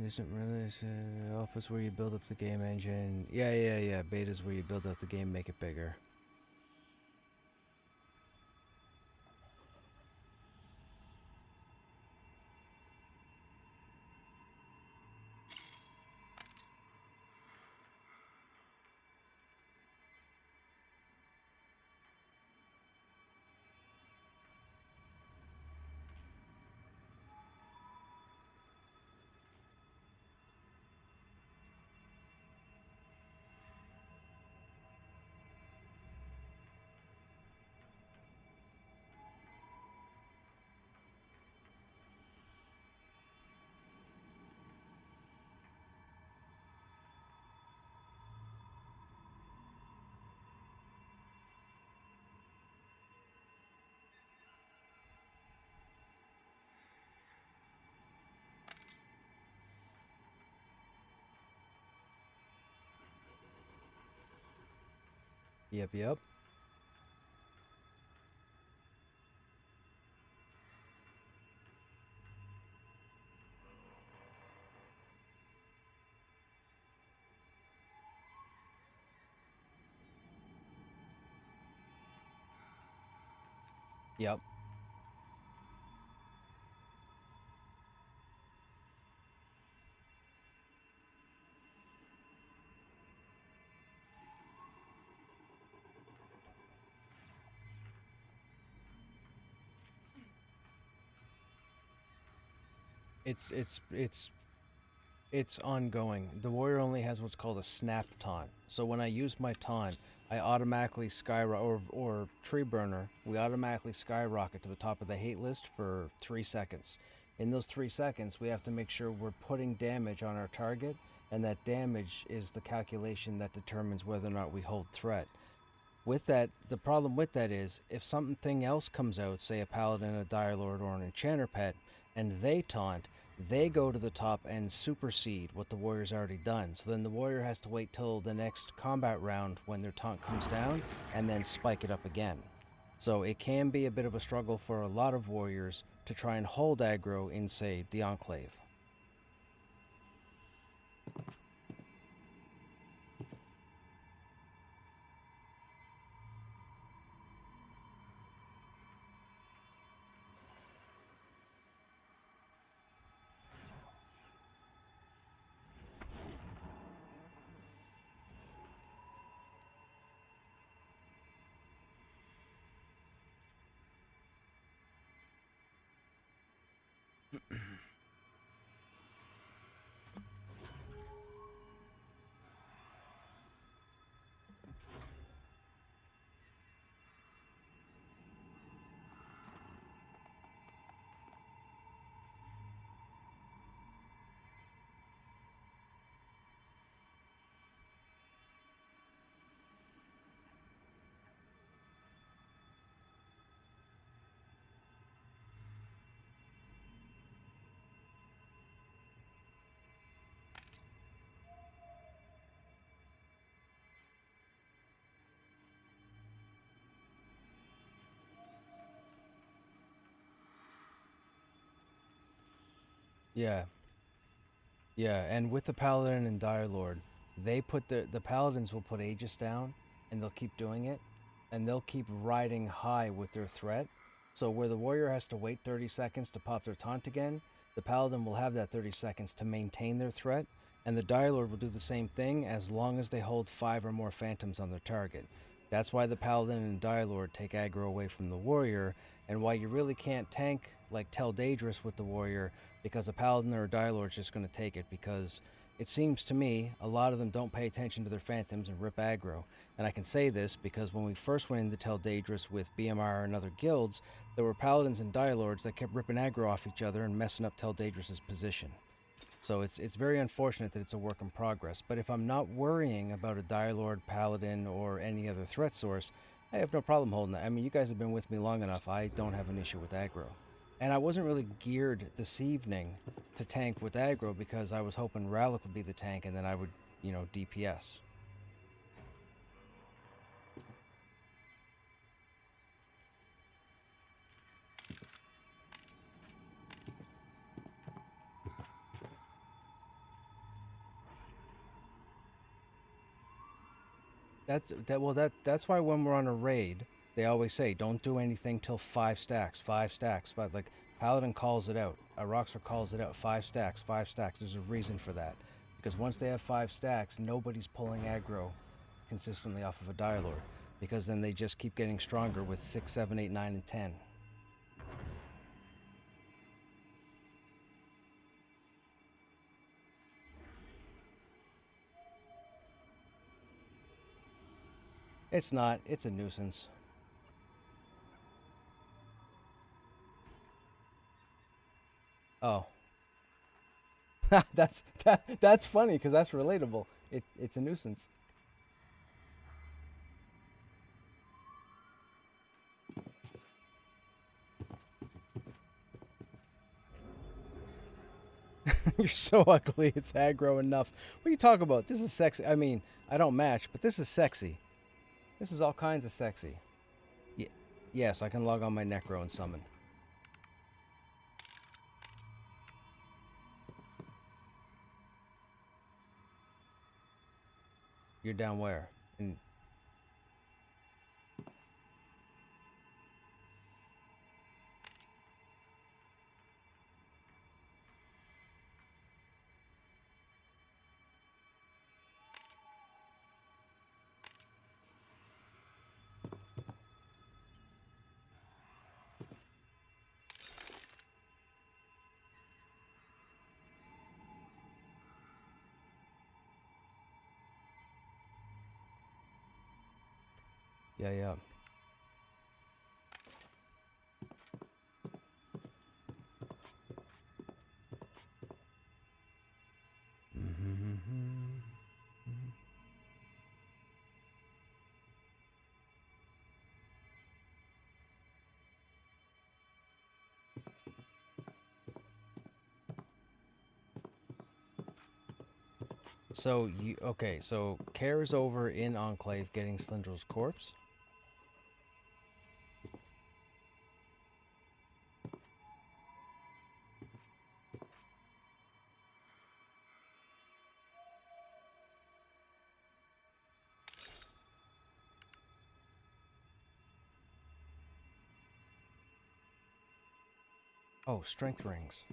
A: Isn't really office where you build up the game engine. Yeah. Beta's where you build up the game, make it bigger. Yep. Yep. It's it's it's it's ongoing. The warrior only has what's called a snap taunt. So when I use my taunt, I automatically skyrocket or tree burner. We automatically skyrocket to the top of the hate list for 3 seconds. In those 3 seconds, we have to make sure we're putting damage on our target, and that damage is the calculation that determines whether or not we hold threat. With that, the problem with that is if something else comes out, say a paladin, a dire lord, or an enchanter pet, and they taunt, they go to the top and supersede what the warrior's already done. So then the warrior has to wait till the next combat round when their taunt comes down and then spike it up again. So it can be a bit of a struggle for a lot of warriors to try and hold aggro in, say, the Enclave. Yeah, yeah, and with the paladin and dire lord, they put the paladins will put Aegis down, and they'll keep doing it, and they'll keep riding high with their threat. So where the warrior has to wait 30 seconds to pop their taunt again, the paladin will have that 30 seconds to maintain their threat, and the dire lord will do the same thing as long as they hold 5 or more phantoms on their target. That's why the paladin and dire lord take aggro away from the warrior, and why you really can't tank like Tel Daedrus with the warrior, because a paladin or a dire lord is just going to take it, because it seems to me a lot of them don't pay attention to their phantoms and rip aggro. And I can say this because when we first went into Tel Daedrus with BMR and other guilds, there were paladins and dire lords that kept ripping aggro off each other and messing up Tel Daedrus' position. So it's very unfortunate that it's a work in progress. But if I'm not worrying about a Dire Lord, Paladin, or any other threat source, I have no problem holding that. I mean, you guys have been with me long enough. I don't have an issue with aggro. And I wasn't really geared this evening to tank with aggro because I was hoping Ralik would be the tank and then I would, DPS. That's why when we're on a raid, they always say don't do anything till 5 stacks, 5 stacks, five. Like Paladin calls it out, Rockstar calls it out, 5 stacks, 5 stacks. There's a reason for that, because once they have 5 stacks, nobody's pulling aggro consistently off of a Dire Lord, because then they just keep getting stronger with 6, 7, 8, 9, and 10. It's not. It's a nuisance. Oh. That's funny because that's relatable. It's a nuisance. You're so ugly. It's aggro enough. What are you talking about? This is sexy. I mean, I don't match, but this is sexy. This is all kinds of sexy. Yes, I can log on my Necro and summon. You're down where? And yeah. So okay? So Care is over in Enclave getting Slindrel's corpse. Oh, strength rings.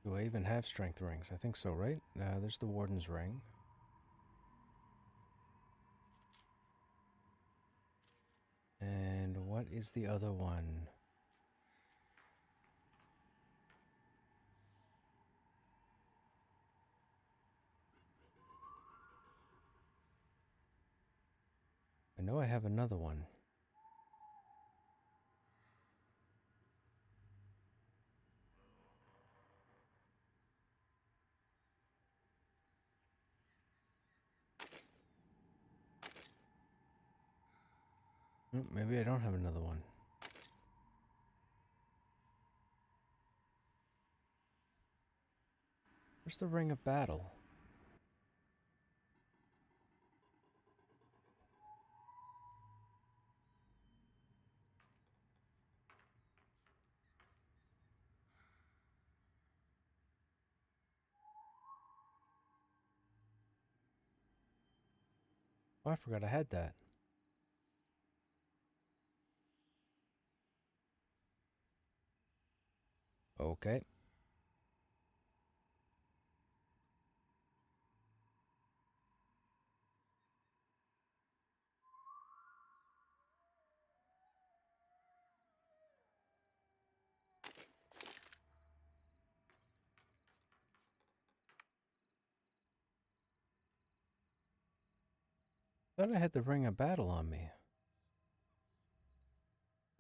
A: Do I even have strength rings? I think so, right? There's the Warden's ring. And what is the other one? I know I have another one. Maybe I don't have another one. Where's the Ring of Battle? Oh, I forgot I had that. Okay. Thought I had the Ring of Battle on me.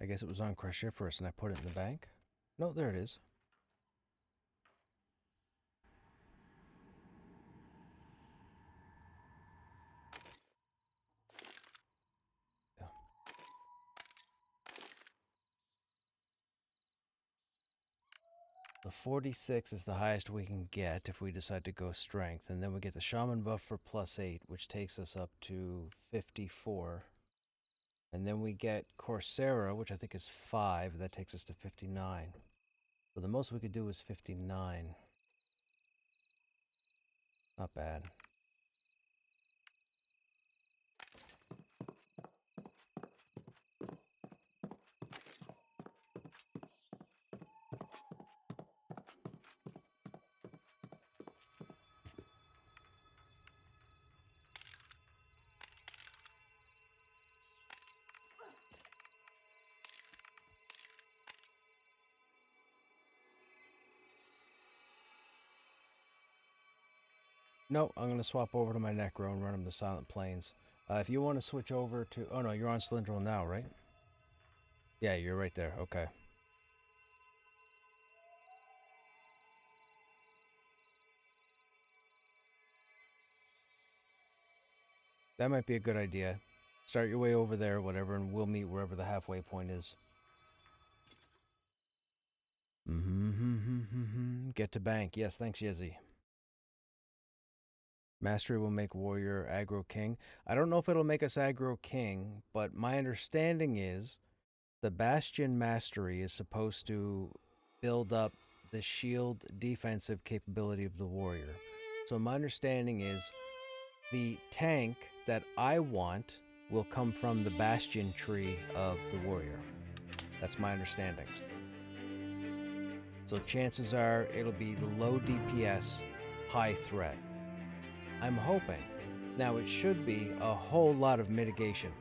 A: I guess it was on Crushifrous and I put it in the bank. No, there it is. Yeah. The 46 is the highest we can get if we decide to go strength, and then we get the shaman buff for +8, which takes us up to 54. And then we get Coursera, which I think is 5, that takes us to 59. So the most we could do is 59. Not bad. No, I'm going to swap over to my Necro and run him to Silent Plains. If you want to switch over to... Oh no, you're on Cylindrical now, right? Yeah, you're right there. Okay. That might be a good idea. Start your way over there, whatever, and we'll meet wherever the halfway point is. Get to bank. Yes, thanks, Yezzy. Mastery will make warrior aggro king. I don't know if it'll make us aggro king, but my understanding is the Bastion mastery is supposed to build up the shield defensive capability of the warrior. So my understanding is the tank that I want will come from the Bastion tree of the warrior. That's my understanding. So chances are it'll be the low DPS, high threat. I'm hoping. Now it should be a whole lot of mitigation.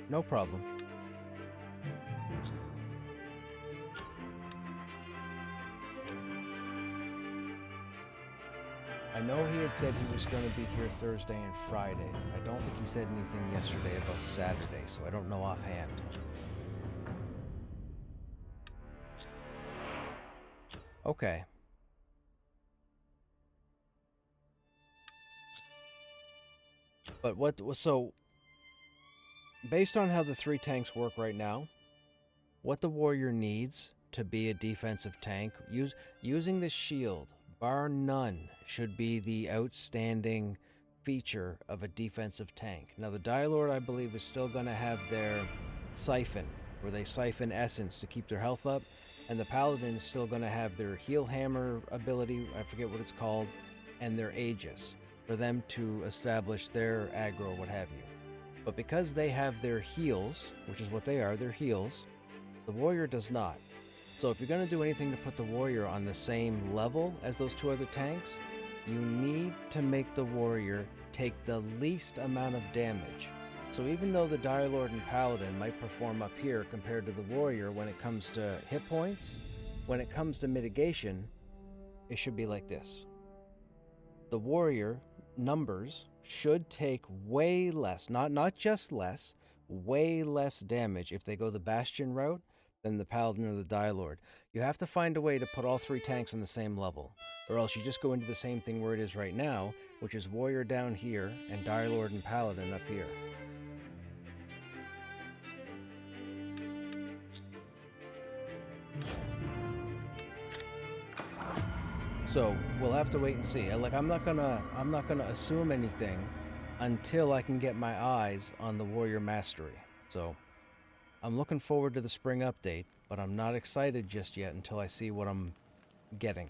A: No problem. I know he had said he was going to be here Thursday and Friday. I don't think he said anything yesterday about Saturday, so I don't know offhand. Okay. But so, based on how the 3 tanks work right now, what the warrior needs to be a defensive tank, using the shield, bar none, should be the outstanding feature of a defensive tank. Now the Dialord, I believe, is still going to have their siphon, where they siphon essence to keep their health up, and the Paladin is still going to have their heal hammer ability, I forget what it's called, and their Aegis, for them to establish their aggro, what have you. But because they have their heals, which is what they are, their heals, the warrior does not. So if you're going to do anything to put the warrior on the same level as those 2 other tanks, you need to make the warrior take the least amount of damage. So even though the Dialord and Paladin might perform up here compared to the warrior when it comes to hit points, when it comes to mitigation, it should be like this. The warrior numbers should take way less, not just less, way less damage if they go the Bastion route than the Paladin or the Dialord. You have to find a way to put all 3 tanks on the same level, or else you just go into the same thing where it is right now, which is warrior down here and Dialord and Paladin up here. So we'll have to wait and see. Like I'm not gonna assume anything until I can get my eyes on the warrior mastery. So I'm looking forward to the spring update, but I'm not excited just yet until I see what I'm getting.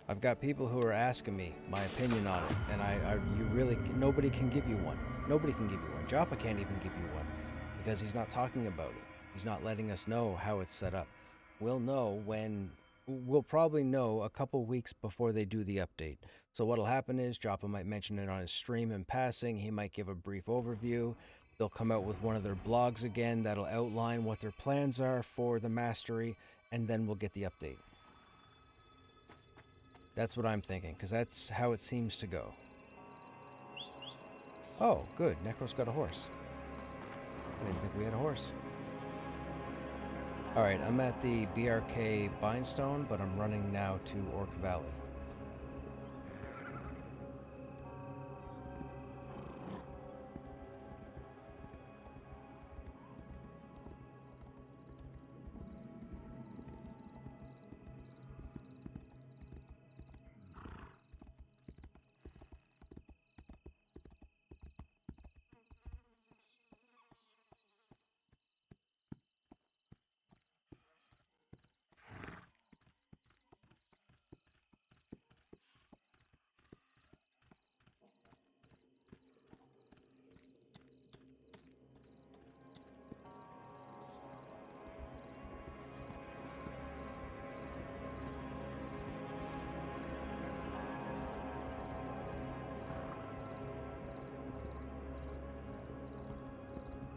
A: I've got people who are asking me my opinion on it, and nobody can give you one. Nobody can give you one. Joppa can't even give you one, because he's not talking about it. He's not letting us know how it's set up. We'll probably know a couple weeks before they do the update. So what'll happen is Joppa might mention it on his stream in passing. He might give a brief overview. They'll come out with one of their blogs again that'll outline what their plans are for the mastery, and then we'll get the update. That's what I'm thinking, because that's how it seems to go. Oh, good. Necro's got a horse. I didn't think we had a horse. Alright, I'm at the BRK Bindstone, but I'm running now to Orc Valley.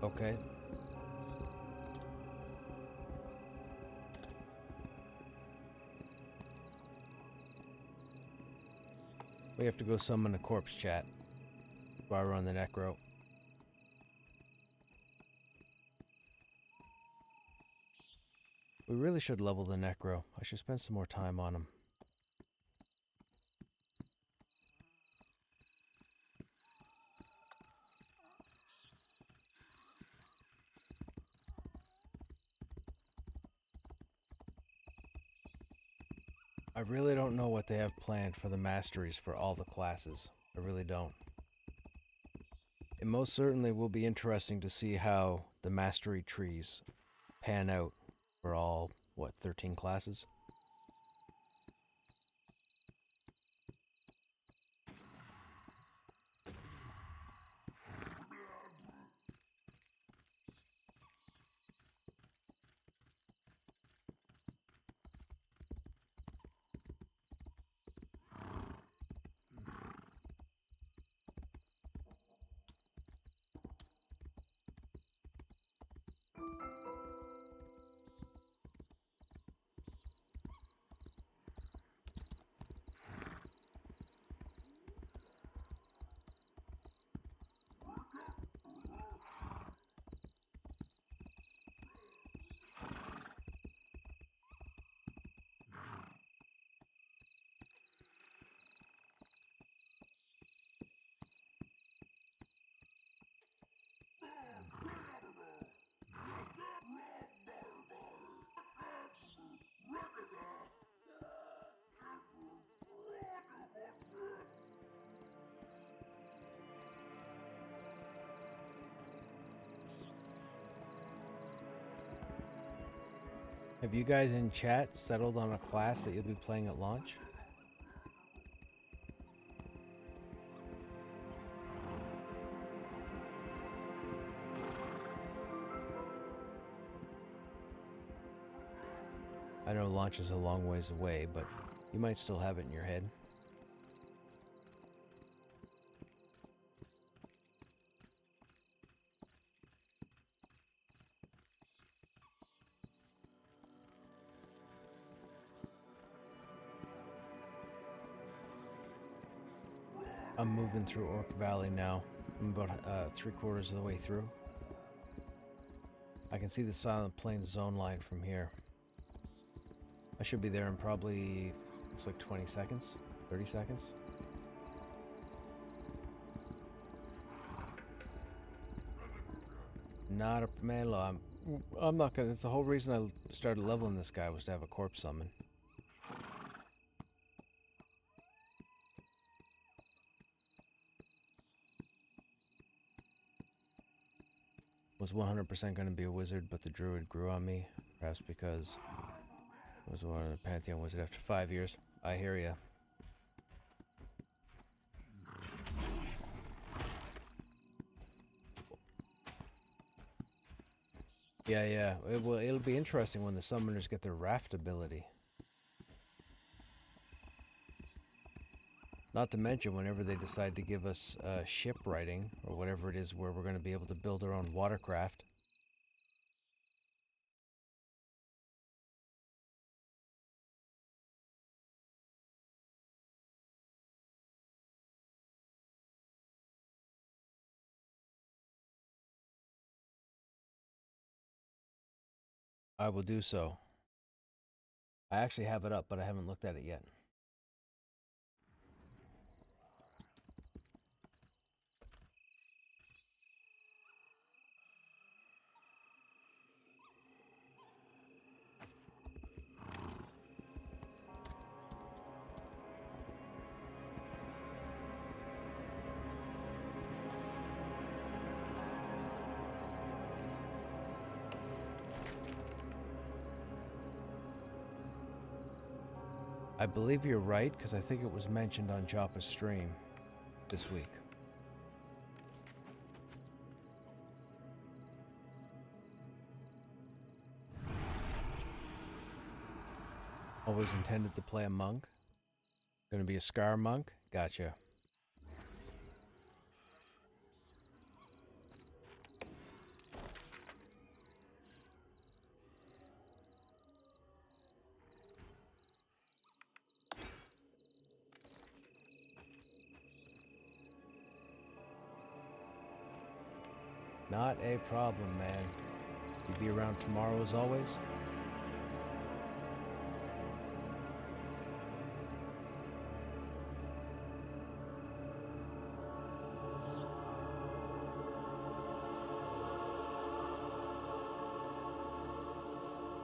A: Okay. We have to go summon a corpse chat while we're on the necro. We really should level the necro. I should spend some more time on him. I really don't know what they have planned for the masteries for all the classes. I really don't. It most certainly will be interesting to see how the mastery trees pan out for all, 13 classes? Have you guys in chat settled on a class that you'll be playing at launch? I know launch is a long ways away, but you might still have it in your head. I'm moving through Orc Valley now. I'm about 3/4 of the way through. I can see the Silent Plains zone line from here. I should be there in probably, looks like 20 seconds, 30 seconds. Not a man, I'm not gonna. That's the whole reason I started leveling this guy, was to have a corpse summon. Was 100% going to be a wizard, but the druid grew on me, perhaps because I was one of the Pantheon wizard after 5 years. I hear ya. Yeah. It'll be interesting when the summoners get their raft ability. Not to mention whenever they decide to give us ship writing, or whatever it is, where we're going to be able to build our own watercraft. I will do so. I actually have it up, but I haven't looked at it yet. I believe you're right, because I think it was mentioned on Joppa's stream this week. Always intended to play a monk. Gonna be a Scar monk? Gotcha. Not a problem, man. You be around tomorrow as always?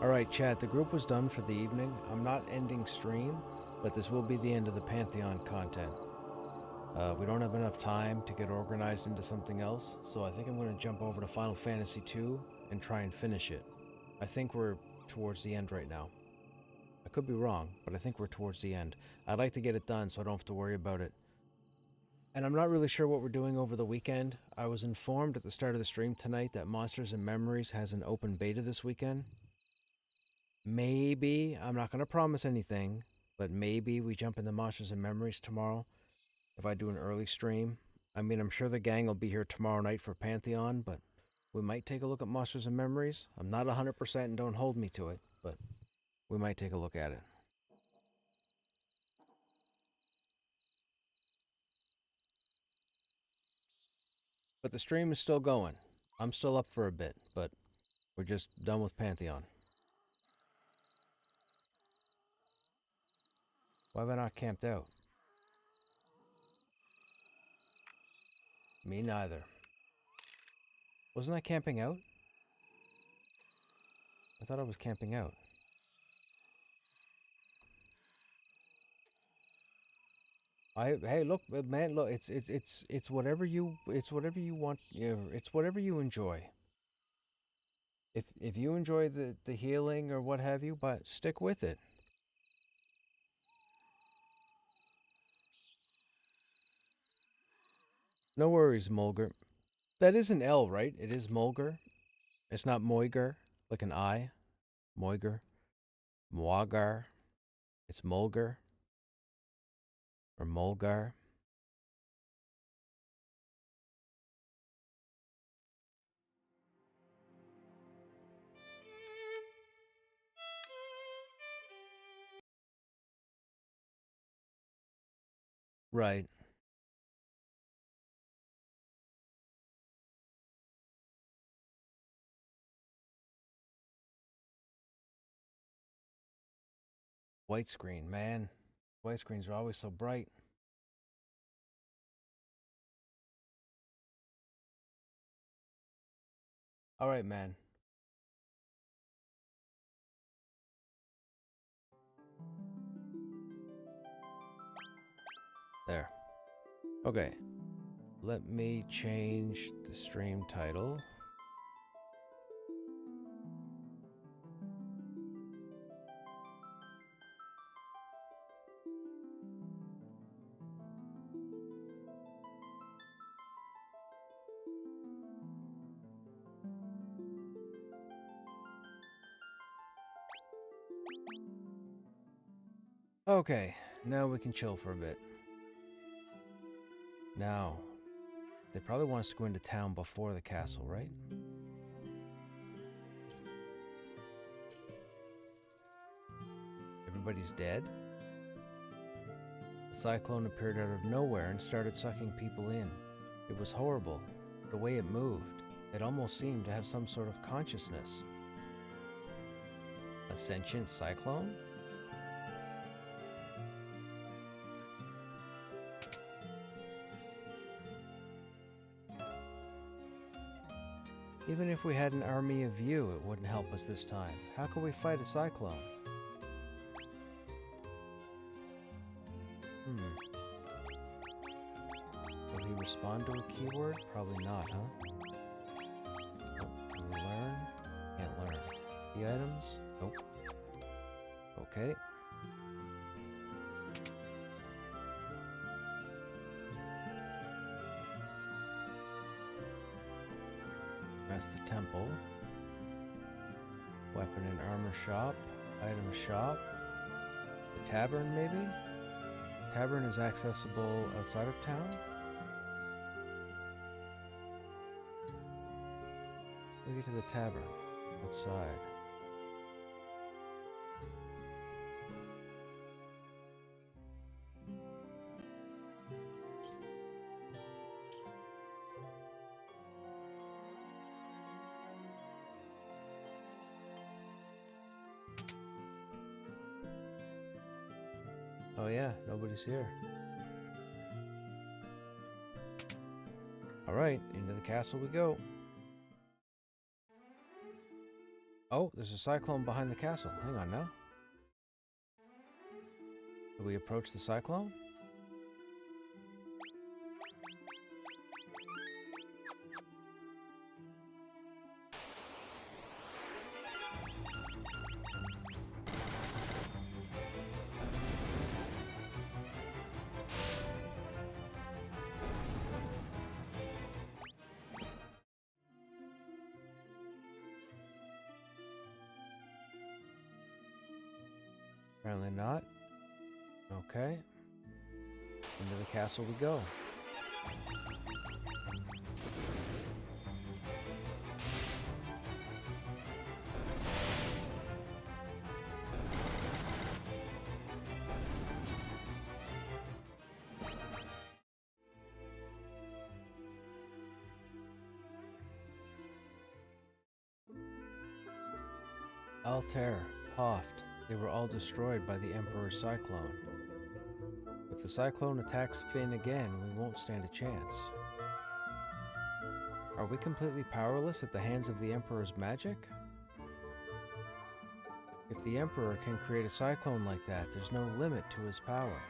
A: Alright, chat, the group was done for the evening. I'm not ending stream, but this will be the end of the Pantheon content. We don't have enough time to get organized into something else, so I think I'm going to jump over to Final Fantasy II and try and finish it. I think we're towards the end right now. I could be wrong, but I think we're towards the end. I'd like to get it done so I don't have to worry about it. And I'm not really sure what we're doing over the weekend. I was informed at the start of the stream tonight that Monsters and Memories has an open beta this weekend. Maybe, I'm not going to promise anything, but maybe we jump into Monsters and Memories tomorrow. If I do an early stream. I mean, I'm sure the gang will be here tomorrow night for Pantheon, but we might take a look at Monsters and Memories. I'm not 100% and don't hold me to it, but we might take a look at it. But the stream is still going. I'm still up for a bit, but we're just done with Pantheon. Why have I not camped out? Me neither. Wasn't I camping out? I thought I was camping out. Hey, look, man, look, it's whatever you want, it's whatever you enjoy. If you enjoy the healing or what have you, but stick with it. No worries, Mulger. That is an L, right? It is Mulger. It's not Moiger, like an I. Moiger. Moagar. It's Mulger. Or Mulgar. Right. White screen, man. White screens are always so bright. All right, man. There. Okay. Let me change the stream title. Okay, now we can chill for a bit. Now, they probably want us to go into town before the castle, right? Everybody's dead? The cyclone appeared out of nowhere and started sucking people in. It was horrible. The way it moved. It almost seemed to have some sort of consciousness. A sentient cyclone? Even if we had an army of you, it wouldn't help us this time. How could we fight a cyclone? Will he respond to a keyword? Probably not, huh? Nope. Can we learn? Can't learn. The items? Nope. Okay. That's the temple. Weapon and armor shop. Item shop. The tavern, maybe? Tavern is accessible outside of town? We get to the tavern. Outside. Oh yeah, nobody's here. Alright, into the castle we go. Oh, there's a cyclone behind the castle. Hang on now. Do we approach the cyclone? Apparently not. Okay. Into the castle we go. Altair, Hoft, they were all destroyed by the Emperor's cyclone. If the cyclone attacks Finn again, we won't stand a chance. Are we completely powerless at the hands of the Emperor's magic? If the Emperor can create a cyclone like that, there's no limit to his power.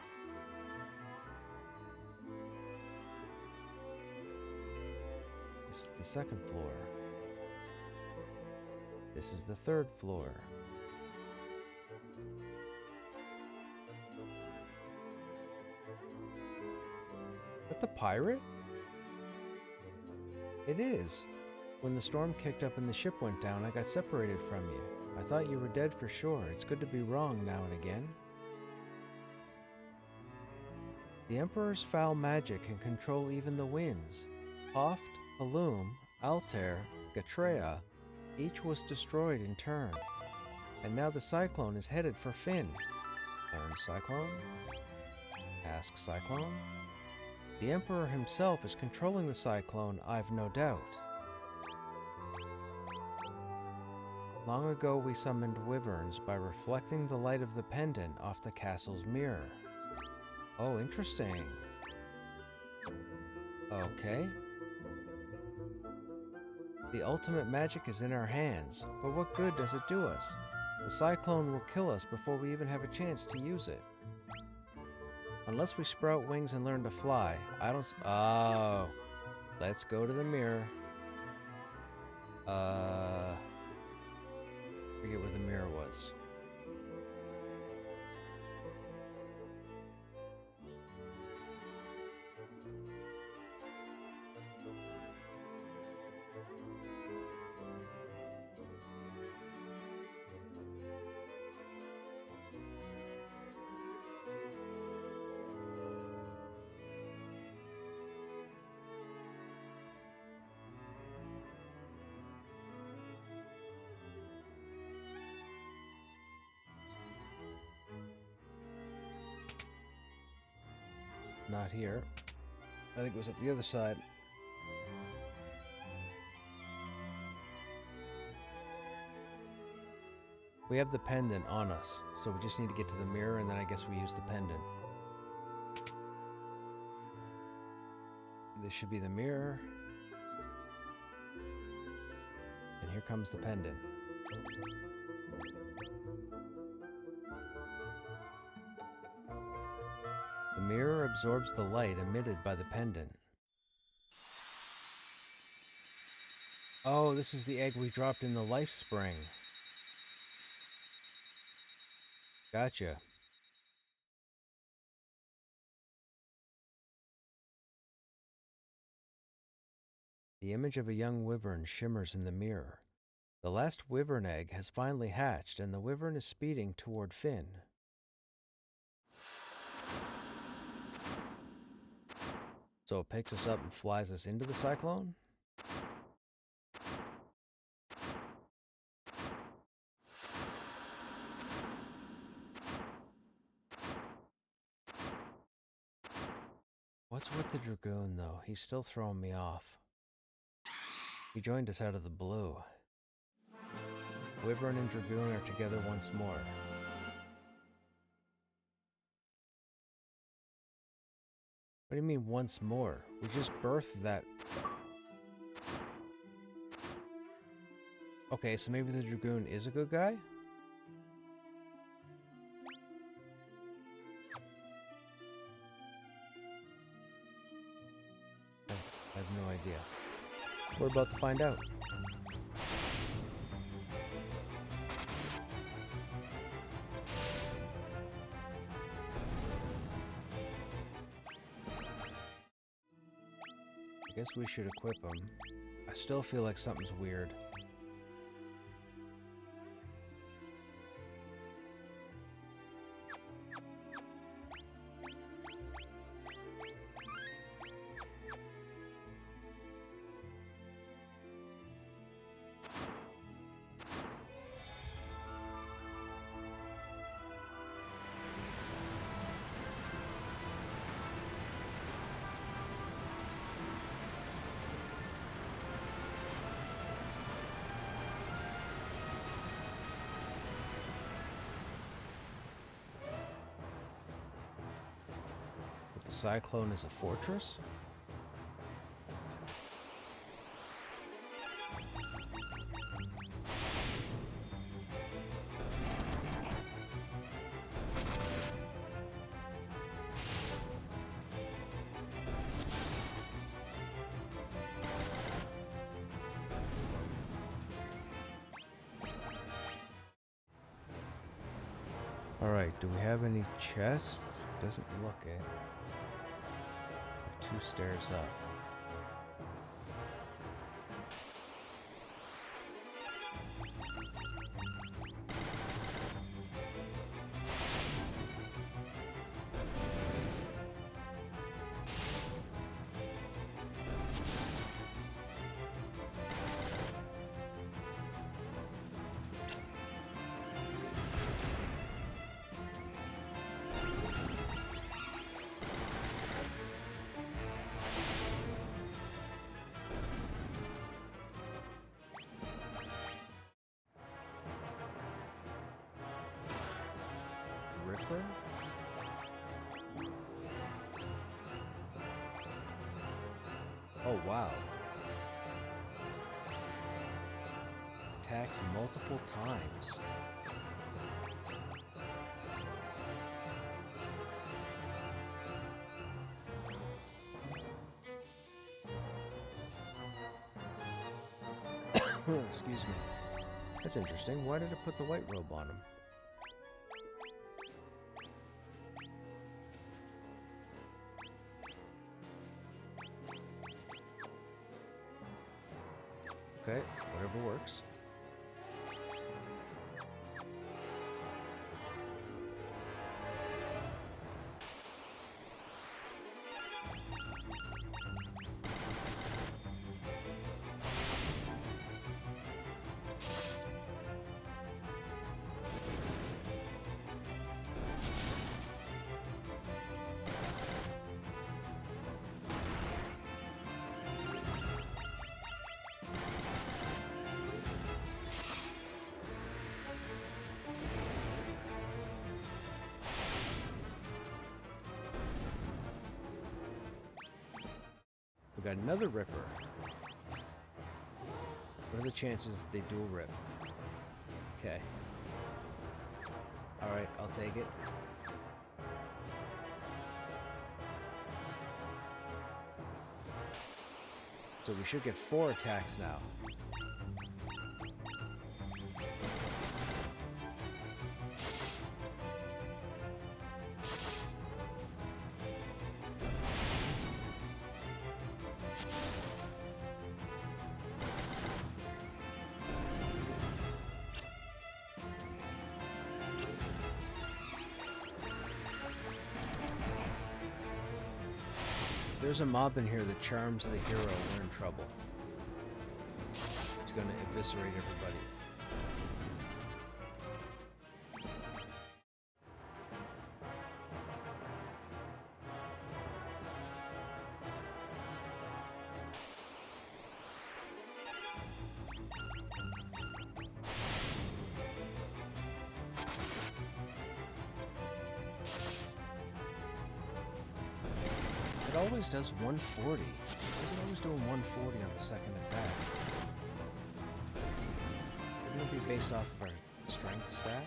A: This is the second floor. This is the third floor. But the pirate? It is. When the storm kicked up and the ship went down, I got separated from you. I thought you were dead for sure. It's good to be wrong now and again. The Emperor's foul magic can control even the winds. Hoft, Halum, Altair, Gatrea, each was destroyed in turn. And now the cyclone is headed for Finn. Learn cyclone? Ask cyclone? The Emperor himself is controlling the cyclone, I've no doubt. Long ago we summoned wyverns by reflecting the light of the pendant off the castle's mirror. Oh, interesting. Okay. The ultimate magic is in our hands, but what good does it do us? The cyclone will kill us before we even have a chance to use it. Unless we sprout wings and learn to fly, I don't oh. Let's go to the mirror. Forget where the mirror was. Not here. I think it was up the other side. We have the pendant on us, so we just need to get to the mirror, and then I guess we use the pendant. This should be the mirror. And here comes the pendant. The mirror absorbs the light emitted by the pendant. Oh, this is the egg we dropped in the life spring. Gotcha. The image of a young wyvern shimmers in the mirror. The last wyvern egg has finally hatched, and the wyvern is speeding toward Finn. So it picks us up and flies us into the cyclone? What's with the Dragoon, though? He's still throwing me off. He joined us out of the blue. Wyvern and Dragoon are together once more. What do you mean, once more? We just birthed that. Okay, so maybe the Dragoon is a good guy? I have no idea. We're about to find out. I guess we should equip him. I still feel like something's weird. The cyclone is a fortress? Alright, do we have any chests? Doesn't look it. 2 stairs up. Ripper? Oh wow. Attacks multiple times. Excuse me. That's interesting. Why did it put the white robe on him? Okay, whatever works. We got another Ripper. What are the chances they dual rip? Okay. Alright, I'll take it. So we should get 4 attacks now. If there's a mob in here that charms the hero, we're in trouble. It's gonna eviscerate everybody. It always does 140. Why is it always doing 140 on the second attack? Wouldn't it be based off of our strength stat?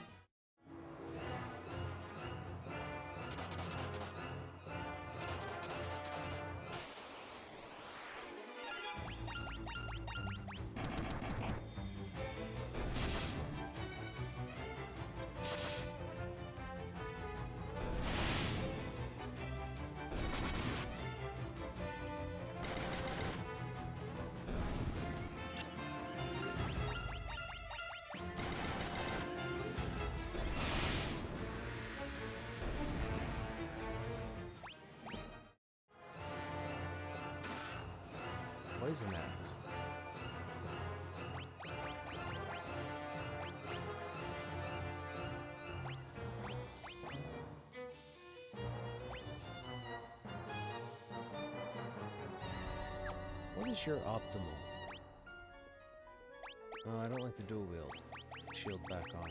A: Poison axe. What is your optimal? Oh, I don't like the dual wield. Shield back on.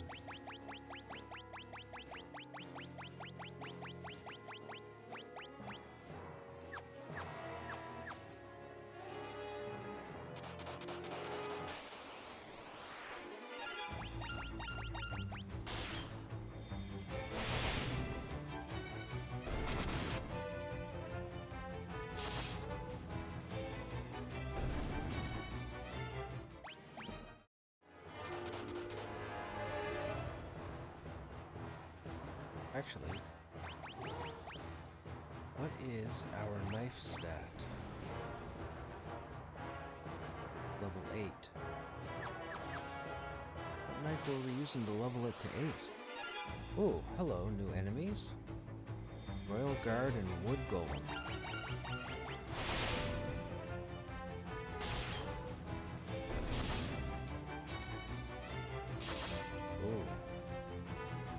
A: Actually, what is our knife stat? Level 8. What knife were we using to level it to 8? Oh, hello, new enemies. Royal Guard and Wood Golem. Oh.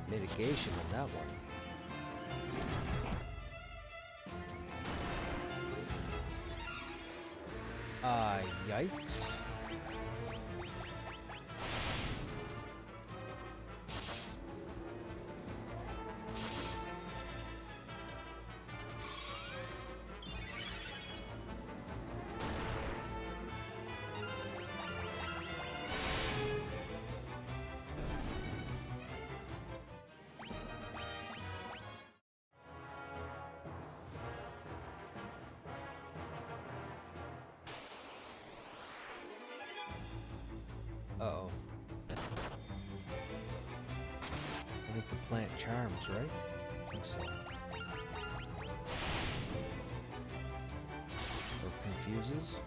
A: Mitigation on that one. Yikes. Uh-oh. I think the plant charms, right? I think so. Or confuses.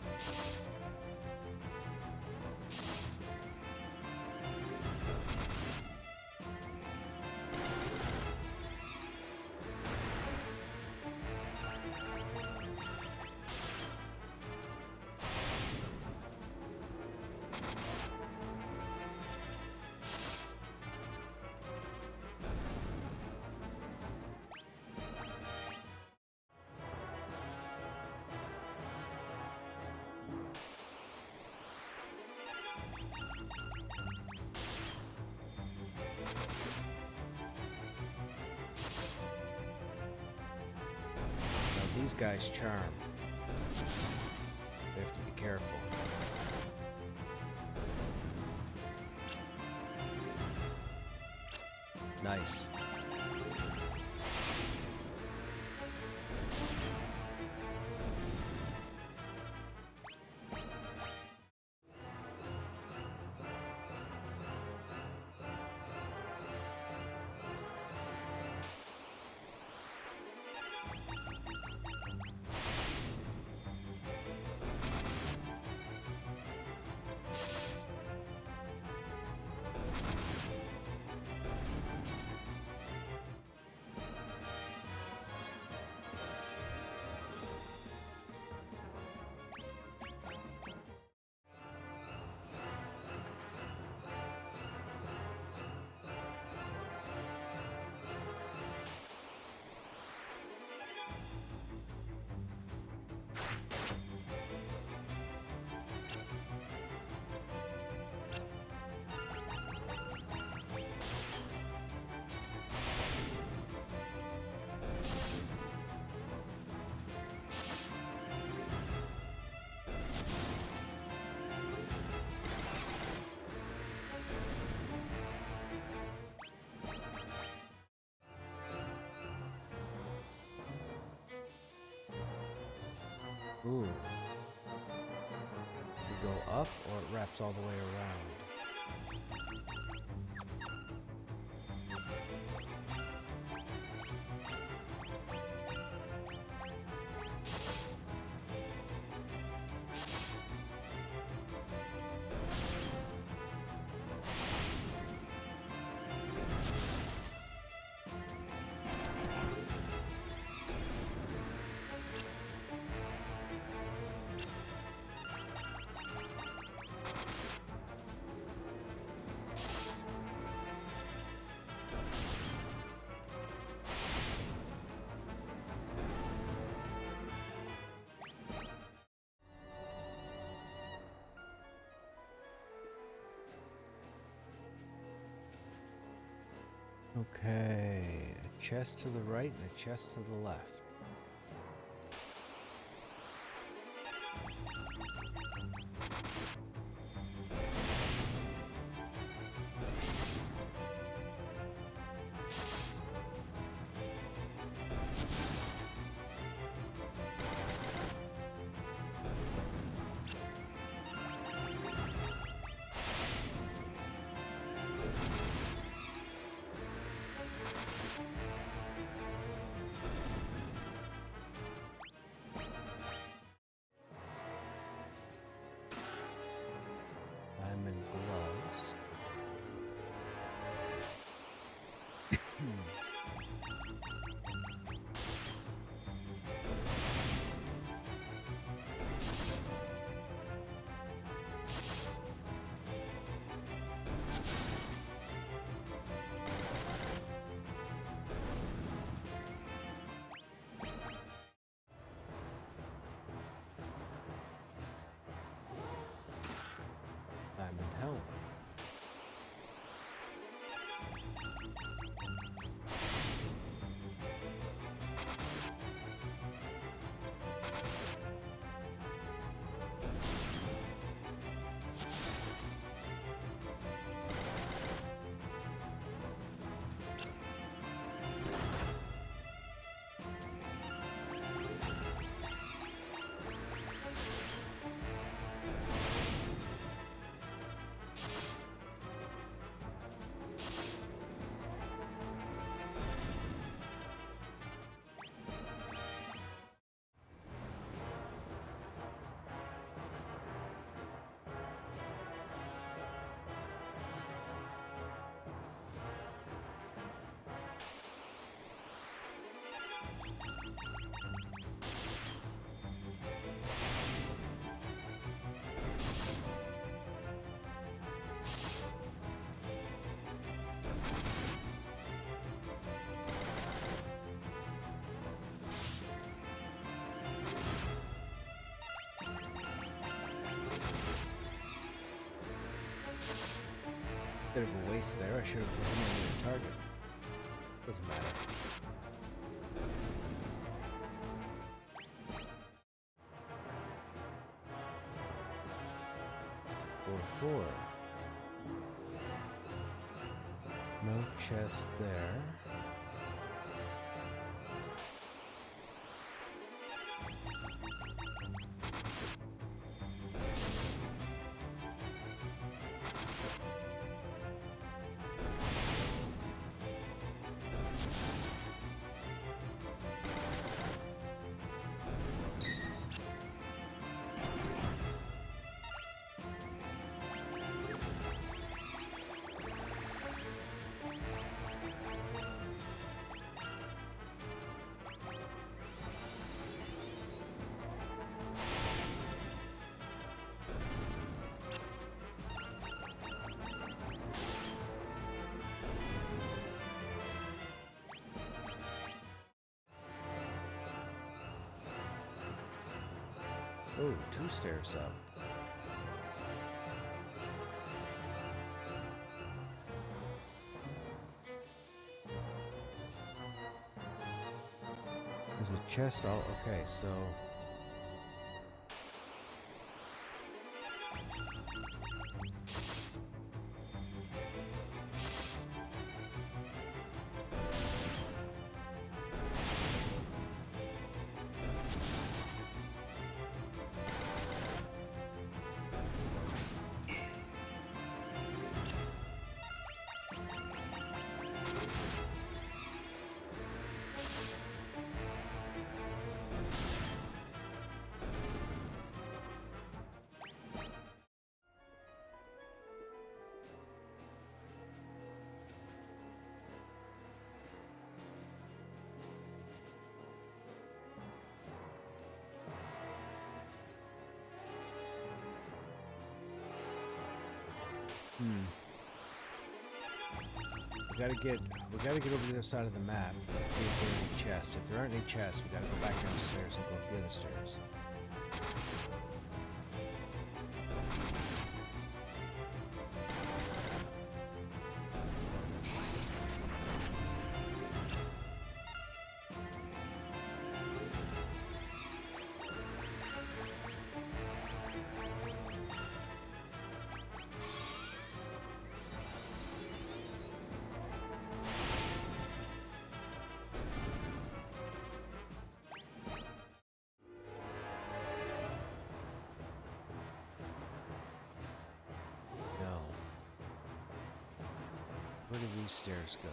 A: These guys charm. to be careful. Nice. Ooh. You go up or it wraps all the way around? Okay, a chest to the right and a chest to the left. Diamond gloves. Diamond helmet. Bit of a waste there. I should have put him on the target. Doesn't matter. 4. No chest there. Oh, 2 stairs up. There's a chest all okay, so we gotta get over to the other side of the map. See if there are any chests. If there aren't any chests, we gotta go back downstairs and go up the other stairs. Where do these stairs go?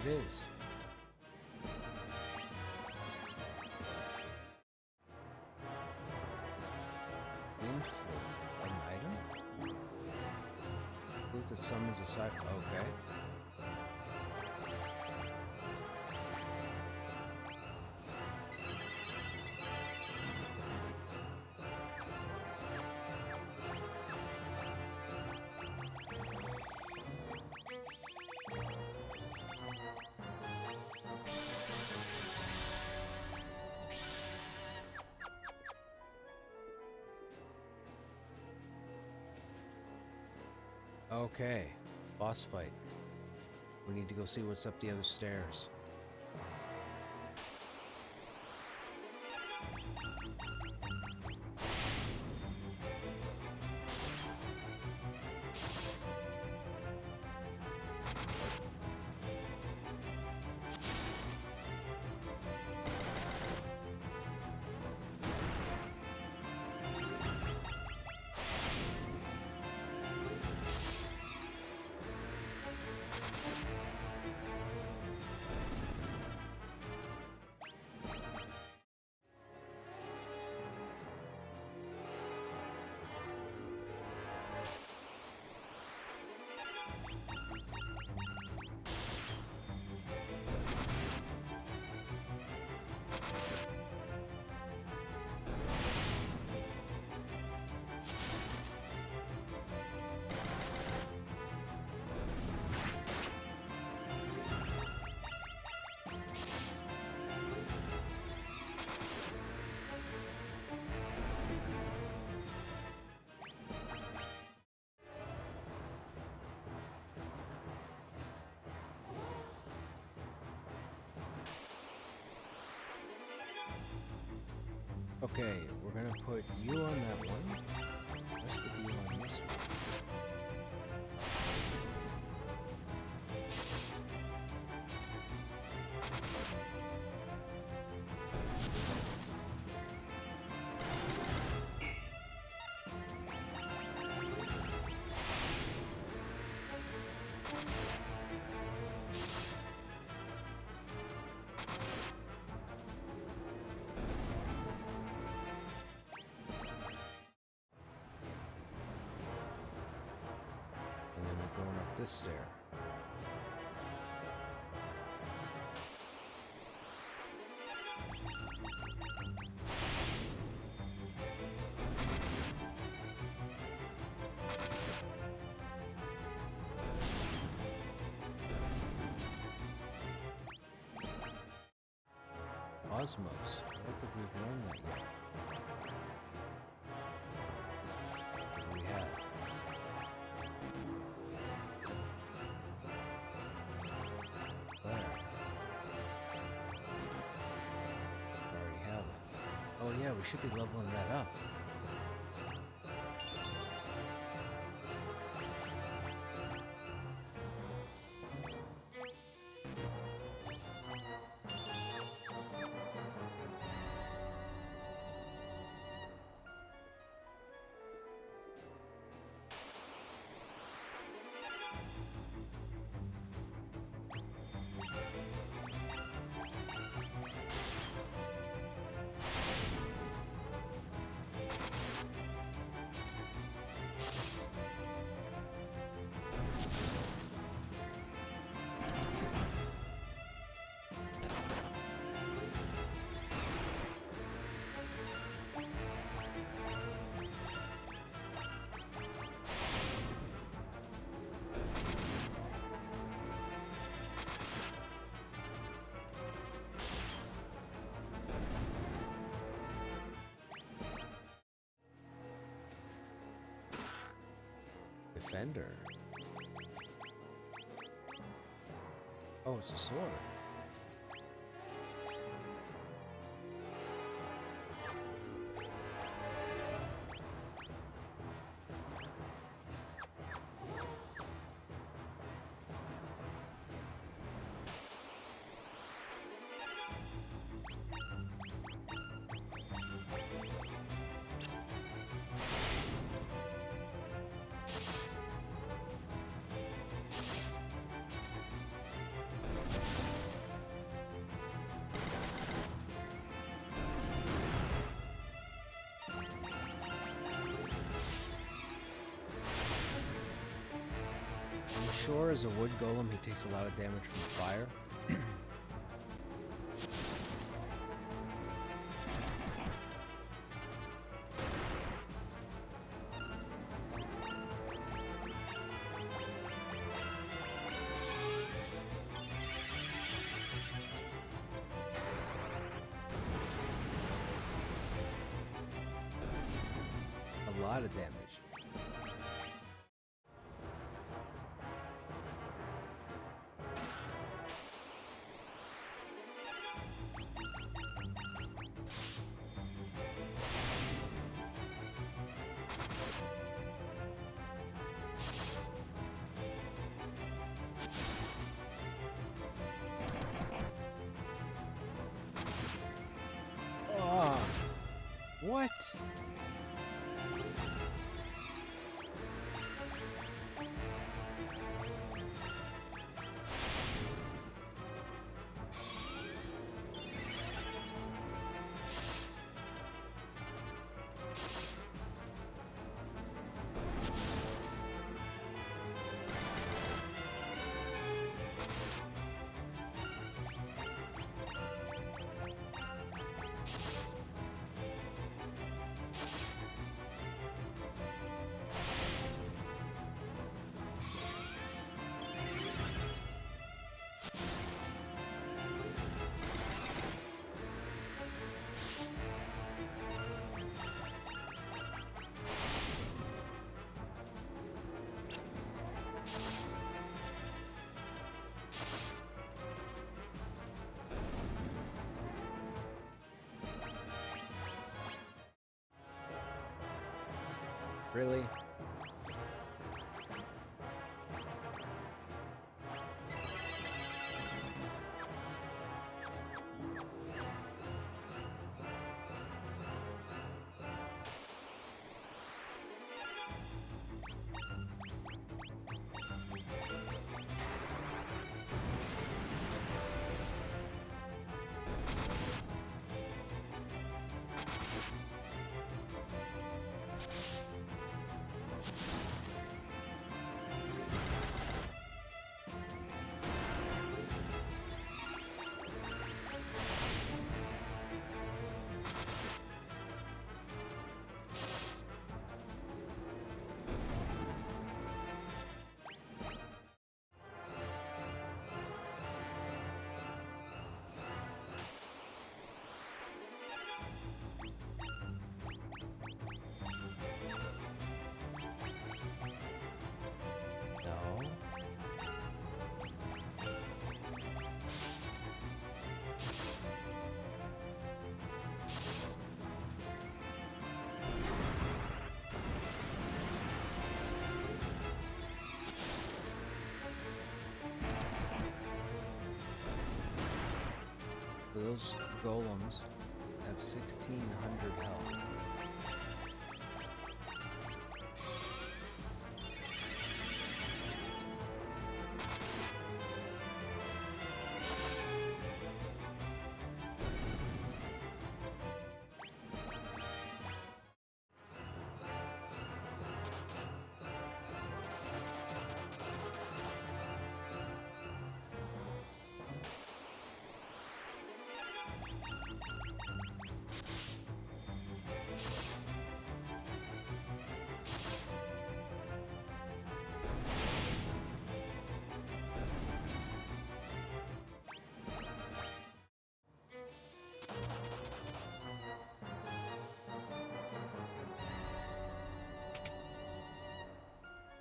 A: is. Inflict an item? Flute that summons a side. Okay. Okay, boss fight. We need to go see what's up the other stairs. Okay, we're gonna put you on that one. Rest of you on this one. And then we're going up this stair. Osmos. I don't think we've learned that yet. What do we have? There. We already have it. Oh yeah, we should be leveling that up. Defender. Oh, it's a sword. sure as a wood golem he takes a lot of damage from fire. A lot of damage. Oh, what? Really? No. Those golems have 1,600 health.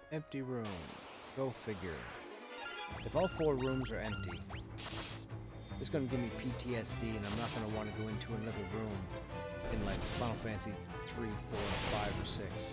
A: Empty room. Go figure. If all 4 rooms are empty, it's gonna give me PTSD and I'm not gonna want to go into another room in like Final Fantasy 3, 4, 5, or 6.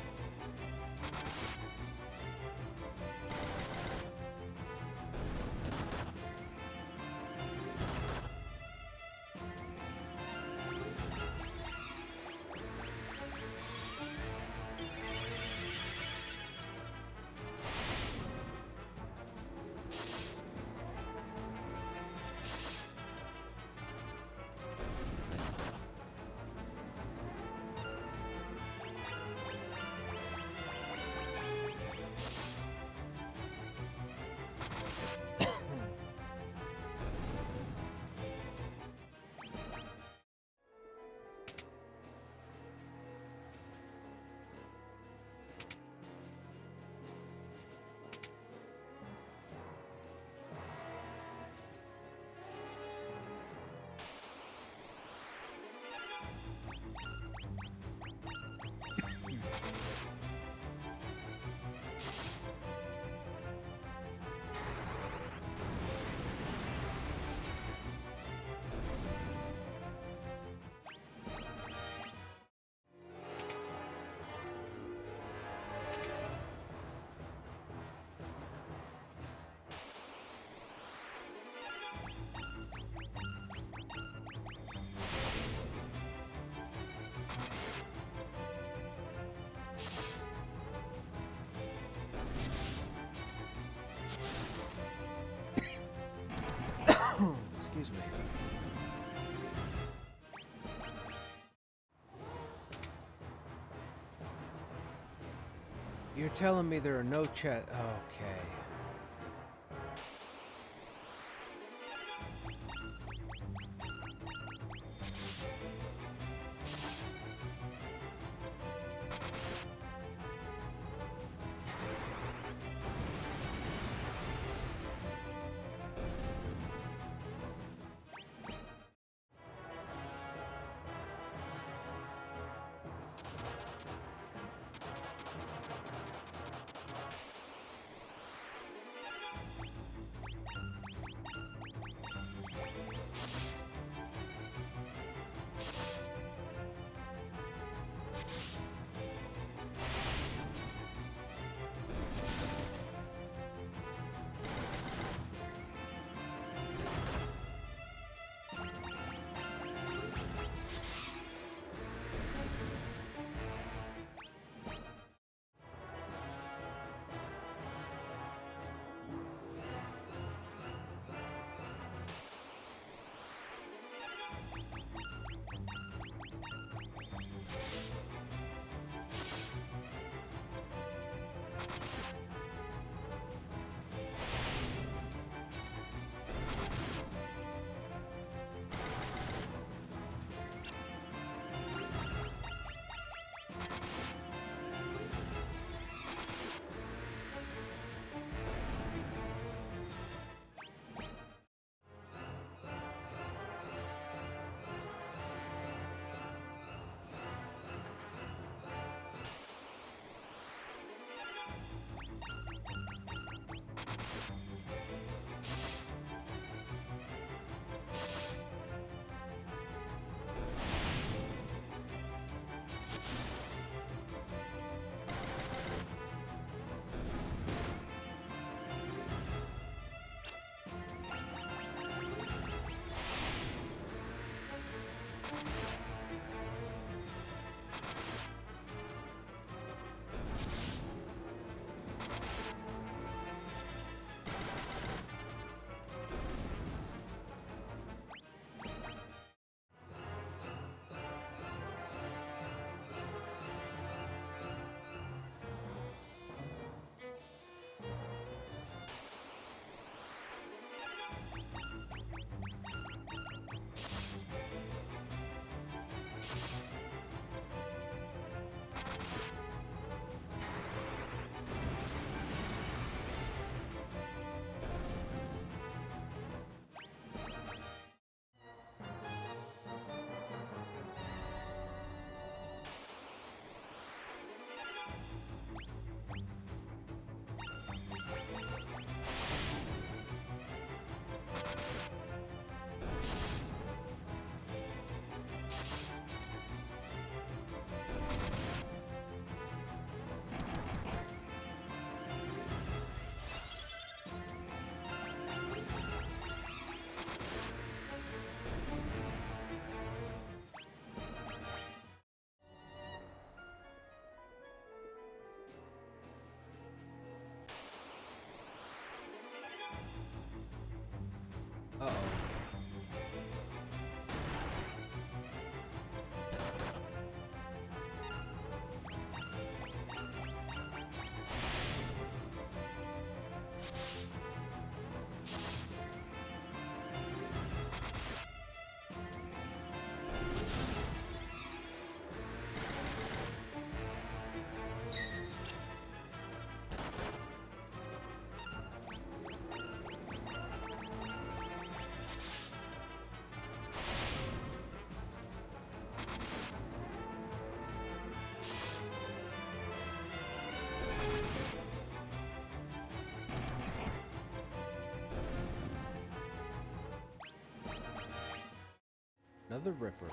A: You're telling me there are no chests? Okay. Uh-oh. Another Ripper.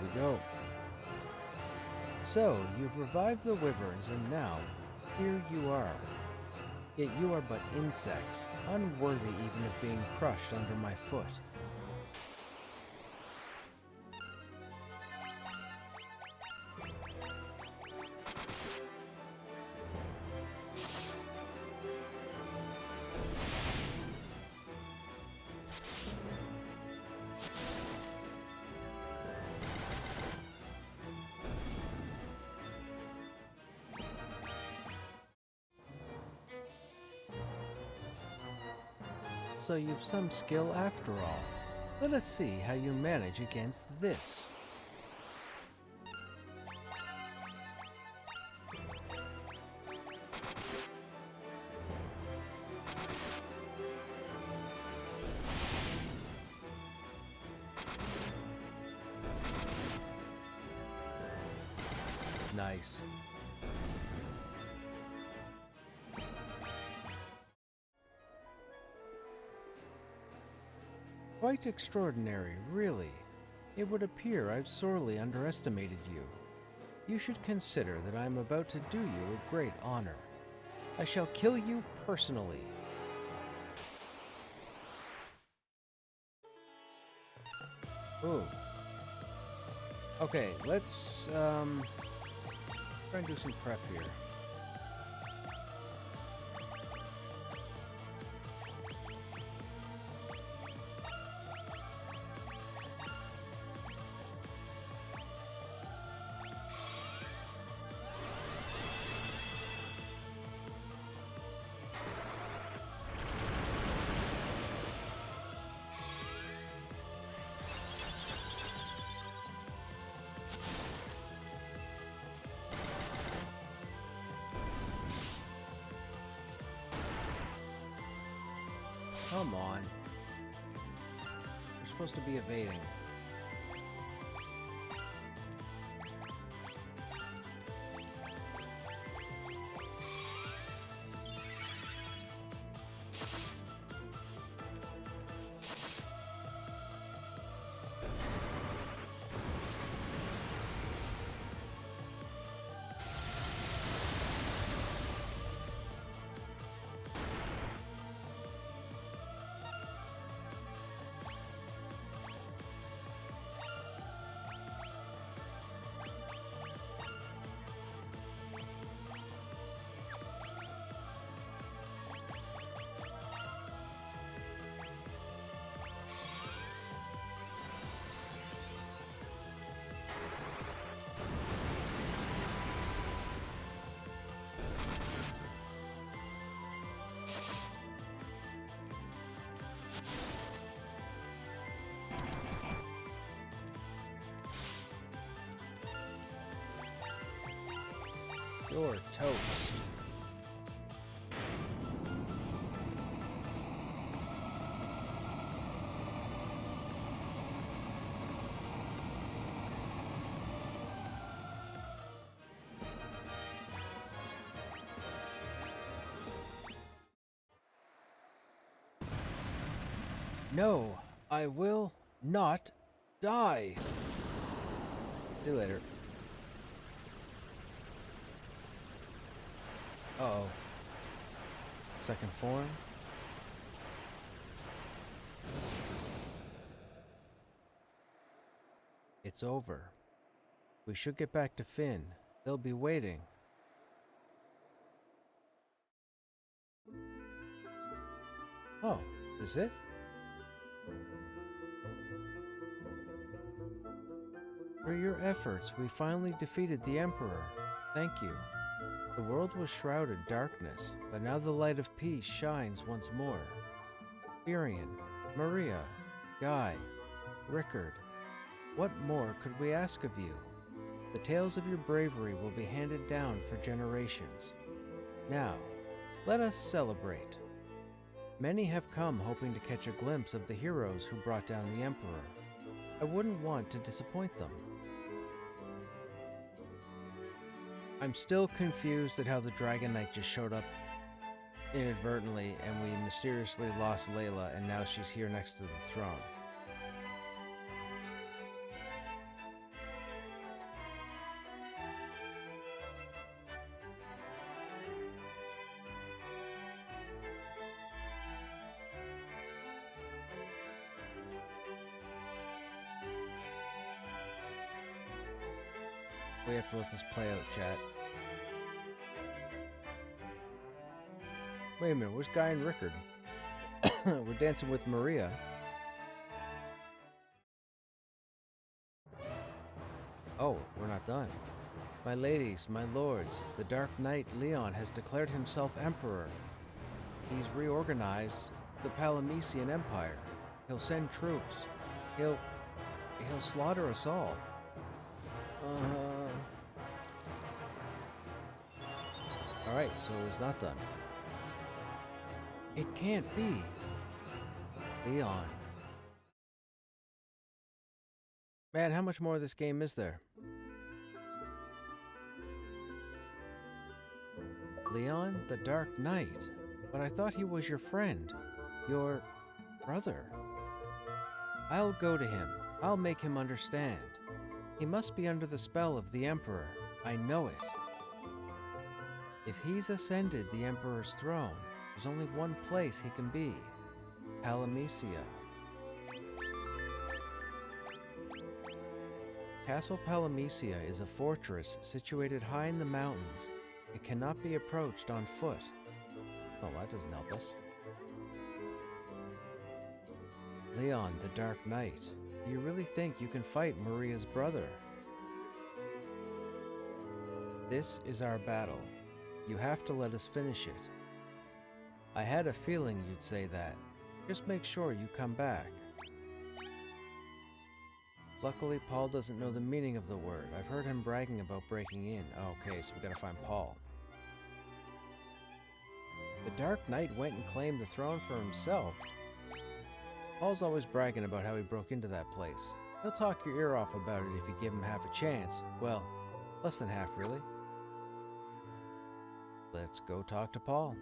A: we go. So, you've revived the wyverns, and now, here you are. Yet you are but insects, unworthy even of being crushed under my foot. So you've some skill after all. Let us see how you manage against this. Nice. Quite extraordinary, really. It would appear I've sorely underestimated you. You should consider that I am about to do you a great honor. I shall kill you personally. Ooh. Okay, let's try and do some prep here. Come on. You're supposed to be evading. You're toast. No, I will not die. See you later. Uh-oh. Second form. It's over. We should get back to Finn. They'll be waiting. Oh, is this it? For your efforts, we finally defeated the Emperor. Thank you. The world was shrouded in darkness, but now the light of peace shines once more. Firion, Maria, Guy, Rickard, what more could we ask of you? The tales of your bravery will be handed down for generations. Now, let us celebrate. Many have come hoping to catch a glimpse of the heroes who brought down the Emperor. I wouldn't want to disappoint them. I'm still confused at how the Dragon Knight just showed up inadvertently and we mysteriously lost Layla and now she's here next to the throne. We have to let this play out, chat. Wait a minute, where's Guy and Rickard? We're dancing with Maria. Oh, we're not done. My ladies, my lords, the Dark Knight Leon has declared himself emperor. He's reorganized the Palamecian Empire. He'll send troops. He'll slaughter us all. Alright, so it's not done. It can't be. Leon. Man, how much more of this game is there? Leon, the Dark Knight. But I thought he was your friend. Your brother. I'll go to him. I'll make him understand. He must be under the spell of the Emperor. I know it. If he's ascended the Emperor's throne, there's only one place he can be. Palamecia. Castle Palamecia is a fortress situated high in the mountains. It cannot be approached on foot. Oh, that doesn't help us. Leon, the Dark Knight, do you really think you can fight Maria's brother? This is our battle. You have to let us finish it. I had a feeling you'd say that. Just make sure you come back. Luckily, Paul doesn't know the meaning of the word. I've heard him bragging about breaking in. Okay, so we gotta find Paul. The Dark Knight went and claimed the throne for himself. Paul's always bragging about how he broke into that place. He'll talk your ear off about it if you give him half a chance. Well, less than half, really. Let's go talk to Paul.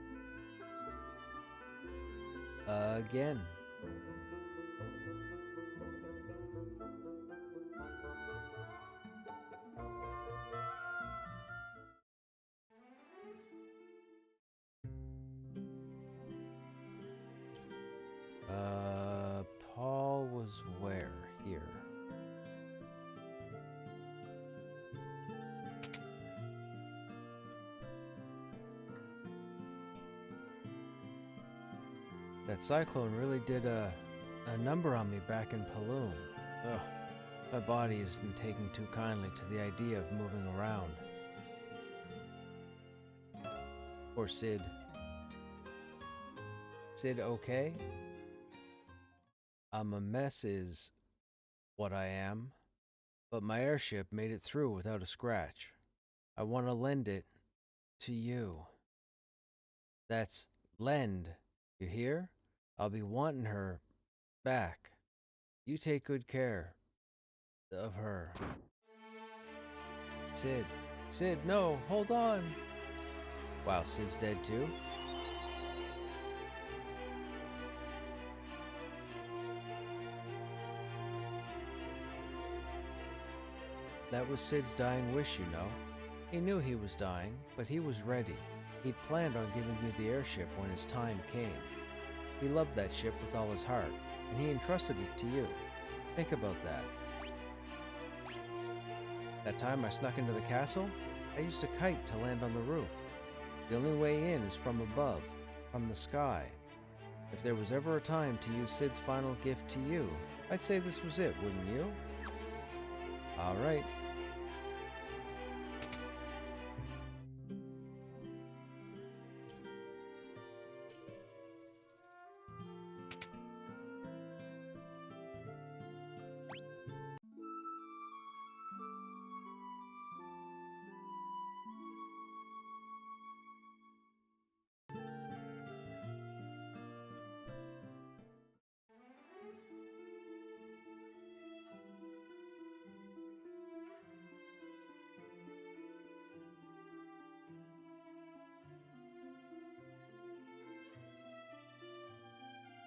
A: Again. Paul was where? Here. That cyclone really did a number on me back in Paloom. Ugh, my body isn't taking too kindly to the idea of moving around. Poor Sid. Sid okay? I'm a mess is what I am, but my airship made it through without a scratch. I want to lend it to you. That's lend, you hear? I'll be wanting her back. You take good care of her. Sid, no, hold on. Wow, Sid's dead too? That was Sid's dying wish, you know. He knew he was dying, but he was ready. He'd planned on giving you the airship when his time came. He loved that ship with all his heart, and he entrusted it to you. Think about that. That time I snuck into the castle, I used a kite to land on the roof. The only way in is from above, from the sky. If there was ever a time to use Sid's final gift to you, I'd say this was it, wouldn't you? All right.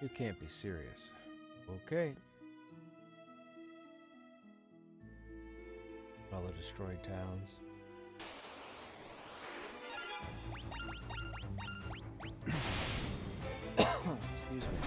A: You can't be serious. Okay. All the destroyed towns. Excuse me.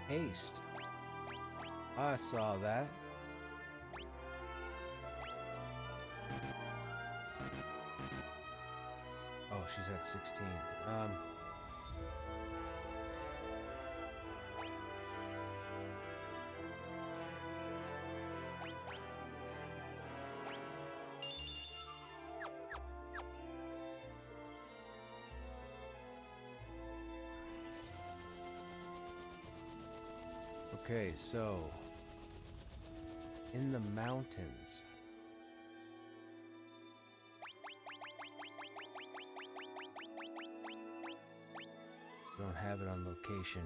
A: Haste. I saw that. Oh, she's at 16. Okay, so in the mountains. Don't have it on location.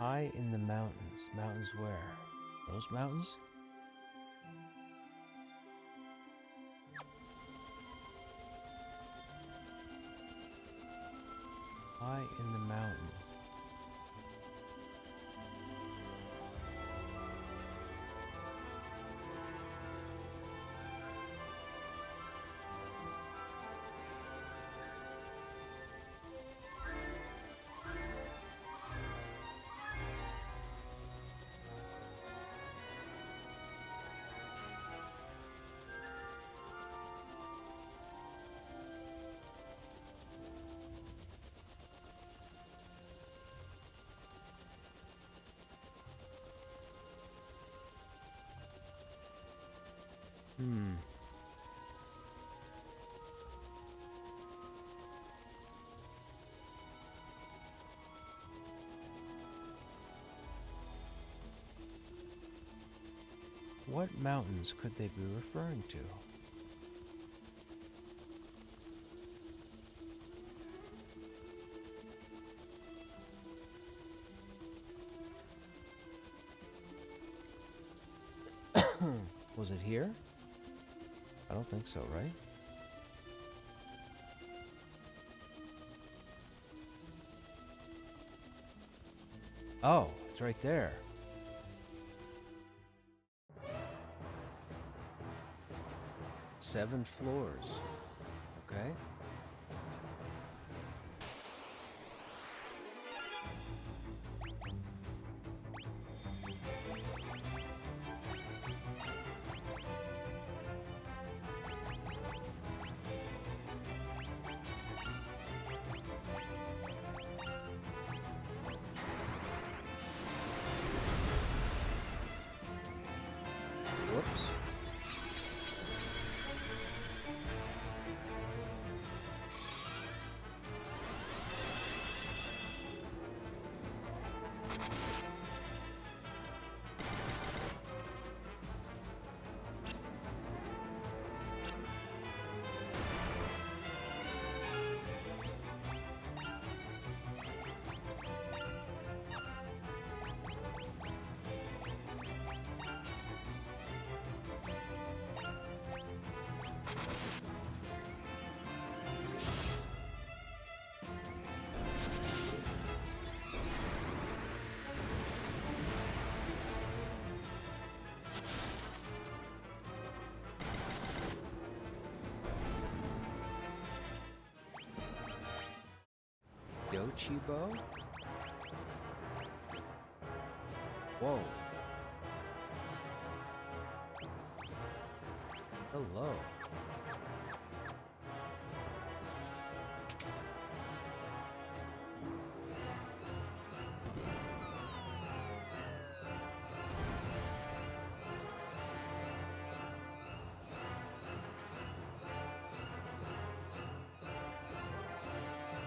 A: High in the mountains. Mountains where? Those mountains? High in the mountains. What mountains could they be referring to? Was it here? I don't think so, right? Oh, it's right there. Seven floors. Okay. Whoops. Yochibo? Whoa. Hello.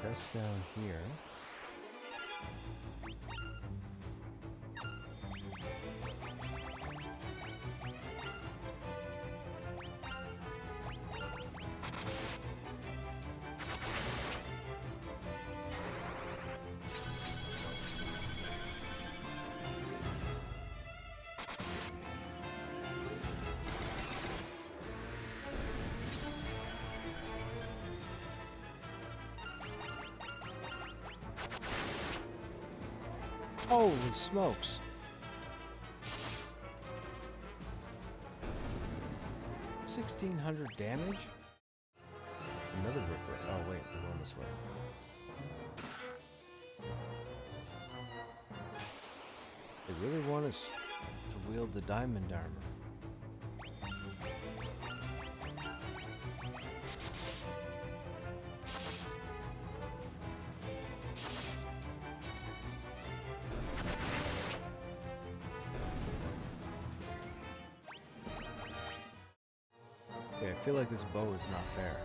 A: Just down here. Holy smokes. $1,600 damage? Another ripper. Oh wait, we're going this way. They really want us to wield the diamond armor. Okay, I feel like this bow is not fair.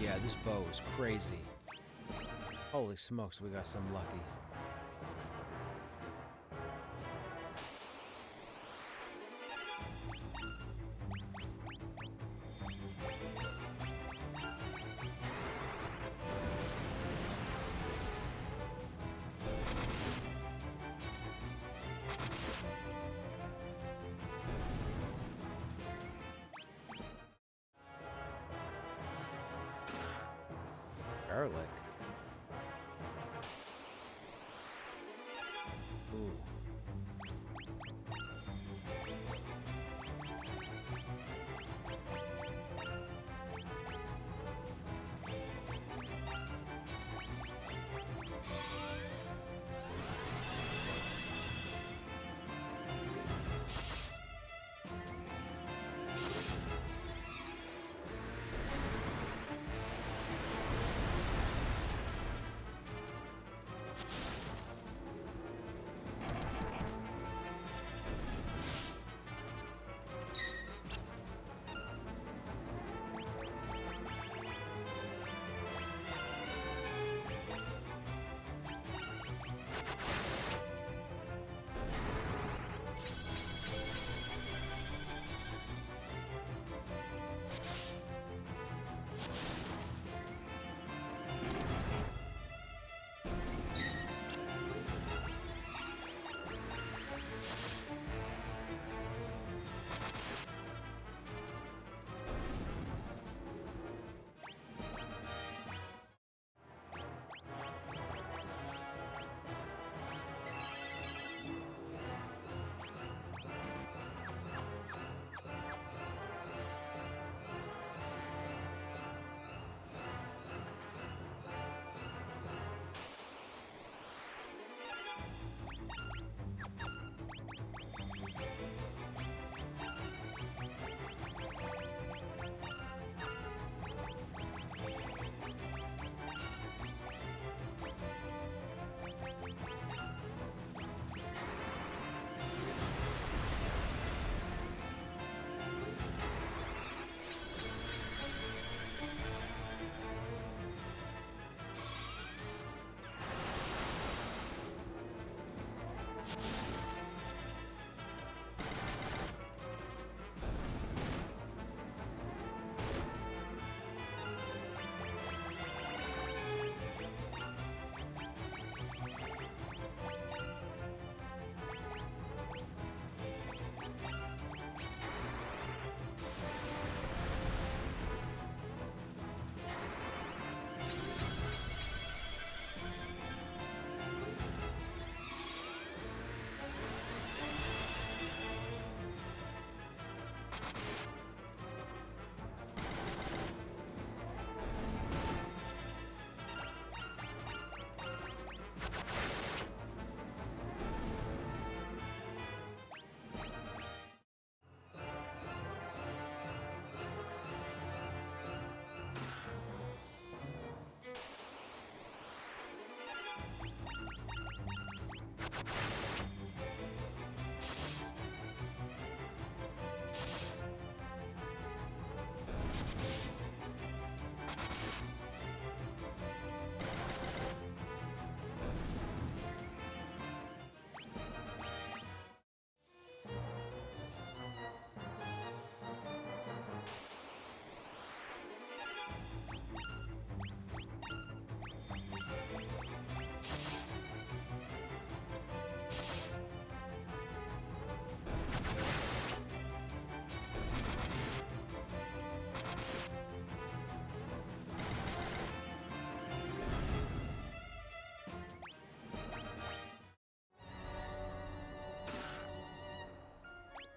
A: Yeah, this bow is crazy. Holy smokes, we got some lucky. Garlic. Ooh.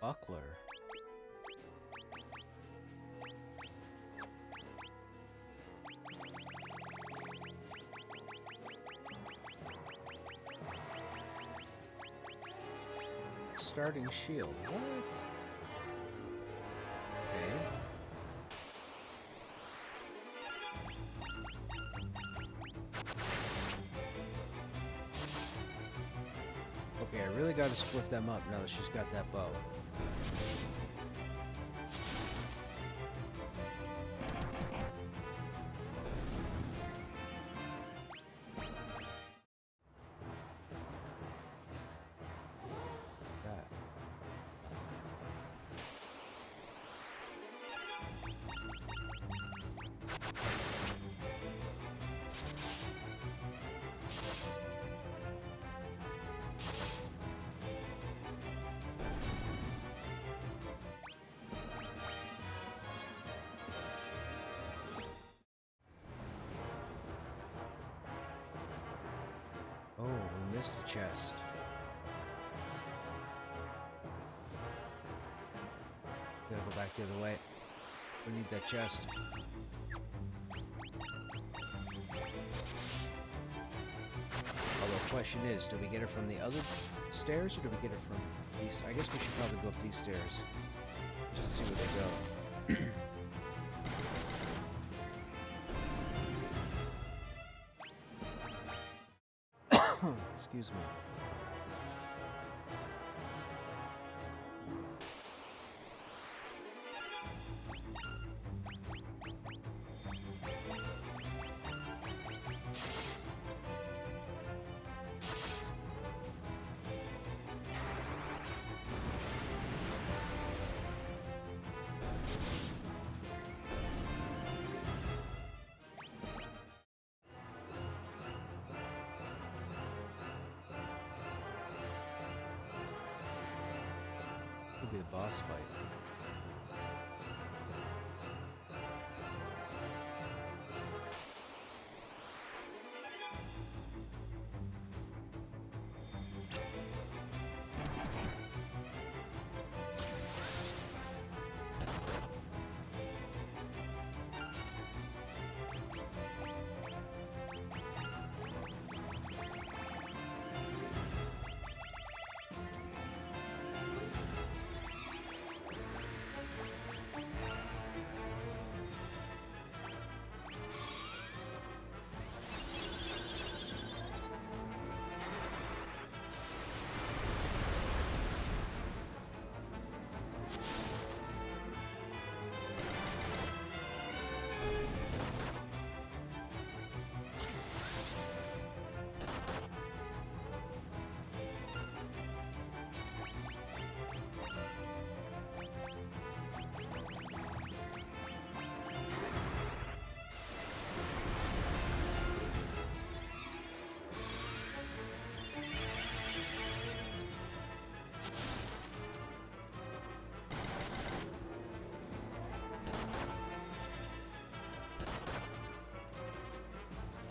A: Buckler. Starting shield. What? Okay. Okay, I really gotta split them up now that she's got that bow. That. Oh, we missed the chest. Gotta go back the other way. We need that chest. Although the question is, do we get it from the other stairs or do we get it from these? I guess we should probably go up these stairs. Just to see where they go. Excuse me. Could be a boss fight.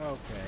A: Okay.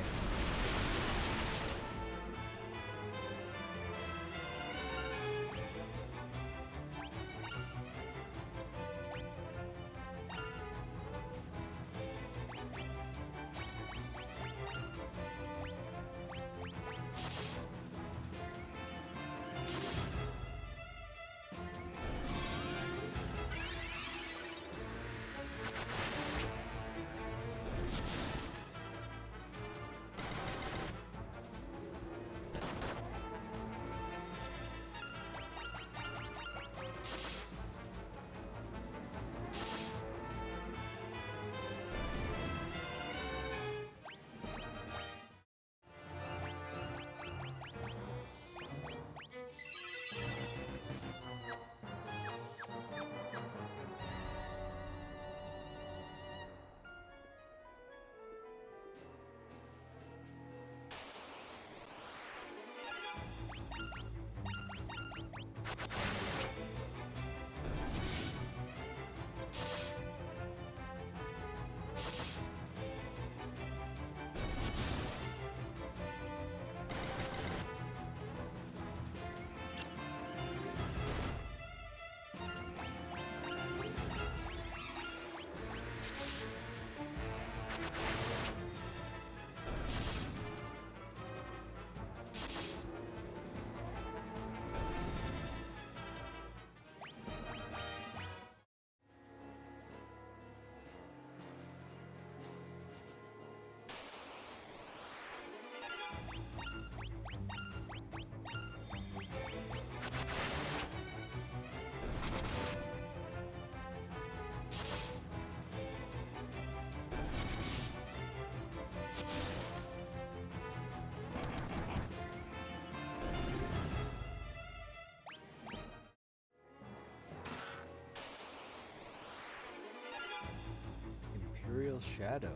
A: shadow.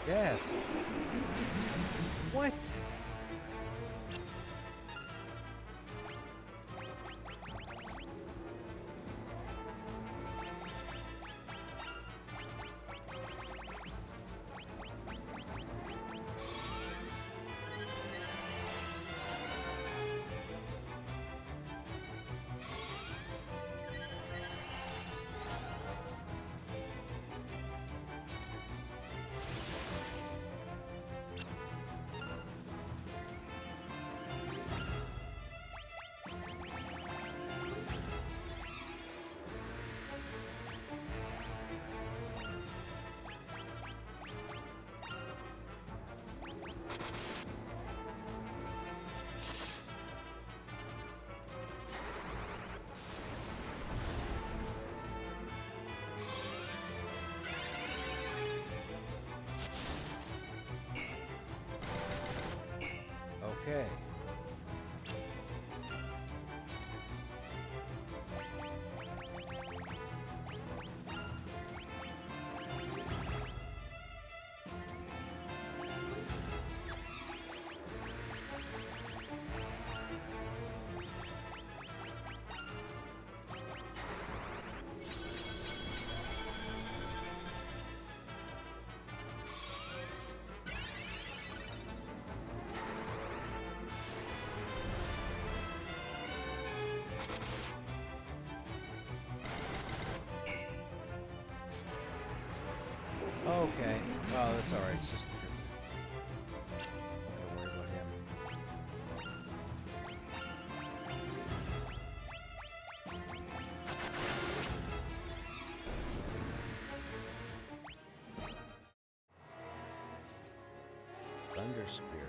A: Death. What? Okay. Okay. Oh, that's alright. It's just the truth. Not gonna worry about him. Thunder Spear.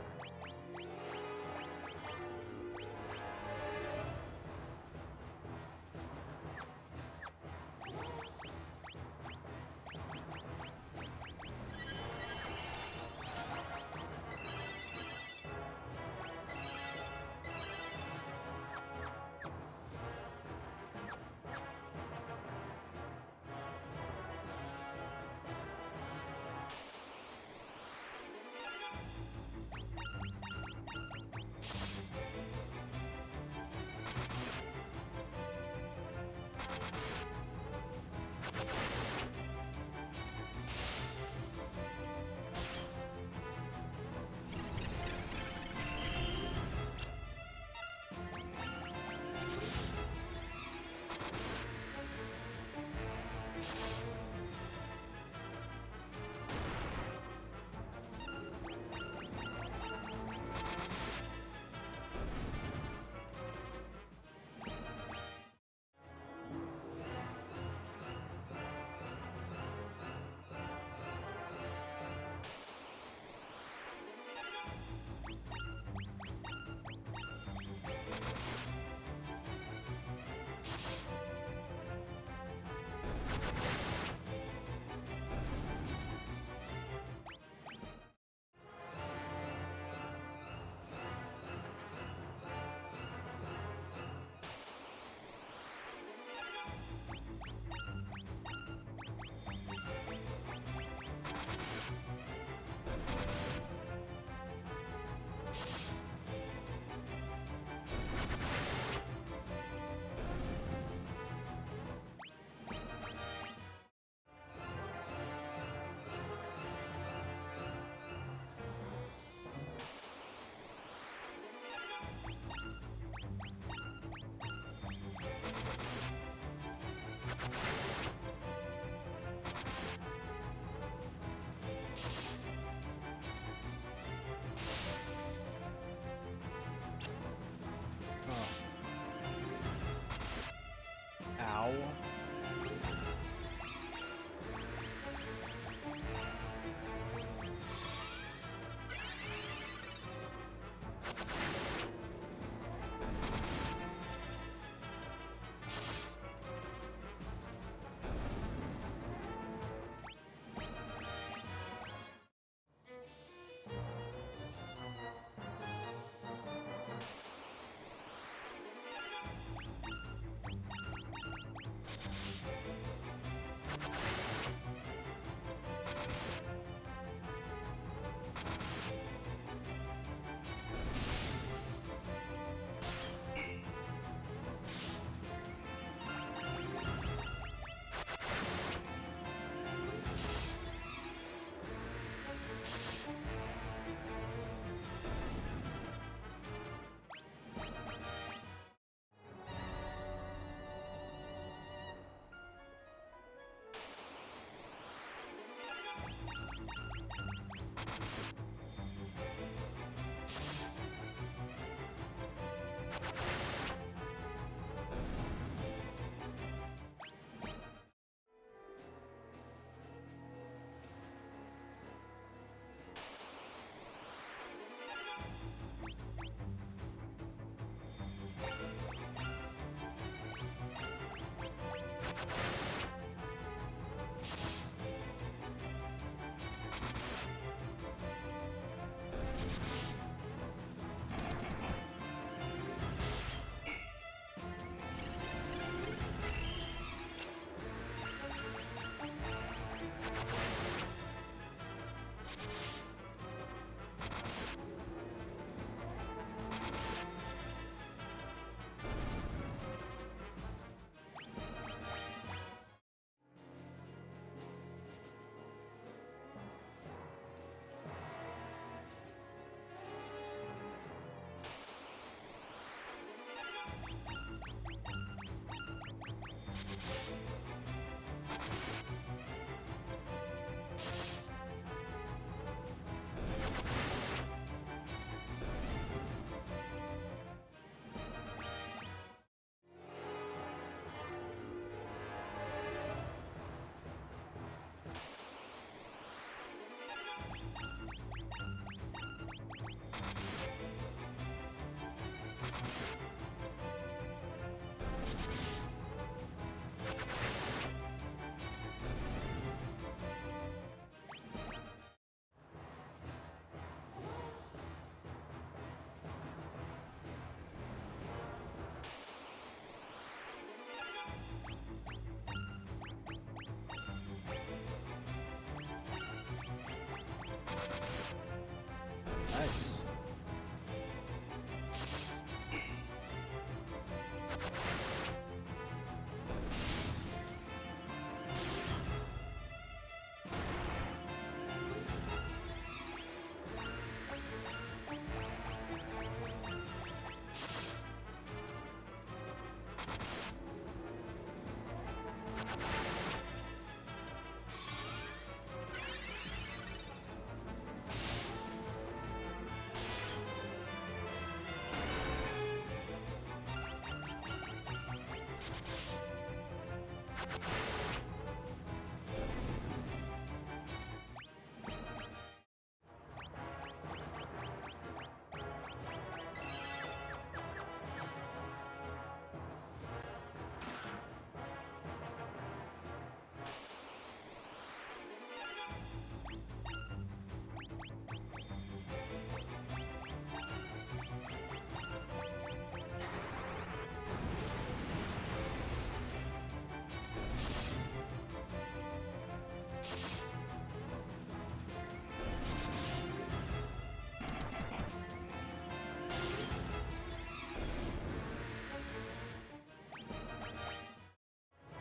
A: Nice.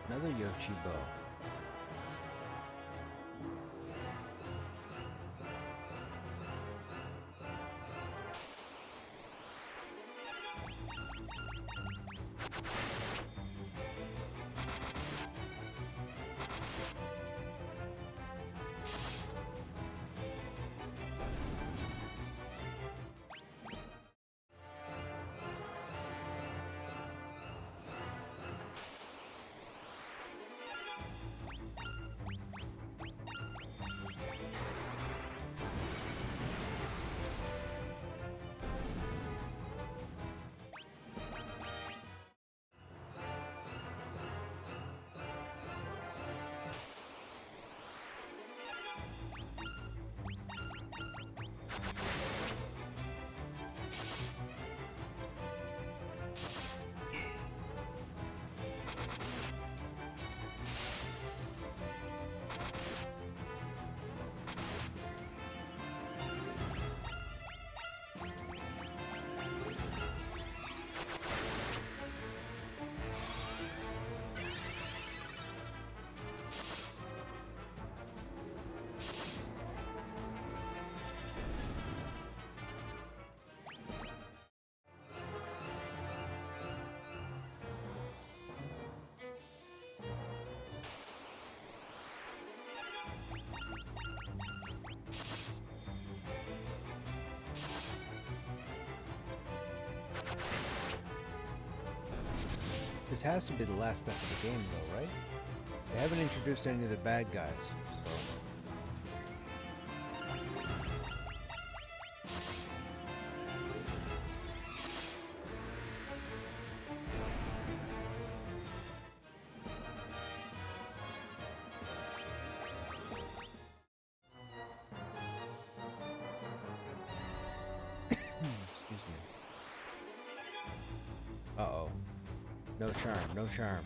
A: Another Yoshi bow. This has to be the last step of the game, though, right? They haven't introduced any of the bad guys, so... Excuse me. Uh-oh. No charm, no charm.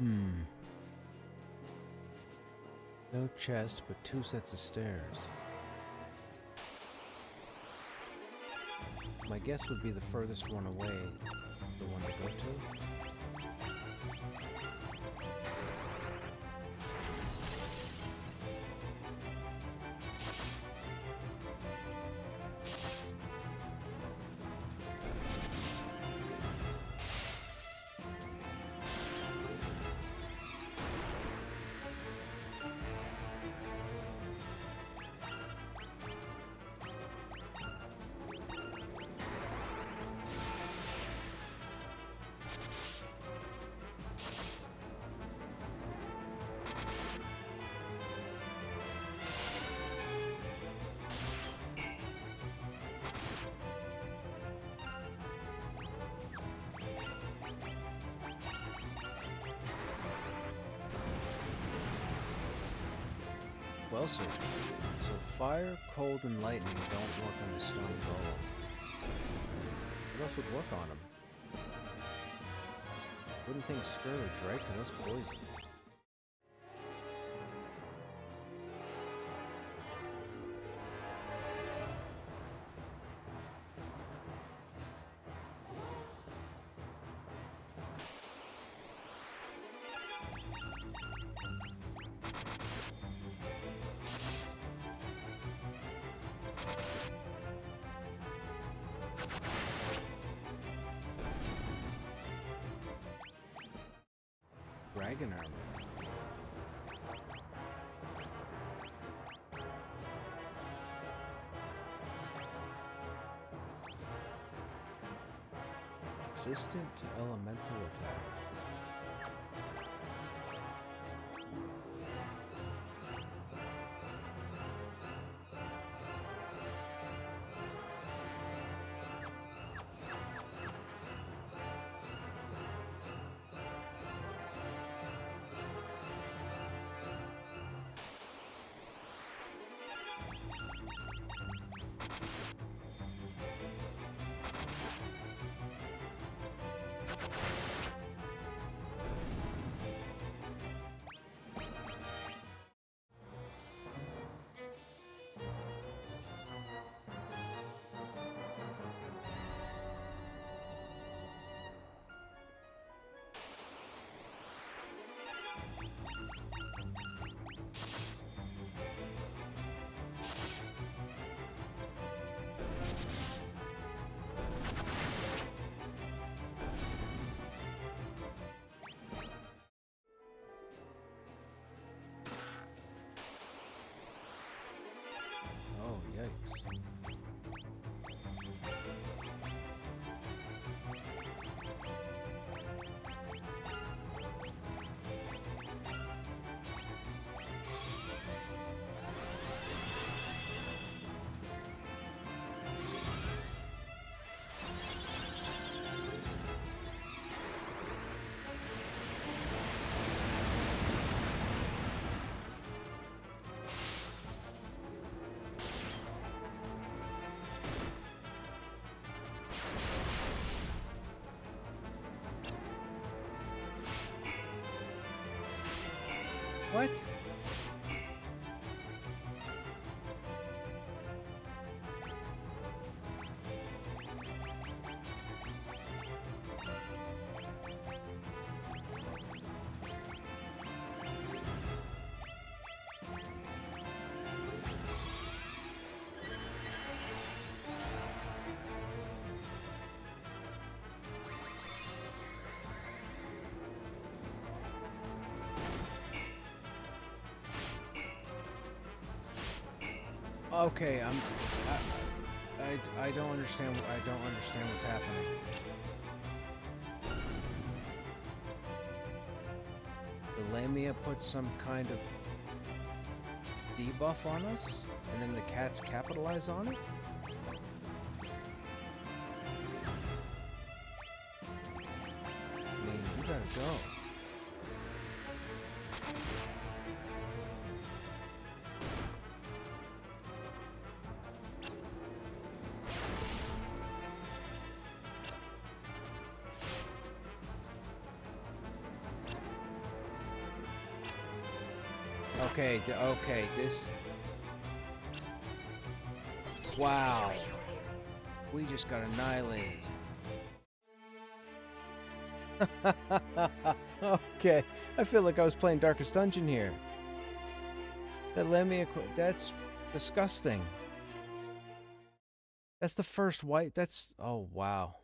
A: No chest, but 2 sets of stairs. My guess would be the furthest one away is the one to go to. Well, sir. So fire, cold, and lightning don't work on the stone golem. What else would work on him? Wouldn't think scourge, right? Because that's poison. Dragon armor. Resistant to elemental attacks. Oh, yikes. What? Okay, I don't understand. I don't understand what's happening. The Lamia puts some kind of debuff on us, and then the cats capitalize on it? I mean, you gotta go. Okay, okay, this... Wow. We just got annihilated. Okay, I feel like I was playing Darkest Dungeon here. That let me that's disgusting. That's the first white, that's... Oh, wow.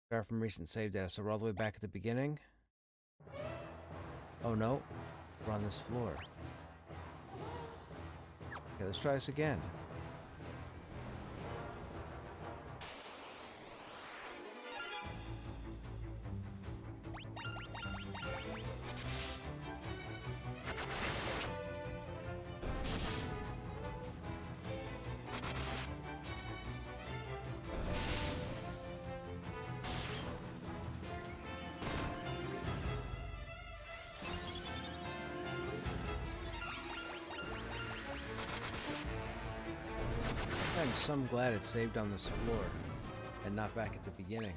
A: Start from recent save data, so we're all the way back at the beginning? Oh no, we're on this floor. Okay, let's try this again. I'm so glad it saved on this floor and not back at the beginning.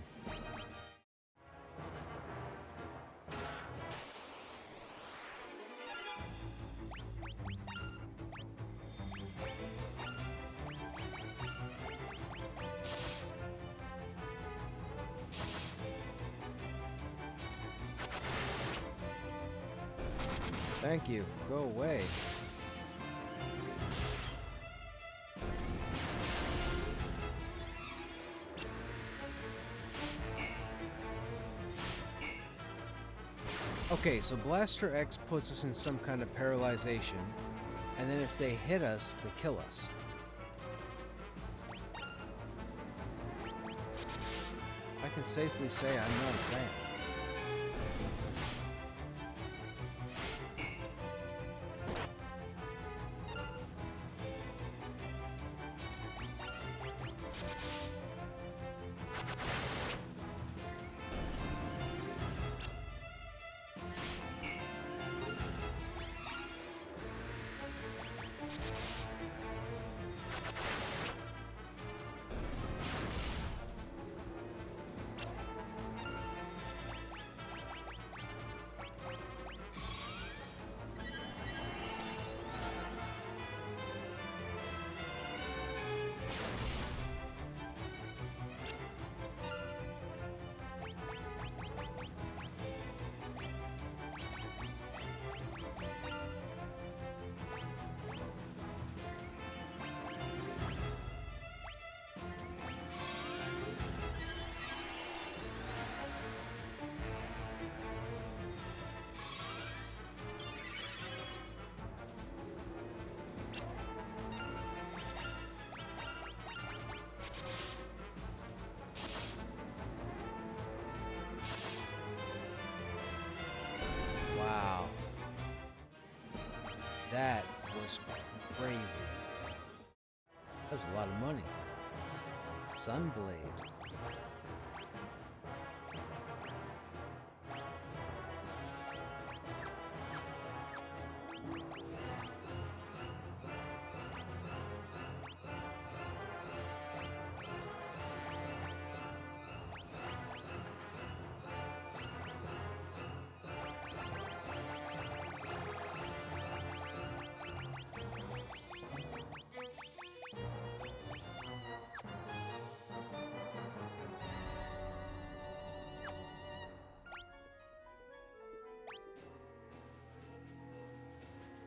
A: Thank you. Go away. Okay, so Blaster X puts us in some kind of paralyzation, and then if they hit us, they kill us. I can safely say I'm not a fan. Wow. That was crazy. That was a lot of money. Sunblade.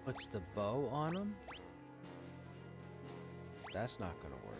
A: Puts the bow on him? That's not gonna work.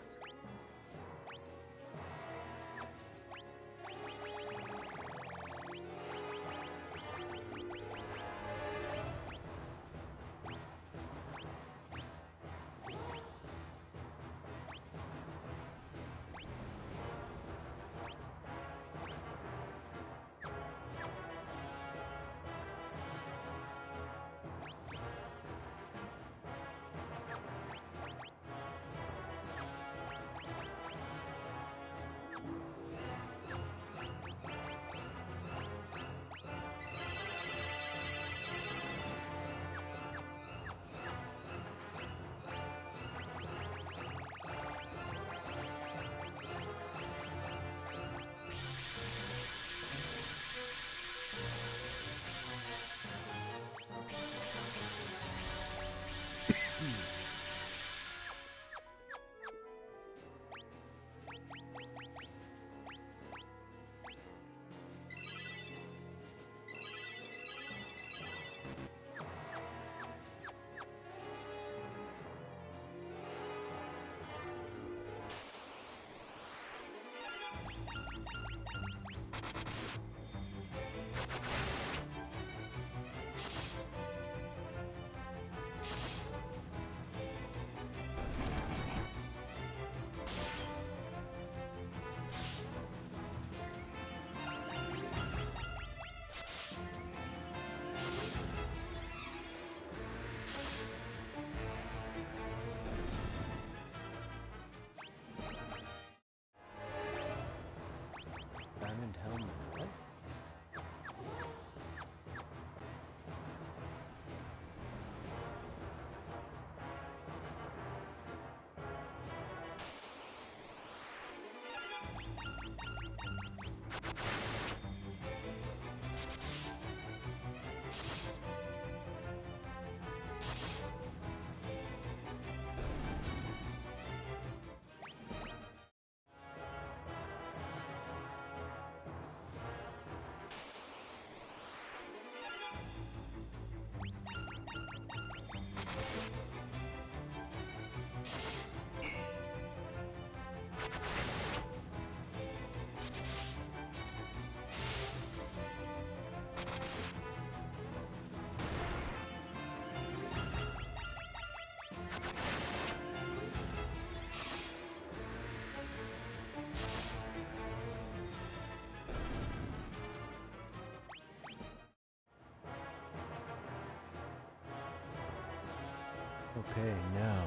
A: Okay, now.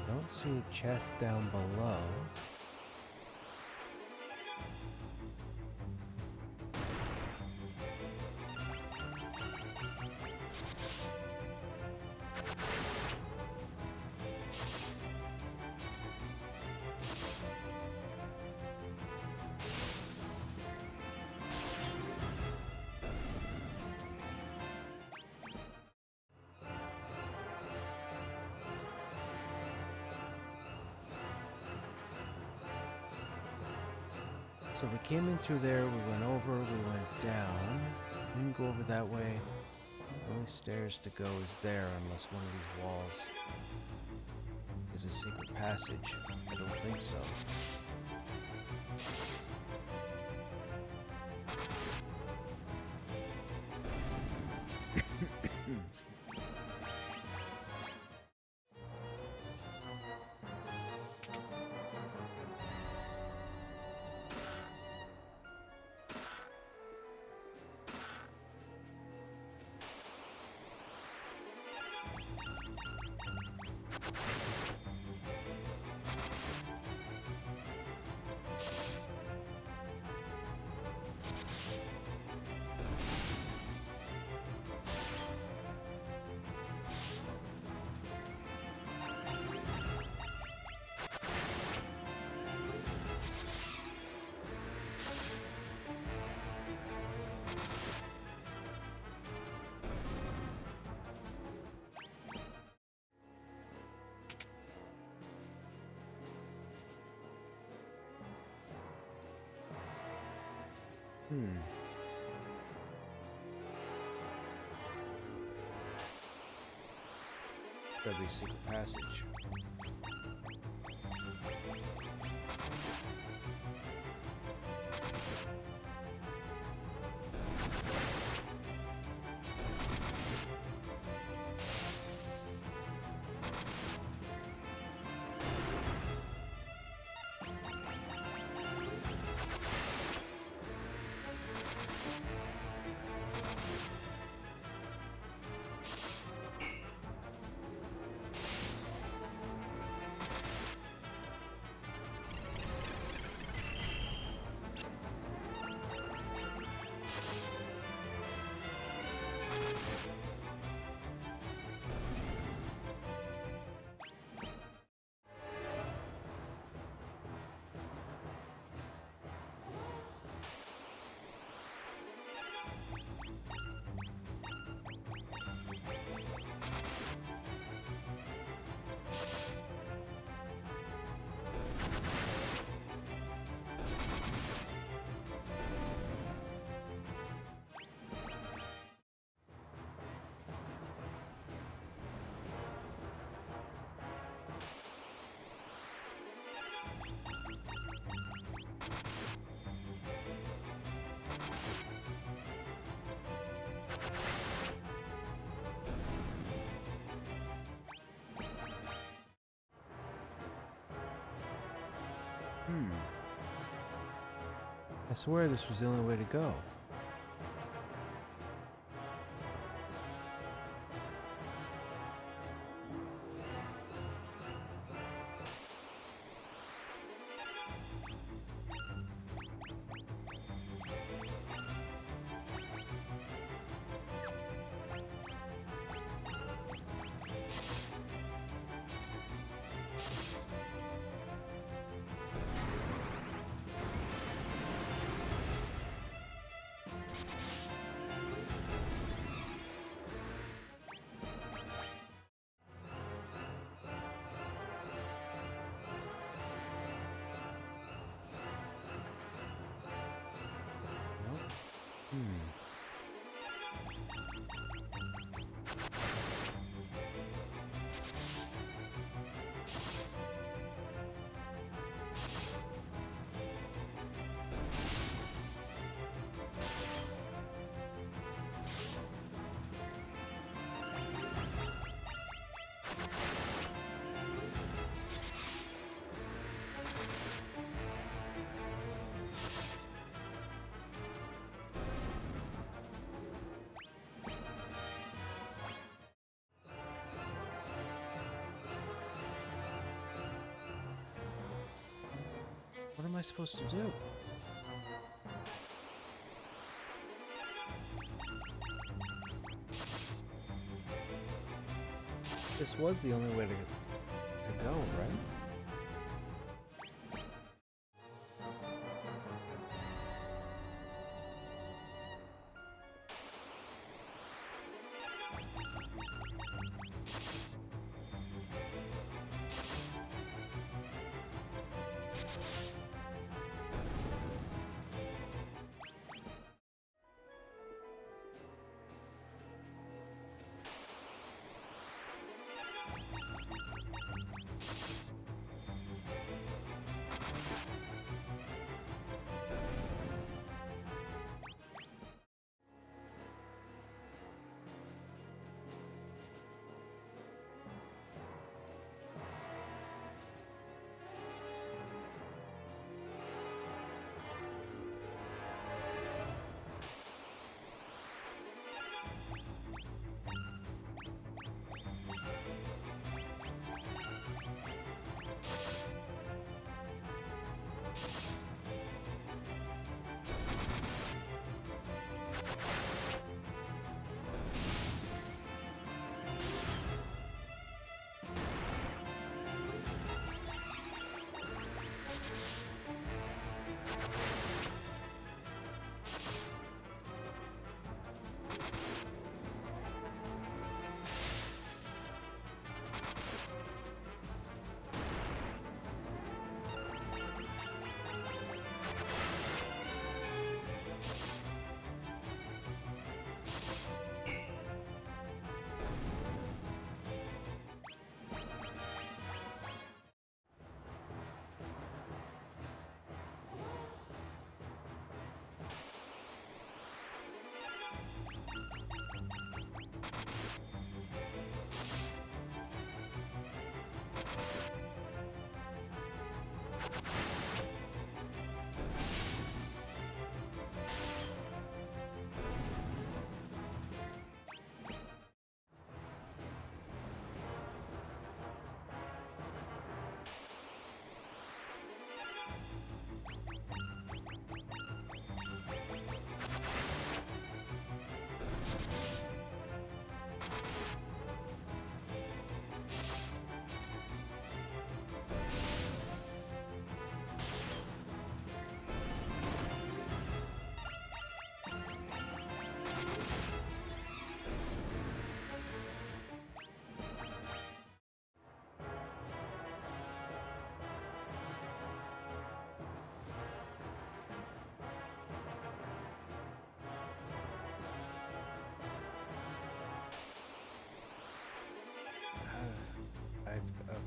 A: Don't see a chest down below. So we came in through there, we went over, we went down. We didn't go over that way. The only stairs to go is there, unless one of these walls is a secret passage. I don't think so. Gotta be a secret passage. I swear this was the only way to go. What am I supposed to do? This was the only way to go, right?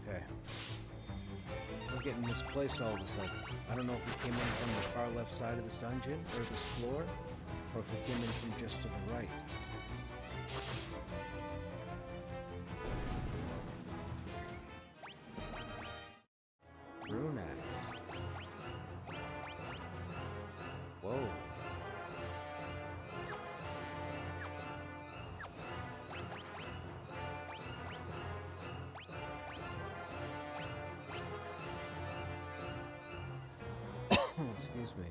A: Okay. We're getting misplaced all of a sudden. I don't know if we came in from the far left side of this dungeon, or this floor, or if we came in from just to the right. Rune axe. Whoa. Excuse me.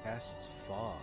A: Casts fog.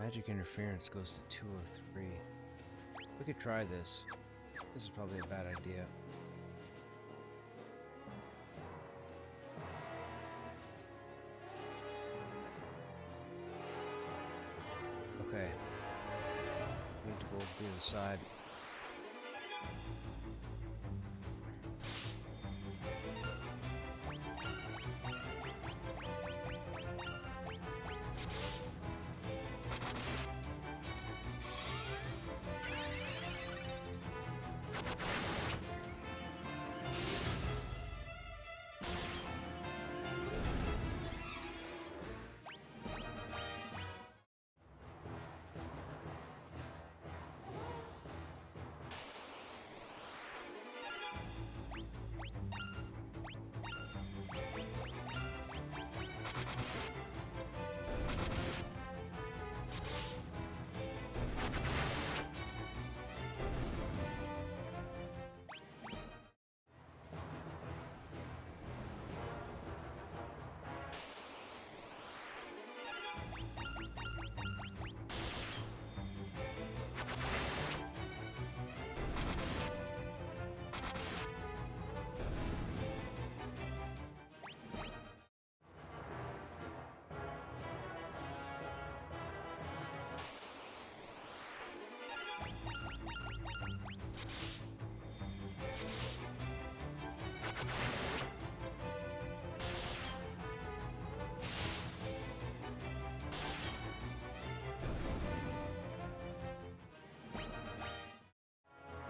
A: Magic interference goes to 203. We could try this. This is probably a bad idea. Okay. Need to go over to the other side.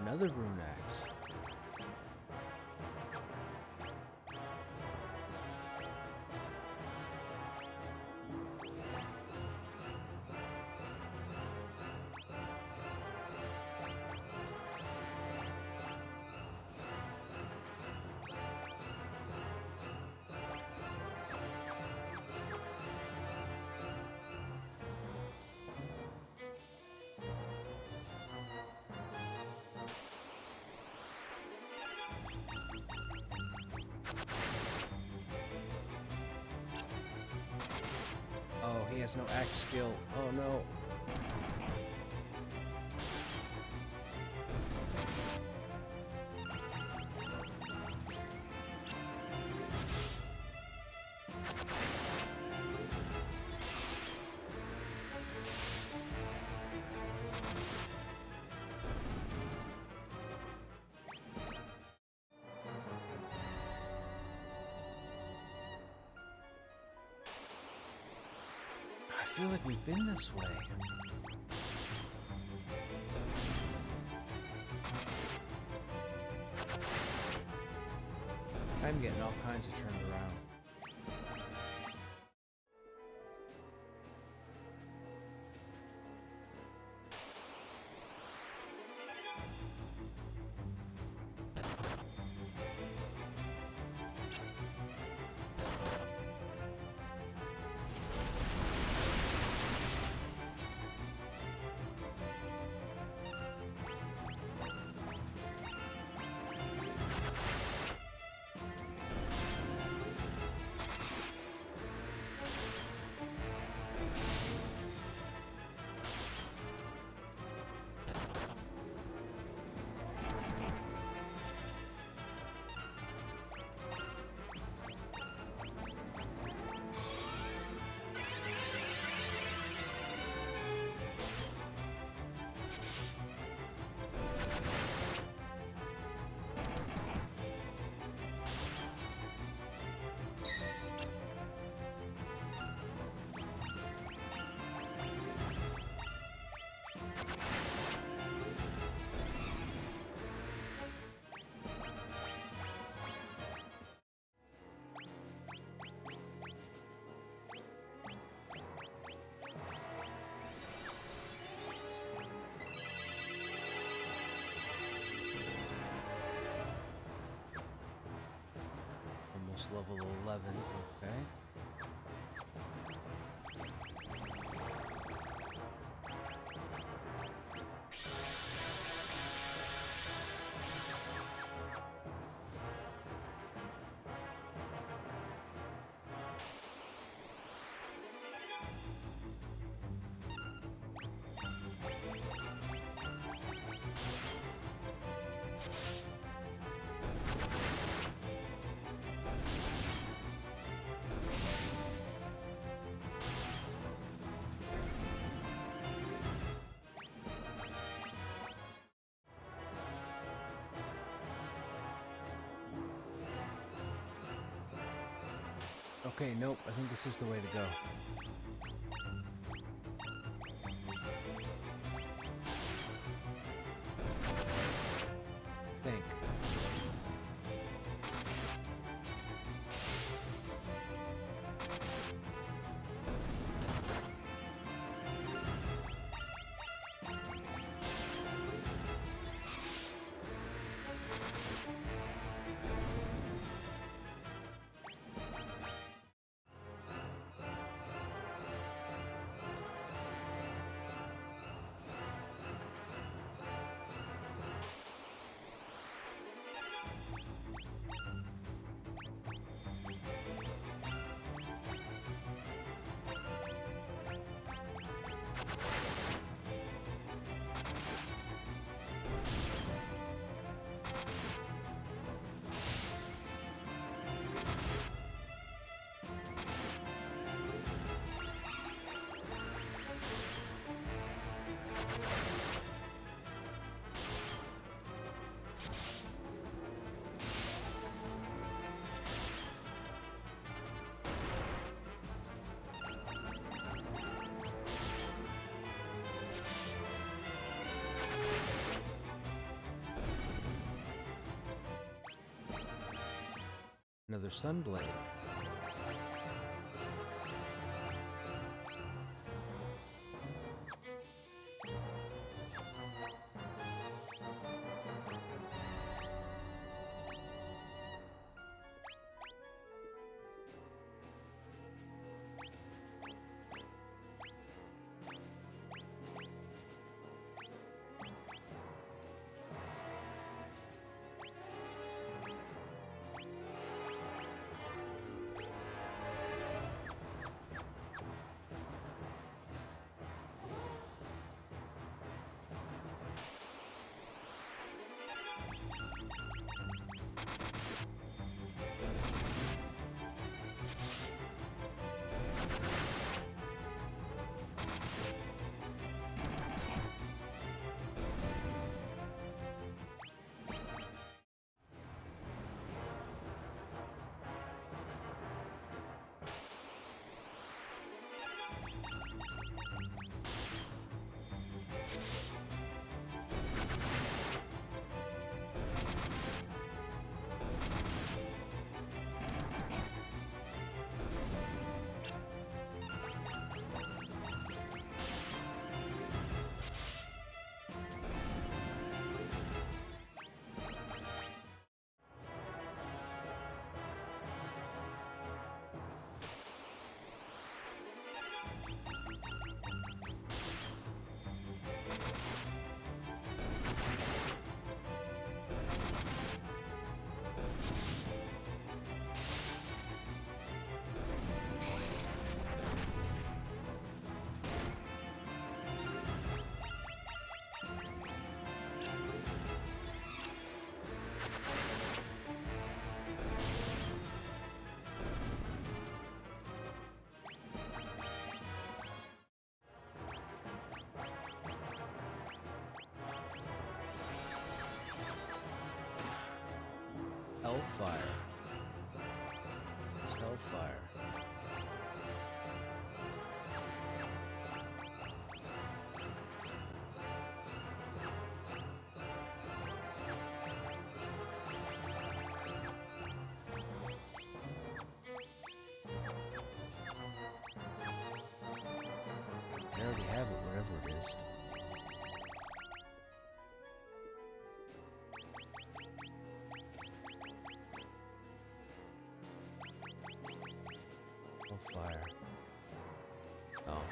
A: Another rune axe. Oh, he has no axe skill. Oh no. I feel like we've been this way. I'm getting all kinds of turned around. Level 11, okay. Okay, nope, I think this is the way to go. I think. Another sunblade. Hellfire. It's Hellfire. I already have it, whatever it is. Fire. Oh.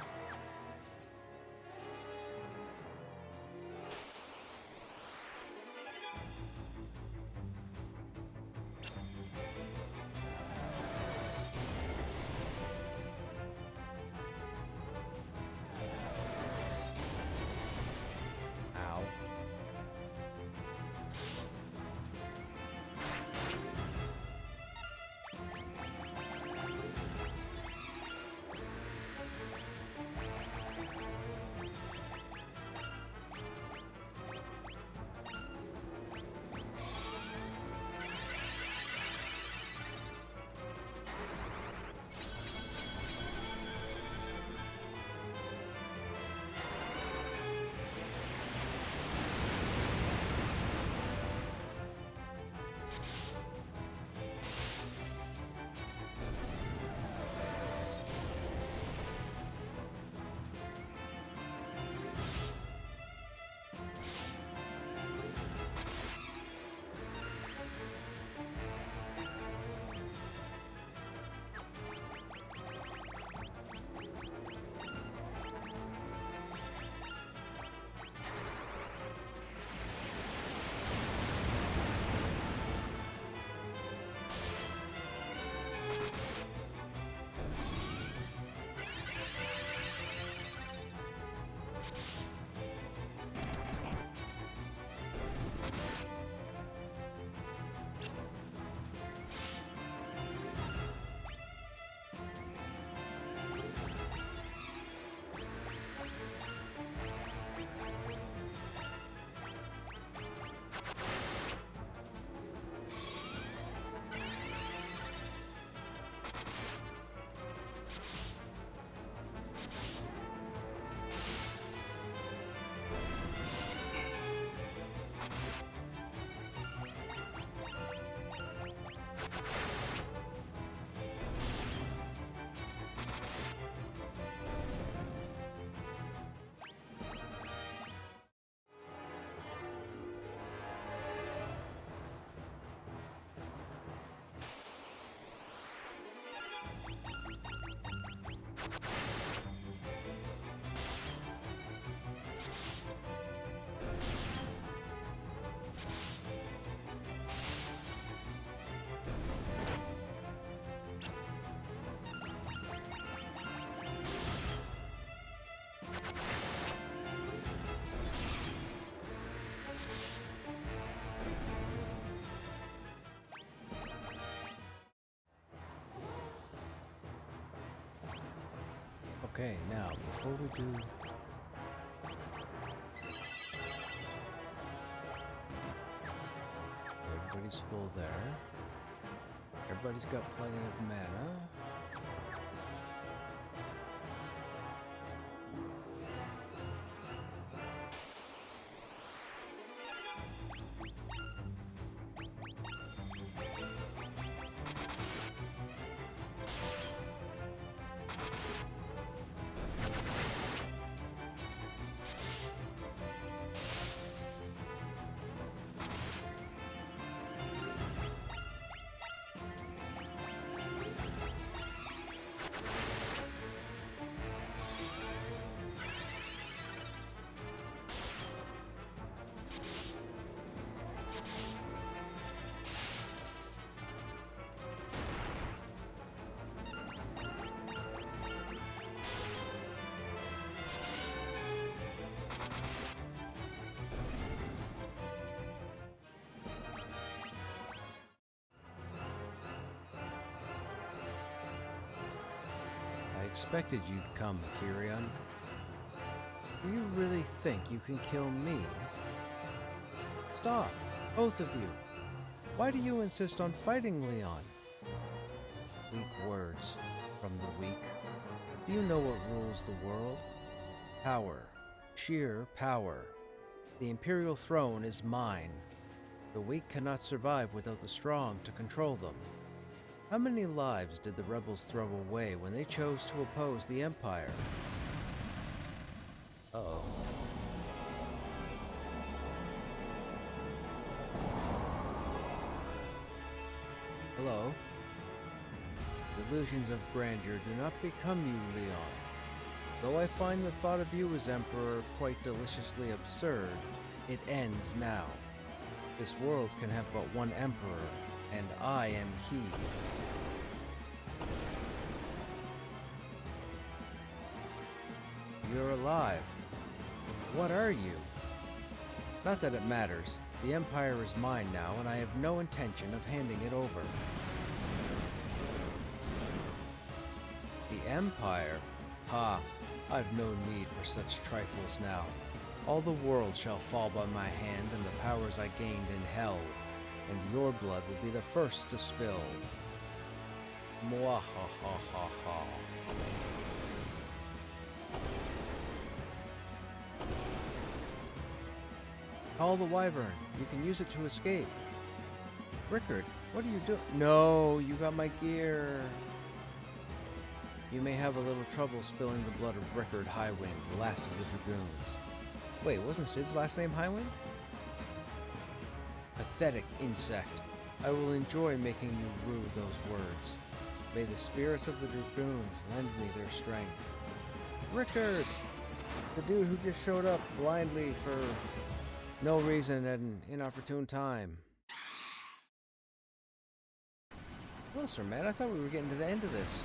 A: Okay, now, before we do... Everybody's full there. Everybody's got plenty of mana. I expected you'd come, Furion. Do you really think you can kill me? Stop, both of you. Why do you insist on fighting Leon? Weak words from the weak. Do you know what rules the world? Power. Sheer power. The Imperial throne is mine. The weak cannot survive without the strong to control them. How many lives did the rebels throw away when they chose to oppose the Empire? Uh-oh. Hello? Delusions of grandeur do not become you, Leon. Though I find the thought of you as Emperor quite deliciously absurd, it ends now. This world can have but one Emperor, and I am he. You're alive. What are you? Not that it matters. The Empire is mine now, and I have no intention of handing it over. The Empire? Ha! I've no need for such trifles now. All the world shall fall by my hand, and the powers I gained in hell, and your blood will be the first to spill. Mwahahaha. Call the Wyvern. You can use it to escape. Rickard, what are you doing? No, you got my gear. You may have a little trouble spilling the blood of Rickard Highwind, the last of the Dragoons. Wait, wasn't Sid's last name Highwind? Pathetic insect. I will enjoy making you rue those words. May the spirits of the Dragoons lend me their strength. Rickard! The dude who just showed up blindly for no reason at an inopportune time. Closer, man. I thought we were getting to the end of this.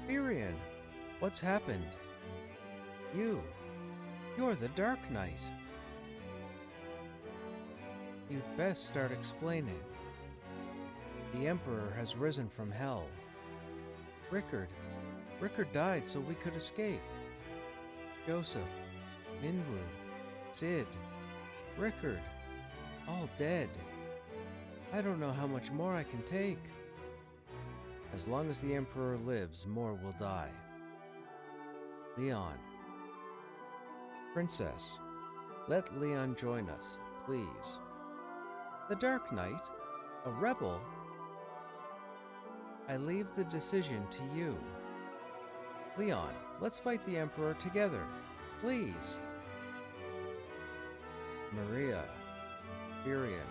A: Furion, what's happened? You're the Dark Knight. You'd best start explaining. The Emperor has risen from hell. Rickard died so we could escape. Joseph, Minwu, Sid, Rickard, all dead. I don't know how much more I can take. As long as the Emperor lives, more will die. Leon. Princess, let Leon join us, please. The Dark Knight? A rebel? I leave the decision to you. Leon, let's fight the Emperor together, please. Maria. Furion.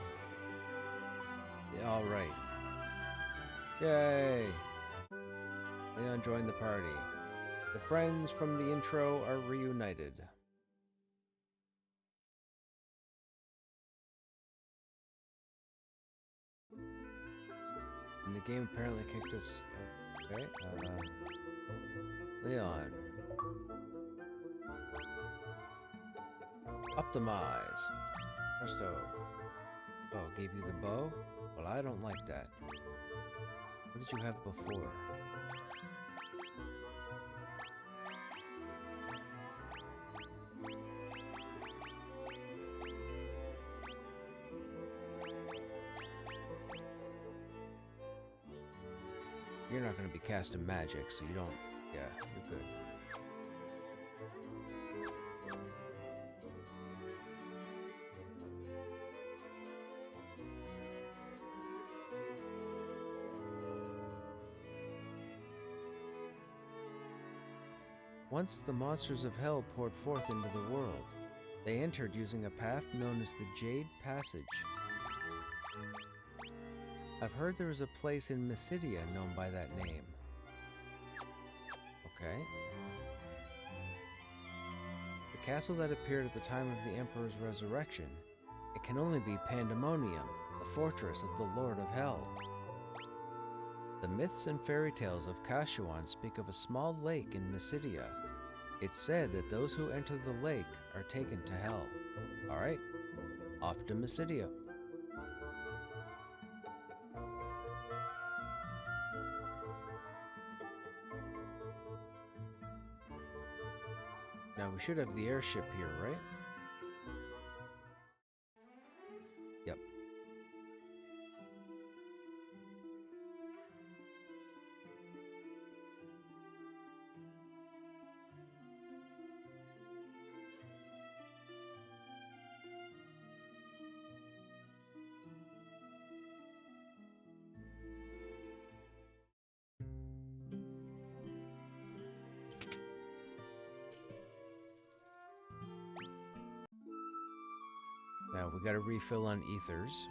A: All right. Yay! Leon joined the party. The friends from the intro are reunited. And the game apparently kicked us... Okay, Leon. Optimize. Presto. Oh, gave you the bow? Well, I don't like that. What did you have before? You're not going to be casting magic, so you don't... Yeah, you're good. Once the monsters of hell poured forth into the world. They entered using a path known as the Jade Passage. I've heard there is a place in Mysidia known by that name. Okay. The castle that appeared at the time of the Emperor's resurrection. It can only be Pandemonium, the fortress of the Lord of Hell. The myths and fairy tales of Kashuan speak of a small lake in Mysidia. It's said that those who enter the lake are taken to hell. Alright, off to Mysidia. Now we should have the airship here, right? Yep. Now we got a refill on ethers.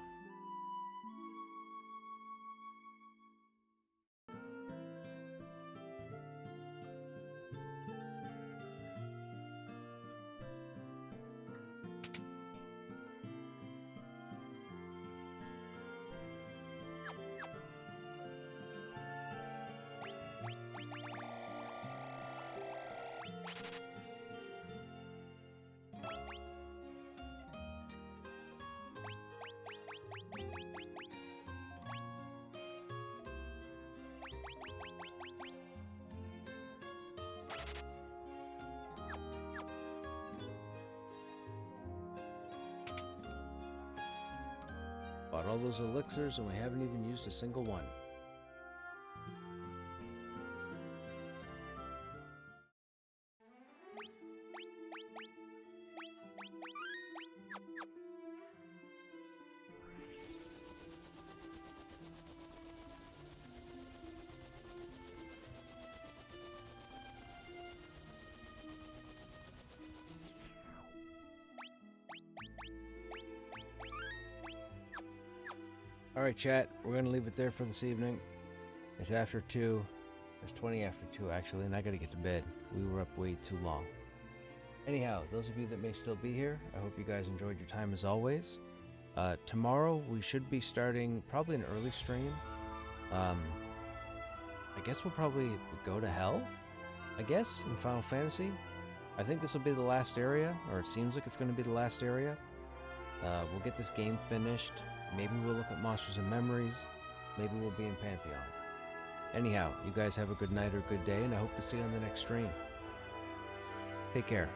A: Bought all those elixirs and we haven't even used a single one. Alright chat, we're going to leave it there for this evening. It's after 2. It's 20 after 2 actually, and I gotta get to bed. We were up way too long. Anyhow, those of you that may still be here, I hope you guys enjoyed your time as always. Tomorrow we should be starting probably an early stream. I guess we'll probably go to hell, I guess, in Final Fantasy. I think this will be the last area, or it seems like it's going to be the last area. We'll get this game finished. Maybe we'll look at Monsters and Memories. Maybe we'll be in Pantheon. Anyhow, you guys have a good night or good day, and I hope to see you on the next stream. Take care.